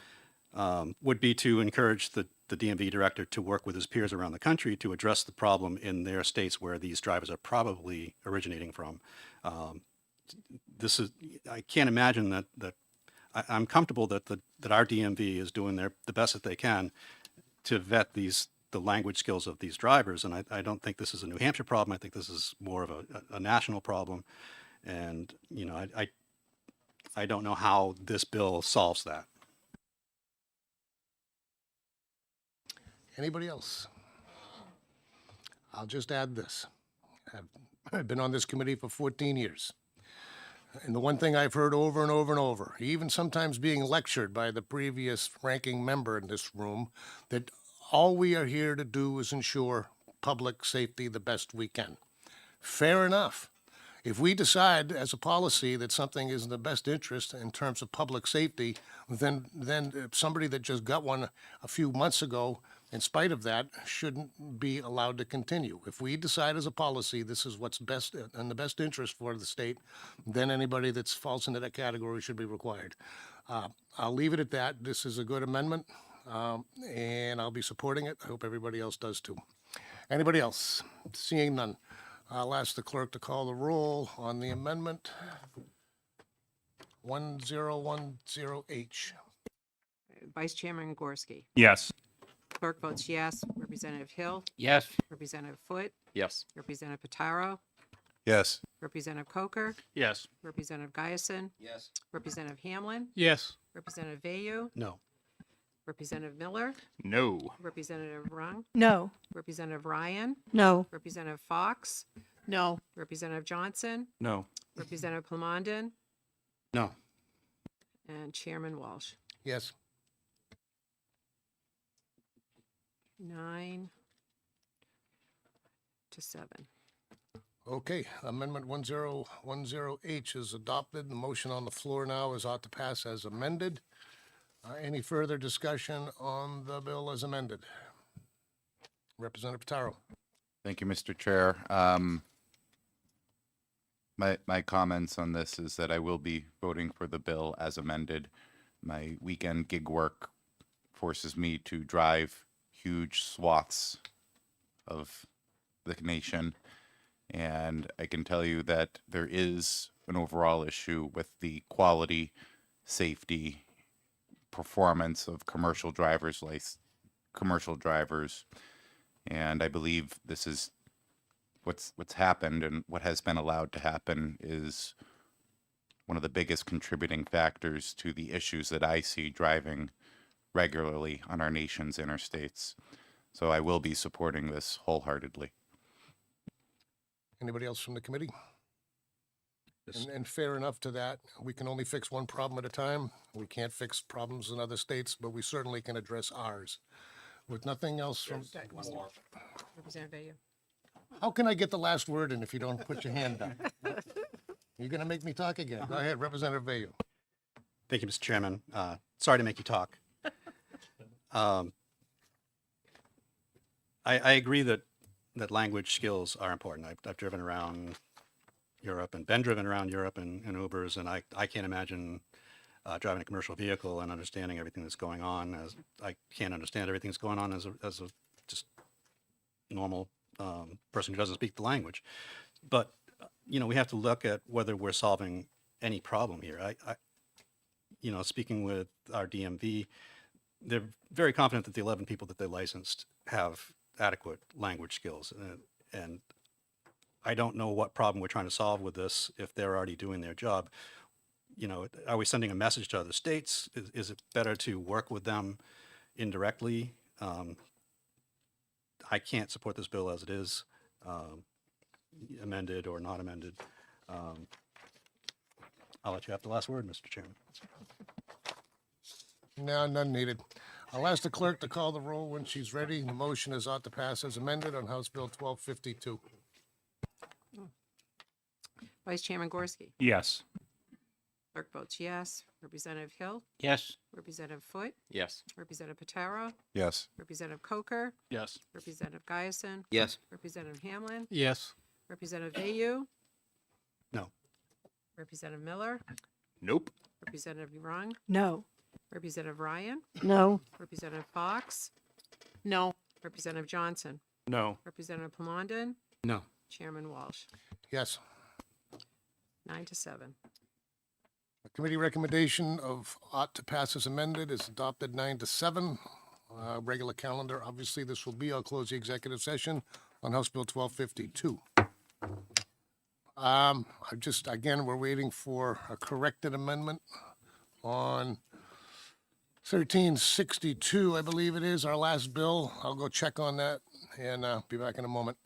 would be to encourage the DMV director to work with his peers around the country to address the problem in their states where these drivers are probably originating from. I can't imagine that I'm comfortable that our DMV is doing the best that they can to vet the language skills of these drivers. And I don't think this is a New Hampshire problem. I think this is more of a national problem. And, you know, I don't know how this bill solves that. Anybody else? I'll just add this. I've been on this committee for 14 years. And the one thing I've heard over and over and over, even sometimes being lectured by the previous ranking member in this room, that all we are here to do is ensure public safety the best we can. Fair enough. If we decide as a policy that something is in the best interest in terms of public safety, then somebody that just got one a few months ago, in spite of that, shouldn't be allowed to continue. If we decide as a policy this is what's best in the best interest for the state, then anybody that falls into that category should be required. I'll leave it at that. This is a good amendment, and I'll be supporting it. I hope everybody else does too. Anybody else? Seeing none. I'll ask the clerk to call the roll on the amendment. 1010H. Vice Chairman Gorski. Yes. Clerk votes yes. Representative Hill. Yes. Representative Foote. Yes. Representative Pataro. Yes. Representative Coker. Yes. Representative Giason. Yes. Representative Hamlin. Yes. Representative Vayu. No. Representative Miller. No. Representative Rung. No. Representative Ryan. No. Representative Fox. No. Representative Johnson. No. Representative Plamondon. No. And Chairman Walsh. Yes. 9-7. Okay, Amendment 1010H is adopted. The motion on the floor now is ought to pass as amended. Any further discussion on the bill as amended? Representative Pataro. Thank you, Mr. Chair. My comments on this is that I will be voting for the bill as amended. My weekend gig work forces me to drive huge swaths of the nation, and I can tell you that there is an overall issue with the quality, safety, performance of commercial drivers, and I believe this is what's happened, and what has been allowed to happen is one of the biggest contributing factors to the issues that I see driving regularly on our nation's interstates. So I will be supporting this wholeheartedly. Anybody else from the committee? And fair enough to that. We can only fix one problem at a time. We can't fix problems in other states, but we certainly can address ours. With nothing else from... Representative Vayu. How can I get the last word in if you don't put your hand down? You're going to make me talk again. Go ahead, Representative Vayu. Thank you, Mr. Chairman. Sorry to make you talk. I agree that language skills are important. I've driven around Europe and been driven around Europe in Ubers, and I can't imagine driving a commercial vehicle and understanding everything that's going on. As I can't understand everything that's going on as a just normal person who doesn't speak the language. But you know, we have to look at whether we're solving any problem here. Speaking with our DMV, they're very confident that the 11 people that they licensed have adequate language skills. And I don't know what problem we're trying to solve with this if they're already doing their job. you know, are we sending a message to other states? Is it better to work with them indirectly? I can't support this bill as it is, amended or not amended. I'll let you have the last word, Mr. Chairman. No, none needed. I'll ask the clerk to call the roll when she's ready. The motion is ought to pass as amended on House Bill 1252. Vice Chairman Gorski. Yes. Clerk votes yes. Representative Hill. Yes. Representative Foot. Yes. Representative Patero. Yes. Representative Coker. Yes. Representative Giason. Yes. Representative Hamlin. Yes. Representative Vayu. No. Representative Miller. Nope. Representative Young. No. Representative Ryan. No. Representative Fox. No. Representative Johnson. No. Representative Plamondon. No. Chairman Walsh. Yes. 9-7. The committee recommendation of ought to pass as amended is adopted 9-7. Regular calendar, obviously, this will be, I'll close the executive session on House Bill 1252. Again, we're waiting for a corrected amendment on 1362, I believe it is, our last bill. I'll go check on that and be back in a moment.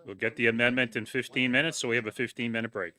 We'll get the amendment in 15 minutes, so we have a 15-minute break.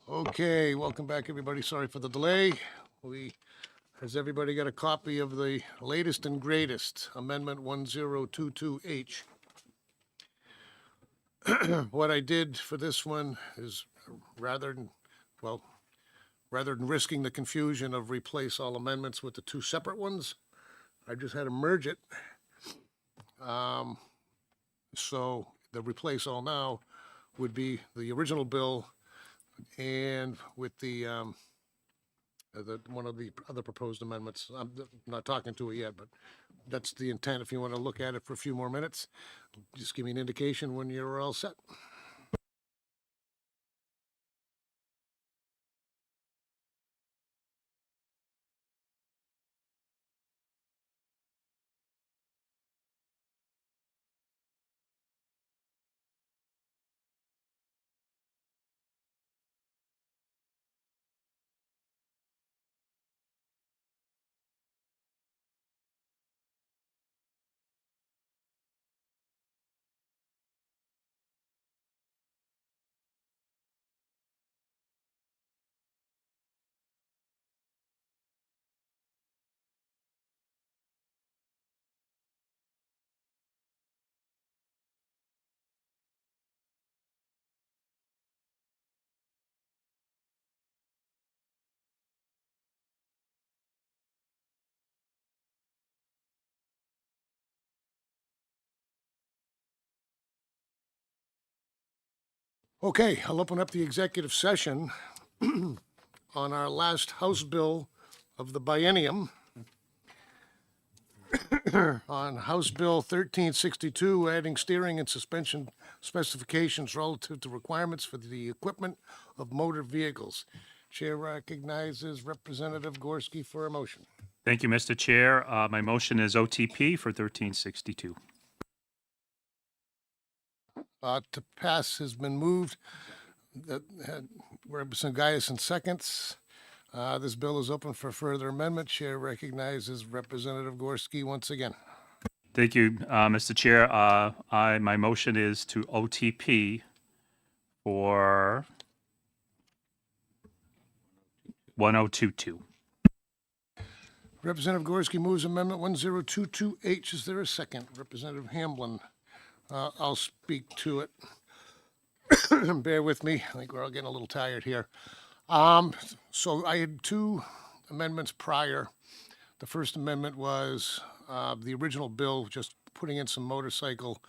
Okay, welcome back, everybody. Sorry for the delay. Has everybody got a copy of the latest and greatest Amendment 1022H? What I did for this one is rather than risking the confusion of replace all amendments with the two separate ones, I just had to merge it. So the replace all now would be the original bill and with the one of the other proposed amendments. I'm not talking to it yet, but that's the intent. If you want to look at it for a few more minutes, just give me an indication when you're all set. Okay, I'll open up the executive session on our last House bill of the biennium. On House Bill 1362, adding steering and suspension specifications relative to requirements for the equipment of motor vehicles. Chair recognizes Representative Gorski for a motion. Thank you, Mr. Chair. My motion is OTP for 1362. To pass has been moved. Representative Gaius in seconds. This bill is open for further amendment. Chair recognizes Representative Gorski once again. Thank you, Mr. Chair. My motion is to OTP for 1022. Representative Gorski moves Amendment 1022H. Is there a second? Representative Hamblin. I'll speak to it. Bear with me. I think we're all getting a little tired here. So I had two amendments prior. The first amendment was the original bill, just putting in some motorcycle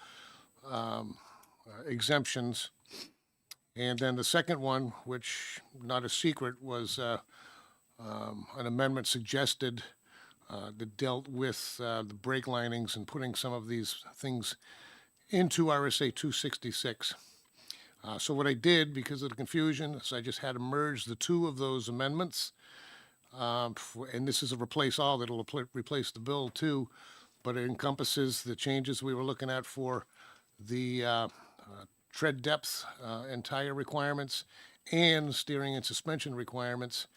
exemptions. And then the second one, which not a secret, was an amendment suggested that dealt with the brake linings and putting some of these things into RSA 266. So what I did, because of the confusion, is I just had to merge the two of those amendments. And this is a replace all, that'll replace the bill too, but it encompasses the changes we were looking at for the tread depth and tire requirements and steering and suspension requirements,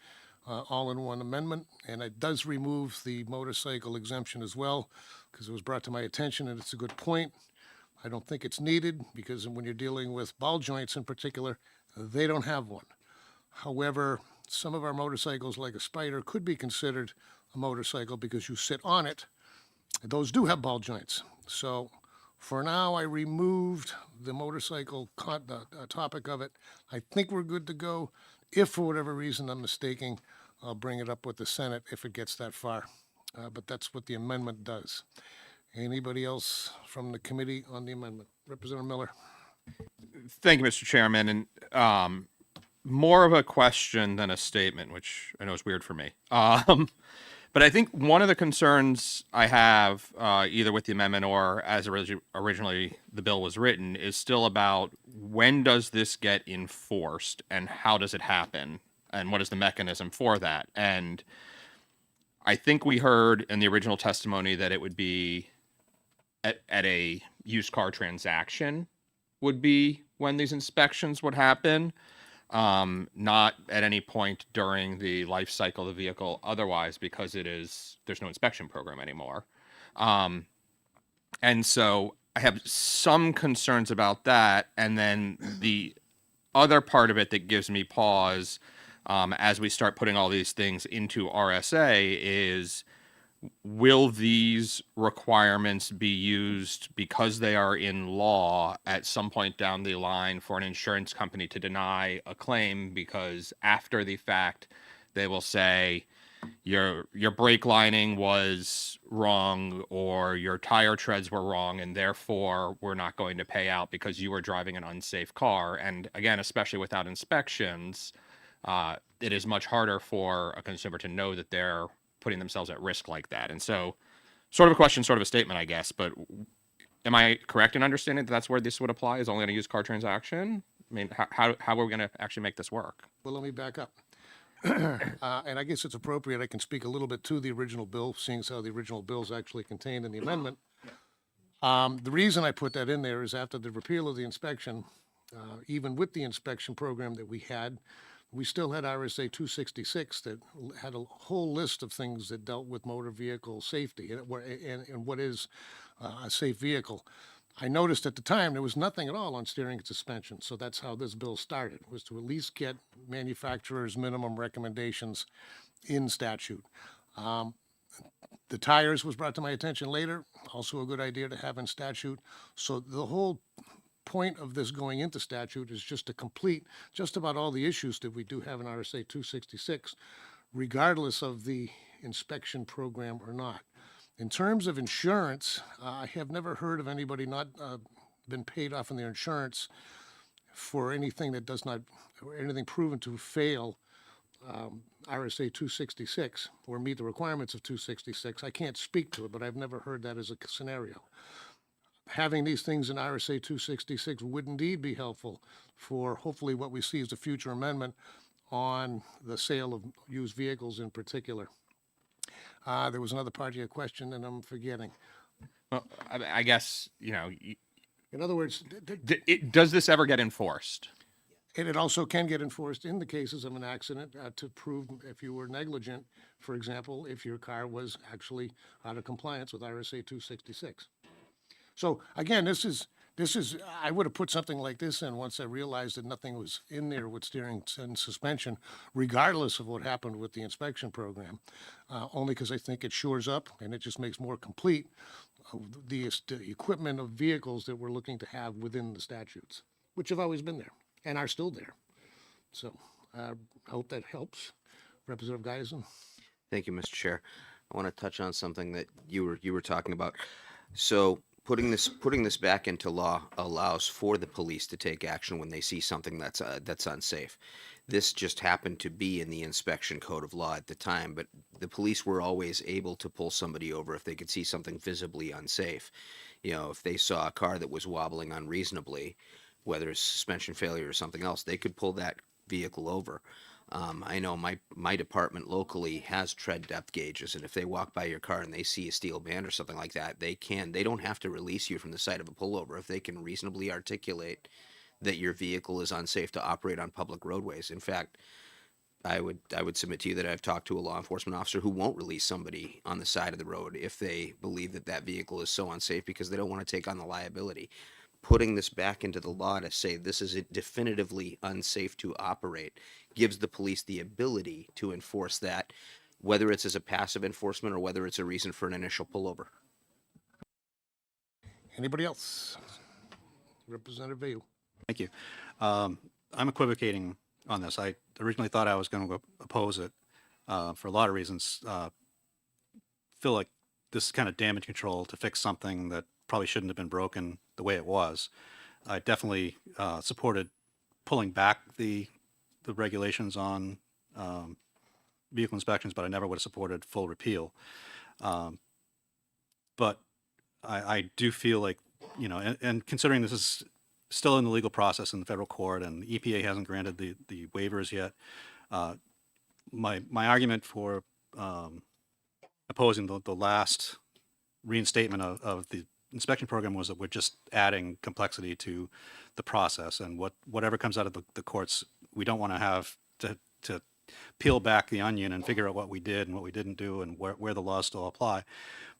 all in one amendment. And it does remove the motorcycle exemption as well, because it was brought to my attention, and it's a good point. I don't think it's needed, because when you're dealing with ball joints in particular, they don't have one. However, some of our motorcycles, like a Spider, could be considered a motorcycle because you sit on it. Those do have ball joints. So for now, I removed the motorcycle topic of it. I think we're good to go. If for whatever reason I'm mistaken, I'll bring it up with the Senate if it gets that far. But that's what the amendment does. Anybody else from the committee on the amendment? Representative Miller. Thank you, Mr. Chairman. And more of a question than a statement, which I know is weird for me. But I think one of the concerns I have, either with the amendment or as originally the bill was written, is still about when does this get enforced and how does it happen and what is the mechanism for that? And I think we heard in the original testimony that it would be at a used car transaction would be when these inspections would happen, not at any point during the life cycle of the vehicle otherwise, because there's no inspection program anymore. And so I have some concerns about that. And then the other part of it that gives me pause as we start putting all these things into RSA is, will these requirements be used because they are in law at some point down the line for an insurance company to deny a claim because after the fact they will say your brake lining was wrong or your tire treads were wrong and therefore we're not going to pay out because you were driving an unsafe car? And again, especially without inspections, it is much harder for a consumer to know that they're putting themselves at risk like that. And so, sort of a question, sort of a statement, I guess, but am I correct in understanding that that's where this would apply, is only on a used car transaction? I mean, how are we going to actually make this work? Well, let me back up. And I guess it's appropriate, I can speak a little bit to the original bill, seeing as how the original bill is actually contained in the amendment. The reason I put that in there is after the repeal of the inspection, even with the inspection program that we had, we still had RSA 266 that had a whole list of things that dealt with motor vehicle safety and what is a safe vehicle. I noticed at the time there was nothing at all on steering and suspension, so that's how this bill started, was to at least get manufacturers' minimum recommendations in statute. The tires was brought to my attention later, also a good idea to have in statute. So the whole point of this going into statute is just to complete just about all the issues that we do have in RSA 266, regardless of the inspection program or not. In terms of insurance, I have never heard of anybody not been paid off on their insurance for anything that does not, or anything proven to fail RSA 266 or meet the requirements of 266. I can't speak to it, but I've never heard that as a scenario. Having these things in RSA 266 would indeed be helpful for hopefully what we see as a future amendment on the sale of used vehicles in particular. There was another part of your question and I'm forgetting. Well, I guess, In other words, does this ever get enforced? and it also can get enforced in the cases of an accident to prove if you were negligent, for example, if your car was actually out of compliance with RSA 266. So again, this is, I would have put something like this in once I realized that nothing was in there with steering and suspension, regardless of what happened with the inspection program, only because I think it shores up and it just makes more complete the equipment of vehicles that we're looking to have within the statutes, which have always been there and are still there. So I hope that helps. Representative Geisen. Thank you, Mr. Chair. I want to touch on something that you were talking about. So putting this back into law allows for the police to take action when they see something that's unsafe. This just happened to be in the inspection code of law at the time, but the police were always able to pull somebody over if they could see something visibly unsafe. If they saw a car that was wobbling unreasonably, whether it's suspension failure or something else, they could pull that vehicle over. I know my department locally has tread depth gauges, and if they walk by your car and they see a steel band or something like that, they don't have to release you from the site of a pullover if they can reasonably articulate that your vehicle is unsafe to operate on public roadways. In fact, I would submit to you that I've talked to a law enforcement officer who won't release somebody on the side of the road if they believe that vehicle is so unsafe because they don't want to take on the liability. Putting this back into the law to say this is definitively unsafe to operate gives the police the ability to enforce that, whether it's as a passive enforcement or whether it's a reason for an initial pullover. Anybody else? Representative Vayu. Thank you. I'm equivocating on this. I originally thought I was going to oppose it for a lot of reasons. Feel like this is kind of damage control to fix something that probably shouldn't have been broken the way it was. I definitely supported pulling back the regulations on vehicle inspections, but I never would have supported full repeal. But I do feel like, and considering this is still in the legal process in the federal court and the EPA hasn't granted the waivers yet, my argument for opposing the last reinstatement of the inspection program was that we're just adding complexity to the process, and whatever comes out of the courts, we don't want to have to peel back the onion and figure out what we did and what we didn't do and where the laws still apply.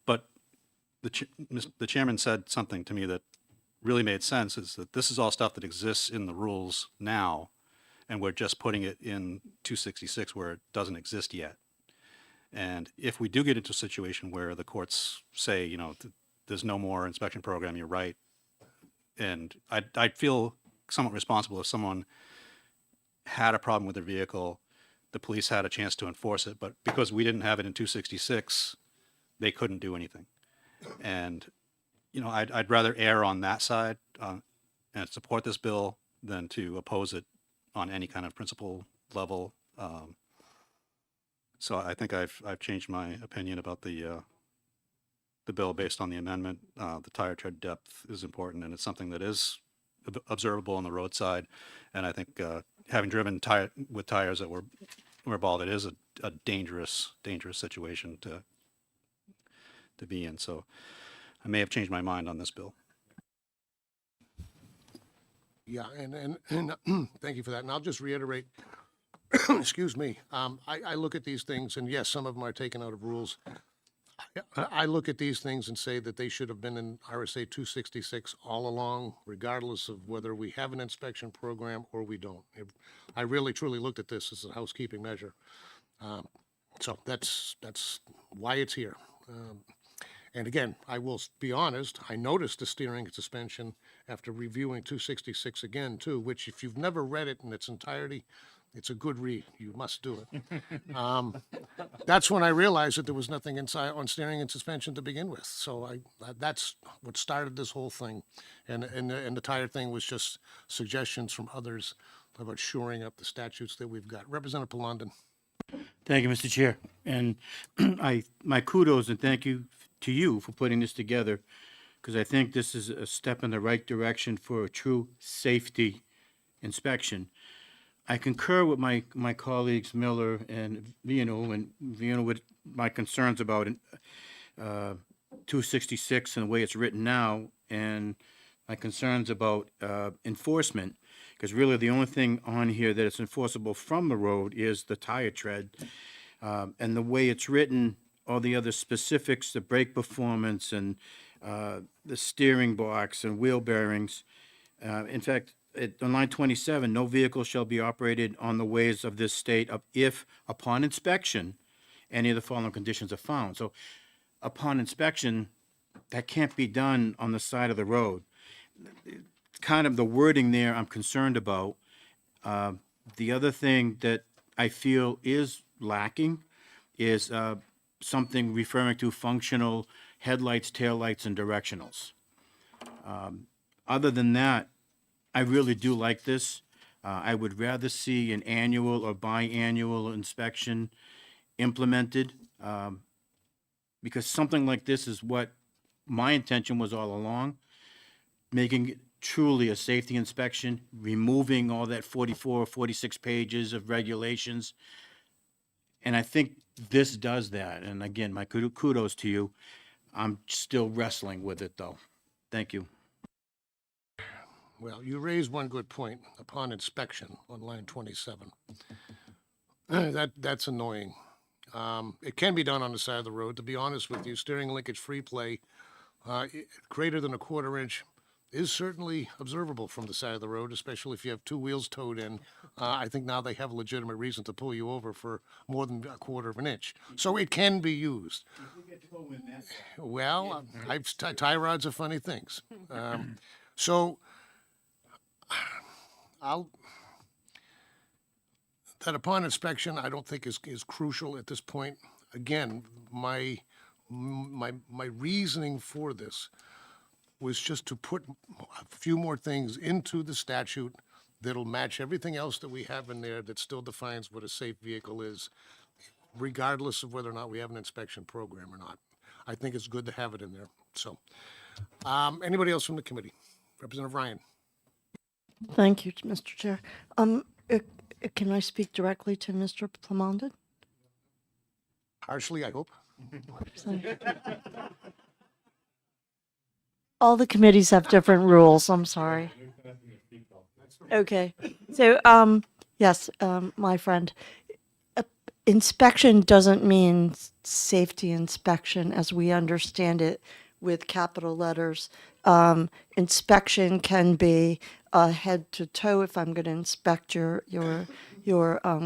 But the chairman said something to me that really made sense is that this is all stuff that exists in the rules now, and we're just putting it in 266 where it doesn't exist yet. And if we do get into a situation where the courts say, you know, there's no more inspection program, you're right, and I'd feel somewhat responsible if someone had a problem with their vehicle, the police had a chance to enforce it, but because we didn't have it in 266, they couldn't do anything. And, you know, I'd rather err on that side and support this bill than to oppose it on any kind of principle level. So I think I've changed my opinion about the bill based on the amendment. The tire tread depth is important, and it's something that is observable on the roadside. And I think having driven with tires that were bald, it is a dangerous situation to be in. So I may have changed my mind on this bill. Yeah, and thank you for that. And I'll just reiterate, excuse me, I look at these things, and yes, some of them are taken out of rules. I look at these things and say that they should have been in RSA 266 all along, regardless of whether we have an inspection program or we don't. I really, truly looked at this as a housekeeping measure. So that's why it's here. And again, I will be honest, I noticed the steering and suspension after reviewing 266 again, too, which if you've never read it in its entirety, it's a good read. You must do it. That's when I realized that there was nothing inside on steering and suspension to begin with. So that's what started this whole thing. And the tire thing was just suggestions from others about shoring up the statutes that we've got. Representative Palondon. Thank you, Mr. Chair. And my kudos and thank you to you for putting this together, because I think this is a step in the right direction for a true safety inspection. I concur with my colleagues Miller and Viano with my concerns about 266 and the way it's written now, and my concerns about enforcement, because really the only thing on here that is enforceable from the road is the tire tread. And the way it's written, all the other specifics, the brake performance and the steering box and wheel bearings. In fact, on line 27, no vehicle shall be operated on the ways of this state if, upon inspection, any of the following conditions are found. So upon inspection, that can't be done on the side of the road. Kind of the wording there I'm concerned about. The other thing that I feel is lacking is something referring to functional headlights, taillights, and directionals. Other than that, I really do like this. I would rather see an annual or biannual inspection implemented, because something like this is what my intention was all along, making it truly a safety inspection, removing all that 44 or 46 pages of regulations. And I think this does that. And again, my kudos to you. I'm still wrestling with it, though. Thank you. Well, you raised one good point upon inspection on line 27. That's annoying. It can be done on the side of the road. To be honest with you, steering linkage free play greater than a quarter inch is certainly observable from the side of the road, especially if you have two wheels towed in. I think now they have a legitimate reason to pull you over for more than a quarter of an inch. So it can be used. Well, tie rods are funny things. So that upon inspection, I don't think is crucial at this point. Again, my reasoning for this was just to put a few more things into the statute that'll match everything else that we have in there that still defines what a safe vehicle is, regardless of whether or not we have an inspection program or not. I think it's good to have it in there. So, anybody else from the committee? Representative Ryan. Thank you, Mr. Chair. Can I speak directly to Mr. Plamondon? Harshly, I hope. All the committees have different rules. I'm sorry. Okay. So, yes, my friend, inspection doesn't mean safety inspection as we understand it with capital letters. Inspection can be head to toe if I'm going to inspect your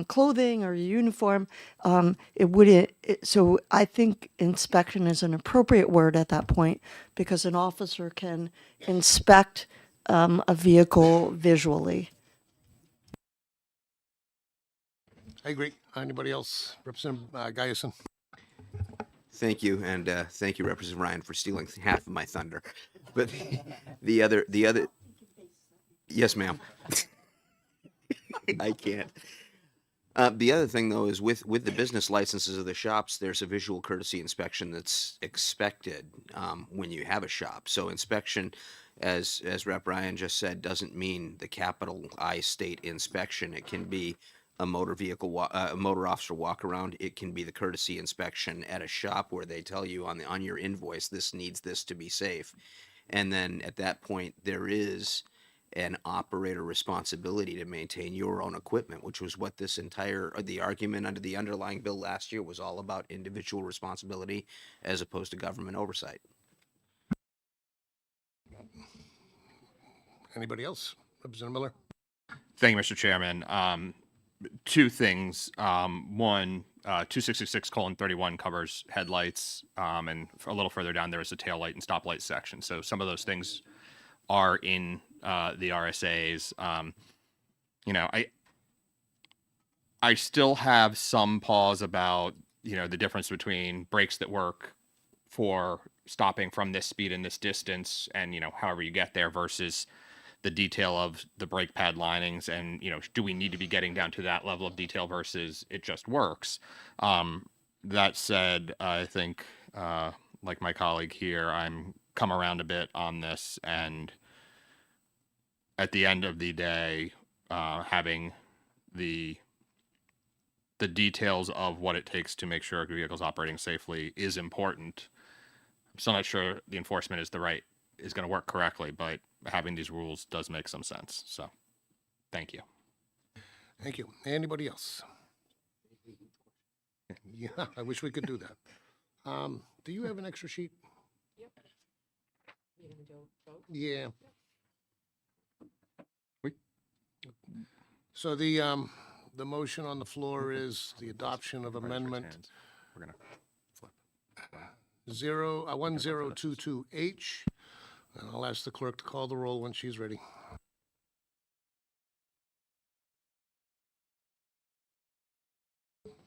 clothing or your uniform. It wouldn't. So I think inspection is an appropriate word at that point because an officer can inspect a vehicle visually. I agree. Anybody else? Representative Guyson? Thank you, and thank you, Representative Ryan, for stealing half of my thunder. But the other, yes, ma'am. I can't. The other thing, though, is with the business licenses of the shops, there's a visual courtesy inspection that's expected when you have a shop. So inspection, as Rep. Ryan just said, doesn't mean the capital I state inspection. It can be a motor vehicle, a motor officer walk around. It can be the courtesy inspection at a shop where they tell you on your invoice, this needs this to be safe. And then at that point, there is an operator responsibility to maintain your own equipment, which was what this the argument under the underlying bill last year was all about: individual responsibility as opposed to government oversight. Anybody else? Representative Miller? Thank you, Mr. Chairman. Two things. One, 2666:31 covers headlights, and a little further down there is the tail light and stoplight section. So some of those things are in the RSAs. I still have some pause about the difference between brakes that work for stopping from this speed and this distance, and however you get there, versus the detail of the brake pad linings, and do we need to be getting down to that level of detail versus it just works. That said, I think like my colleague here, I'm come around a bit on this, and at the end of the day, having the details of what it takes to make sure a vehicle is operating safely is important. I'm still not sure the enforcement is going to work correctly, but having these rules does make some sense. So, thank you. Thank you. Anybody else? Yeah, I wish we could do that. Do you have an extra sheet? Yeah. So the motion on the floor is the adoption of amendment We're gonna flip. 1022H. And I'll ask the clerk to call the roll when she's ready.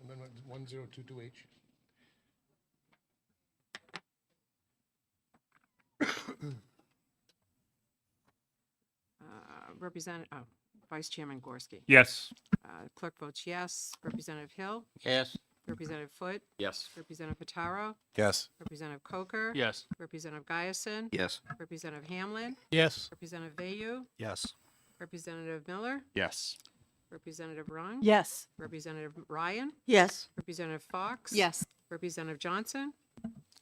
Amendment 1022H. Vice Chairman Gorski. Yes. Clerk votes yes. Representative Hill. Yes. Representative Foote. Yes. Representative Pataro. Yes. Representative Coker. Yes. Representative Guyson. Yes. Representative Hamlin. Yes. Representative Vayu. Yes. Representative Miller. Yes. Representative Rung. Yes. Representative Ryan. Yes. Representative Fox. Yes. Representative Johnson.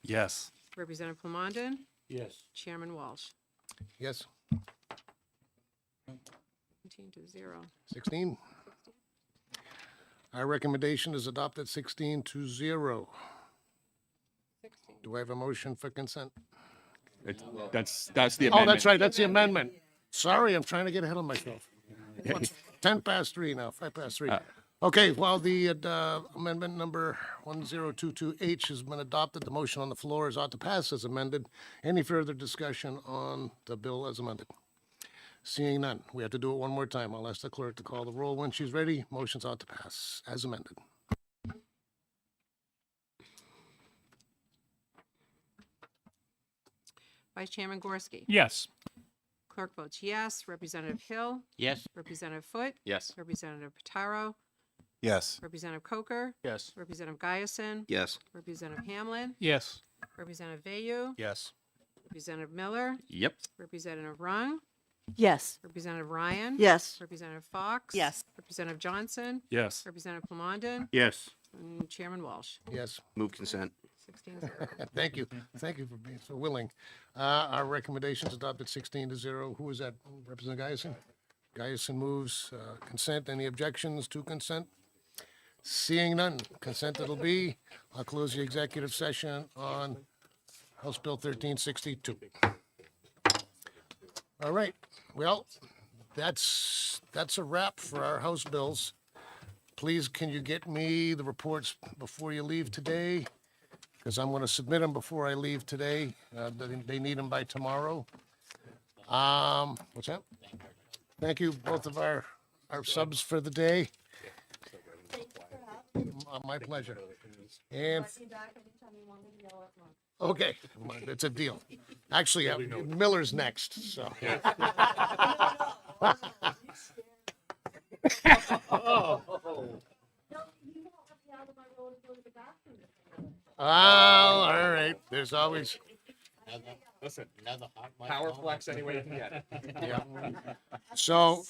Yes. Representative Plamondon. Yes. Chairman Walsh. Yes. 19-0. 16. Our recommendation is adopted 16-0. Do I have a motion for consent? That's the Oh, amendment. that's right, that's the amendment. Sorry, I'm trying to get ahead of myself. What's 10 past 3 now, 5 past 3. Okay, while the amendment number 1022H has been adopted, the motion on the floor is ought to pass as amended. Any further discussion on the bill as amended? Seeing none, we have to do it one more time. I'll ask the clerk to call the roll when she's ready. Motion's ought to pass as amended. Vice Chairman Gorski. Yes. Clerk votes yes. Representative Hill. Yes. Representative Foote. Yes. Representative Pataro. Yes. Representative Coker. Yes. Representative Guyson. Yes. Representative Hamlin. Yes. Representative Vayu. Yes. Representative Miller. Yep. Representative Rung. Yes. Representative Ryan. Yes. Representative Fox. Yes. Representative Johnson. Yes. Representative Plamondon. Yes. And Chairman Walsh. Yes. Move consent. 16-0. Thank you. Thank you for being so willing. Our recommendations adopted 16-0. Who was that? Representative Guyson? Guyson moves consent. Any objections to consent? Seeing none, consent it'll be. I'll close the executive session on House Bill 1362. All right, well, that's a wrap for our House bills. Please, can you get me the reports before you leave today? Because I'm going to submit them before I leave today. They need them by tomorrow. What's that? Thank you, both of our subs for the day. My pleasure. And okay, it's a deal. Actually, Miller's next, so. All right, there's always. Listen, power flex any way you can get it. Yeah. So,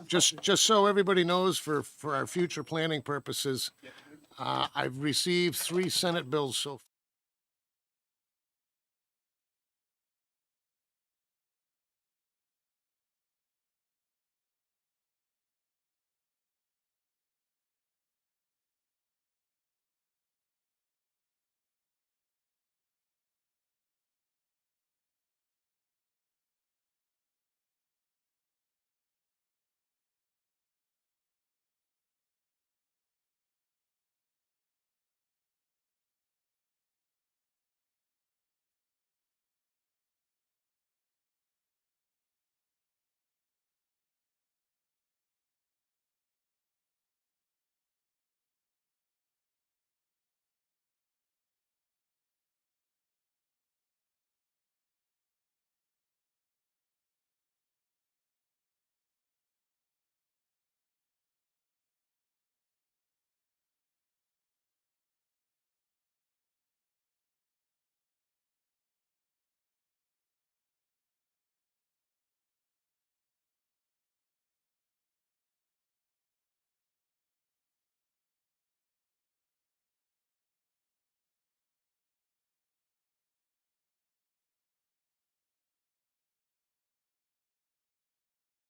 just so everybody knows, for our future planning purposes, I've received 3 Senate bills so